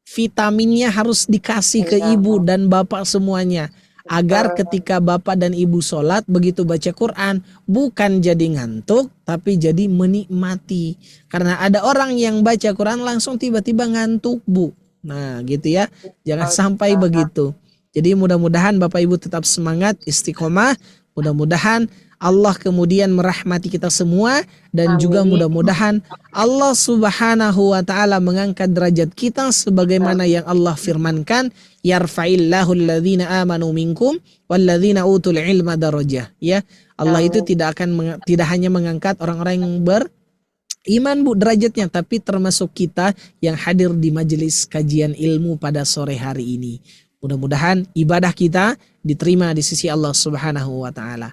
Speaker 8: Vitaminnya harus dikasih ke ibu dan bapak semuanya. Agar ketika bapak dan ibu sholat, begitu baca Quran, bukan jadi ngantuk, tapi jadi menikmati. Karena ada orang yang baca Quran langsung tiba-tiba ngantuk, Bu. Nah gitu ya, jangan sampai begitu. Jadi mudah-mudahan bapak ibu tetap semangat, istiqomah. Mudah-mudahan Allah kemudian merahmati kita semua. Dan juga mudah-mudahan Allah subhanahu wa ta'ala mengangkat derajat kita sebagaimana yang Allah firmankan, yarfa'illahu alladhina amanu minkum walladhina utul ilma darajah. Ya, Allah itu tidak hanya mengangkat orang-orang yang beriman, Bu, derajatnya, tapi termasuk kita yang hadir di majelis kajian ilmu pada sore hari ini. Mudah-mudahan ibadah kita diterima di sisi Allah subhanahu wa ta'ala.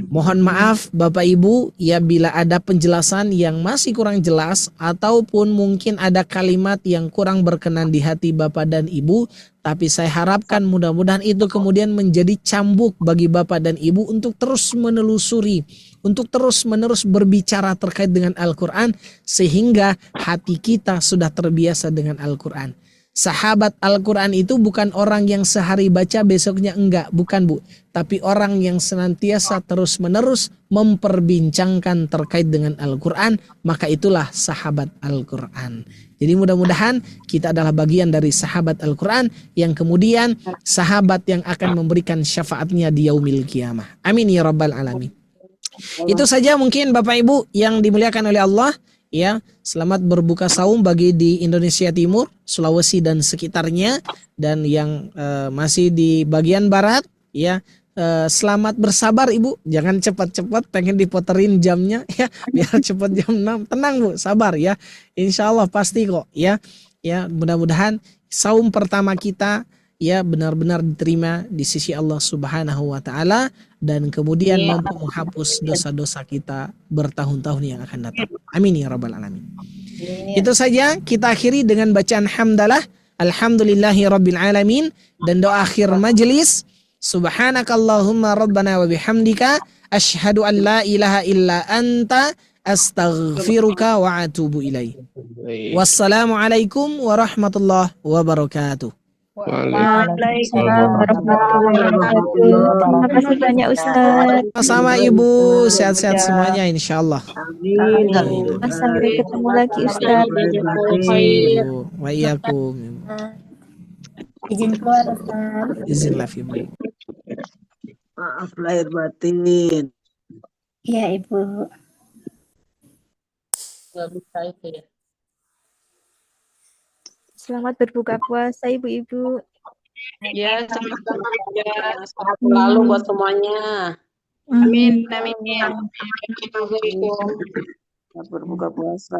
Speaker 8: Mohon maaf Bapak Ibu ya bila ada penjelasan yang masih kurang jelas ataupun mungkin ada kalimat yang kurang berkenan di hati Bapak dan Ibu. Tapi saya harapkan mudah-mudahan itu kemudian menjadi cambuk bagi Bapak dan Ibu untuk terus menelusuri, untuk terus-menerus berbicara terkait dengan Al-Quran, sehingga hati kita sudah terbiasa dengan Al-Quran. Sahabat Al-Quran itu bukan orang yang sehari baca besoknya enggak, bukan, Bu. Tapi orang yang senantiasa terus-menerus memperbincangkan terkait dengan Al-Quran, maka itulah sahabat Al-Quran. Jadi mudah-mudahan kita adalah bagian dari sahabat Al-Quran yang kemudian sahabat yang akan memberikan syafaatnya di yaumil qiyamah. Amin ya rabbal alamin. Itu saja mungkin Bapak Ibu yang dimuliakan oleh Allah. Ya, selamat berbuka saum bagi di Indonesia Timur, Sulawesi dan sekitarnya, dan yang masih di bagian barat, ya selamat bersabar Ibu, jangan cepat-cepat, pengen diputerin jamnya, ya biar cepat jam 6. Tenang Bu, sabar ya, insya Allah pasti kok, ya mudah-mudahan saum pertama kita ya benar-benar diterima di sisi Allah Subhanahu wa ta'ala, dan kemudian mampu menghapus dosa-dosa kita bertahun-tahun yang akan datang. Amin ya rabbal alamin. Itu saja, kita akhiri dengan bacaan hamdalah, alhamdulillahi rabbil alamin, dan doa akhir majelis, subhanakallahumma rabbana wa bihamdika asyhadu an la ilaha illa anta astaghfiruka wa atubu ilaih. Wassalamualaikum warahmatullahi wabarakatuh.
Speaker 10: Waalaikumsalam warahmatullahi wabarakatuh. Terima kasih banyak Ustaz.
Speaker 8: Sama Ibu, sehat-sehat semuanya insyaallah.
Speaker 10: Amin. Sampai ketemu lagi Ustaz.
Speaker 8: Wa iyyakum.
Speaker 10: Izin keluar Ustaz.
Speaker 8: Izin lah Ibu.
Speaker 13: Maaf lahir batin.
Speaker 10: Iya Ibu.
Speaker 9: Nggak bisa itu ya.
Speaker 10: Selamat berbuka puasa Ibu-ibu.
Speaker 9: Ya, sama-sama ya. Sehat selalu buat semuanya. Amin. Amin. Assalamualaikum.
Speaker 13: Selamat berbuka puasa.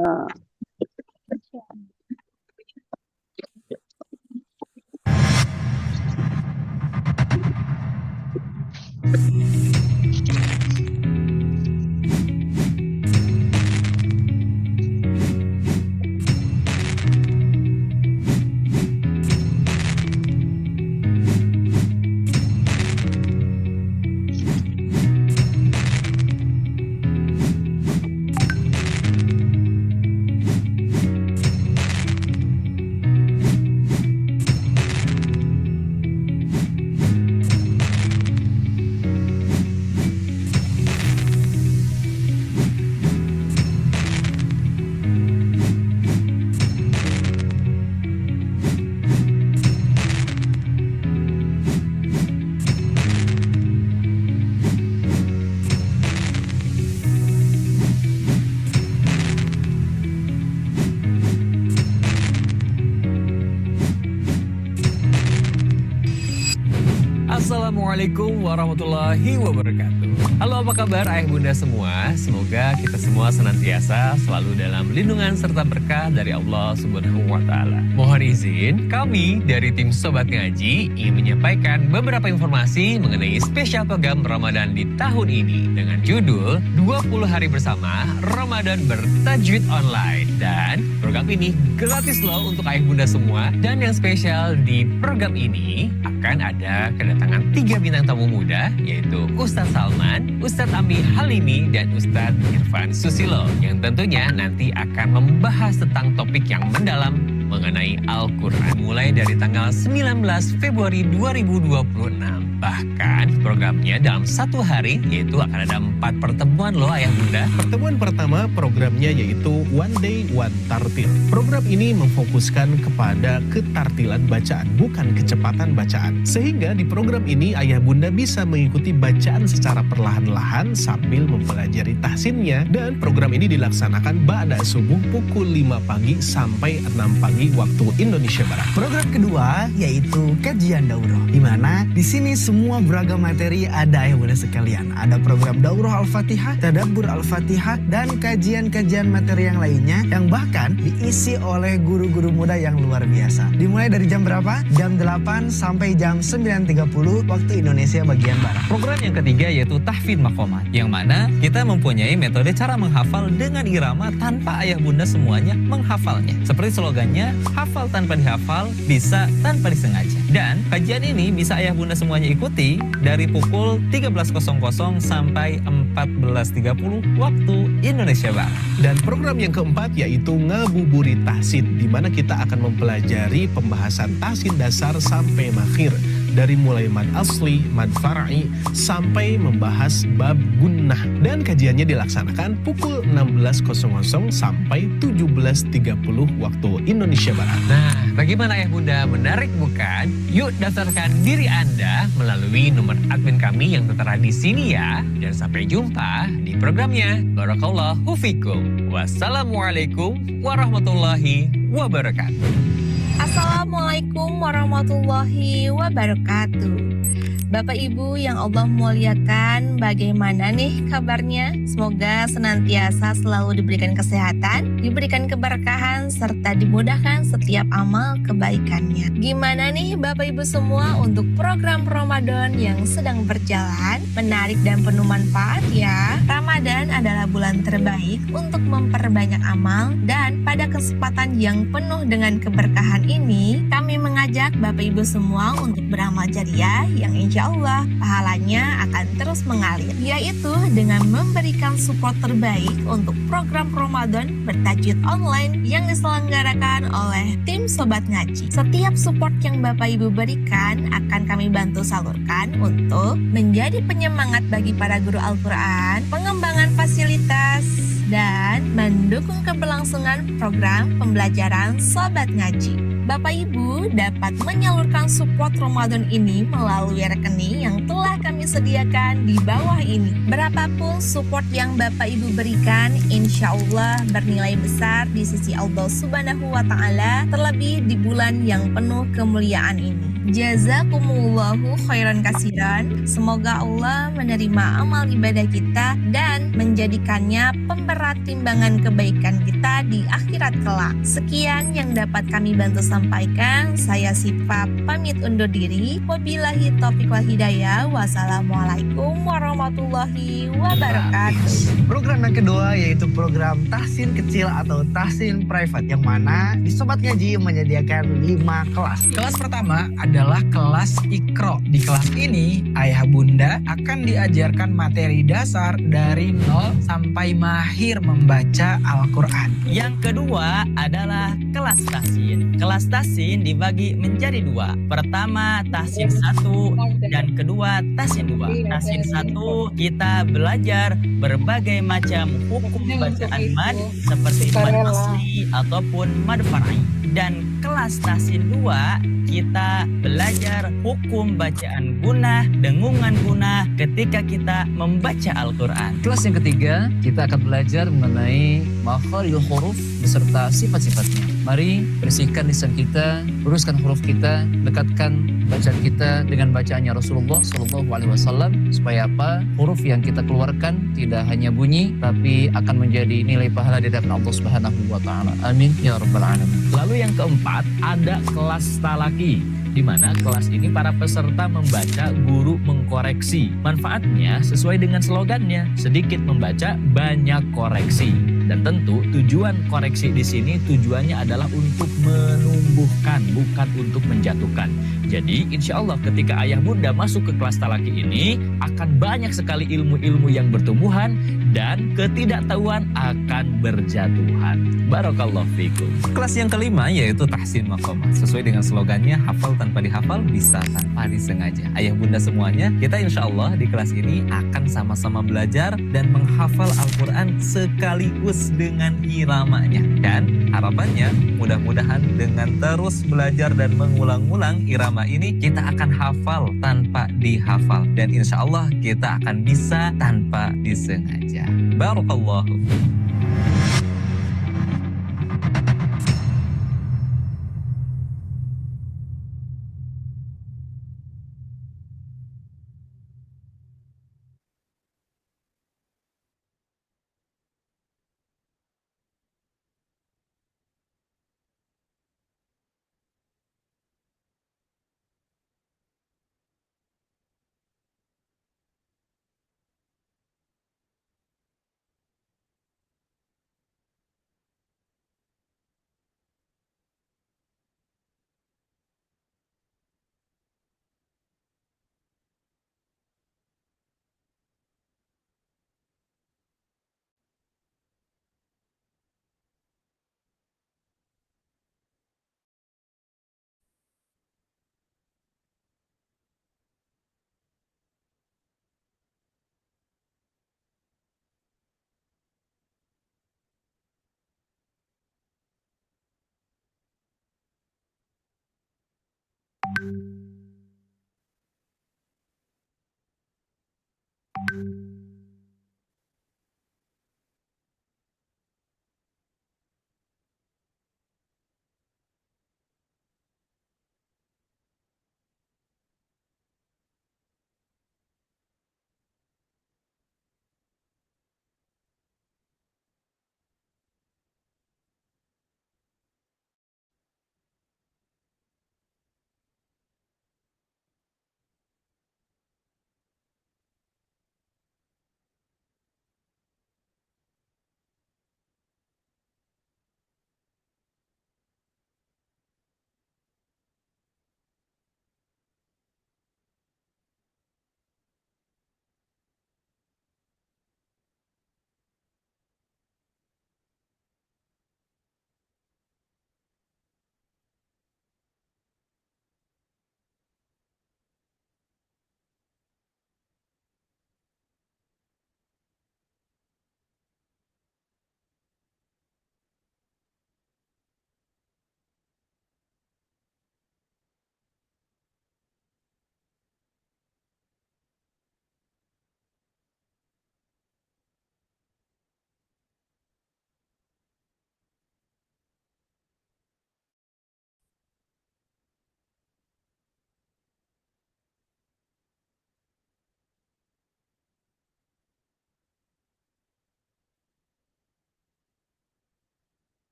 Speaker 1: Assalamualaikum warahmatullahi wabarakatuh. Halo, apa kabar ayah bunda semua? Semoga kita semua senantiasa selalu dalam lindungan serta berkah dari Allah Subhanahu wa Ta'ala. Mohon izin, kami dari tim Sobat Ngaji ingin menyampaikan beberapa informasi mengenai spesial program Ramadan di tahun ini dengan judul 20 hari bersama Ramadan bertajwid online. Dan program ini gratis loh untuk ayah bunda semua. Dan yang spesial di program ini akan ada kedatangan 3 bintang tamu muda, yaitu Ustadz Salman, Ustadz Ami Halimi, dan Ustadz Irfan Susilo, yang tentunya nanti akan membahas tentang topik yang mendalam mengenai Al-Quran mulai dari tanggal 19 Februari 2026. Bahkan programnya dalam 1 hari, yaitu akan ada 4 pertemuan loh ayah bunda.
Speaker 2: Pertemuan pertama programnya yaitu One Day One Tartil. Program ini memfokuskan kepada ketartilan bacaan, bukan kecepatan bacaan. Sehingga di program ini ayah bunda bisa mengikuti bacaan secara perlahan-lahan sambil mempelajari tahsinnya. Dan program ini dilaksanakan ba'da subuh pukul 5 pagi sampai 6 pagi waktu Indonesia Barat.
Speaker 3: Program kedua yaitu kajian daurah, di mana di sini semua beragam materi ada ya bunda sekalian. Ada program daurah Al-Fatihah, tadabbur Al-Fatihah, dan kajian-kajian materi yang lainnya yang bahkan diisi oleh guru-guru muda yang luar biasa. Dimulai dari jam berapa? Jam 8 sampai jam 9.30 waktu Indonesia bagian Barat.
Speaker 4: Program yang ketiga yaitu tahfidz maqamat, yang mana kita mempunyai metode cara menghafal dengan irama tanpa ayah bunda semuanya menghafalnya. Seperti slogannya, hafal tanpa dihafal, bisa tanpa disengaja. Dan kajian ini bisa ayah bunda semuanya ikuti dari pukul 13.00 sampai 14.30 waktu Indonesia Barat.
Speaker 2: Dan program yang keempat yaitu ngabuburit tahsin, di mana kita akan mempelajari pembahasan tahsin dasar sampai makhir. Dari mulai mad asli, mad far'i, sampai membahas bab gunnah. Dan kajiannya dilaksanakan pukul 16.00 sampai 17.30 waktu Indonesia Barat.
Speaker 1: Nah, bagaimana ayah bunda, menarik bukan? Yuk daftarkan diri Anda melalui nomor admin kami yang tertera di sini ya. Dan sampai jumpa di programnya. Barakallahu fikum. Wassalamualaikum warahmatullahi wabarakatuh.
Speaker 5: Assalamualaikum warahmatullahi wabarakatuh. Bapak Ibu yang Allah muliakan, bagaimana nih kabarnya? Semoga senantiasa selalu diberikan kesehatan, diberikan keberkahan, serta dimudahkan setiap amal kebaikannya. Gimana nih Bapak Ibu semua untuk program Ramadan yang sedang berjalan? Menarik dan penuh manfaat ya. Ramadan adalah bulan terbaik untuk memperbanyak amal, dan pada kesempatan yang penuh dengan keberkahan ini, kami mengajak Bapak Ibu semua untuk beramal jariah yang insya Allah pahalanya akan terus mengalir, yaitu dengan memberikan support terbaik untuk program Ramadan bertajwid online yang diselenggarakan oleh tim Sobat Ngaji. Setiap support yang Bapak Ibu berikan akan kami bantu salurkan untuk menjadi penyemangat bagi para guru Al-Quran, pengembangan fasilitas, dan mendukung keberlangsungan program pembelajaran Sobat Ngaji. Bapak Ibu dapat menyalurkan support Ramadan ini melalui rekening yang telah kami sediakan di bawah ini. Berapapun support yang Bapak Ibu berikan, insya Allah bernilai besar di sisi Allah Subhanahu wa Ta'ala, terlebih di bulan yang penuh kemuliaan ini. Jazakumullahu khairan kasiran. Semoga Allah menerima amal ibadah kita dan menjadikannya pemberat timbangan kebaikan kita di akhirat kelak. Sekian yang dapat kami bantu sampaikan. Saya Sipa pamit undur diri. Wabillahi taufiq wal hidayah. Wassalamualaikum warahmatullahi wabarakatuh.
Speaker 3: Program yang kedua yaitu program tahsin kecil atau tahsin private, yang mana di Sobat Ngaji menyediakan 5 kelas.
Speaker 6: Kelas pertama adalah kelas Iqra. Di kelas ini, ayah bunda akan diajarkan materi dasar dari 0 sampai mahir membaca Al-Quran.
Speaker 17: Yang kedua adalah kelas tahsin. Kelas tahsin dibagi menjadi 2. Pertama tahsin 1 dan kedua tahsin 2. Tahsin 1 kita belajar berbagai macam hukum bacaan mad seperti mad asli ataupun mad far'i. Dan kelas tahsin 2 kita belajar hukum bacaan gunah, dengungan gunah ketika kita membaca Al-Quran.
Speaker 7: Kelas yang ketiga, kita akan belajar mengenai makharijul huruf beserta sifat-sifatnya. Mari bersihkan lisan kita, luruskan huruf kita, dekatkan bacaan kita dengan bacaannya Rasulullah Shallallahu Alaihi Wasallam supaya apa? Huruf yang kita keluarkan tidak hanya bunyi, tapi akan menjadi nilai pahala di hadapan Allah Subhanahu Wa Taala. Amin ya rabbal alamin.
Speaker 4: Lalu yang keempat ada kelas talaki, di mana kelas ini para peserta membaca, guru mengkoreksi. Manfaatnya sesuai dengan slogannya, sedikit membaca, banyak koreksi. Dan tentu tujuan koreksi di sini tujuannya adalah untuk menumbuhkan, bukan untuk menjatuhkan. Jadi insya Allah ketika ayah bunda masuk ke kelas talaki ini akan banyak sekali ilmu-ilmu yang bertumbuhan dan ketidaktahuan akan berjatuhan. Barakallahu fikum. Kelas yang kelima yaitu tahsin maqamat. Sesuai dengan slogannya, hafal tanpa dihafal, bisa tanpa disengaja. Ayah bunda semuanya, kita insya Allah di kelas ini akan sama-sama belajar dan menghafal Al-Quran sekaligus dengan iramanya. Dan harapannya mudah-mudahan dengan terus belajar dan mengulang-ulang irama ini, kita akan hafal tanpa dihafal. Dan insya Allah kita akan bisa tanpa disengaja. Barakallahu.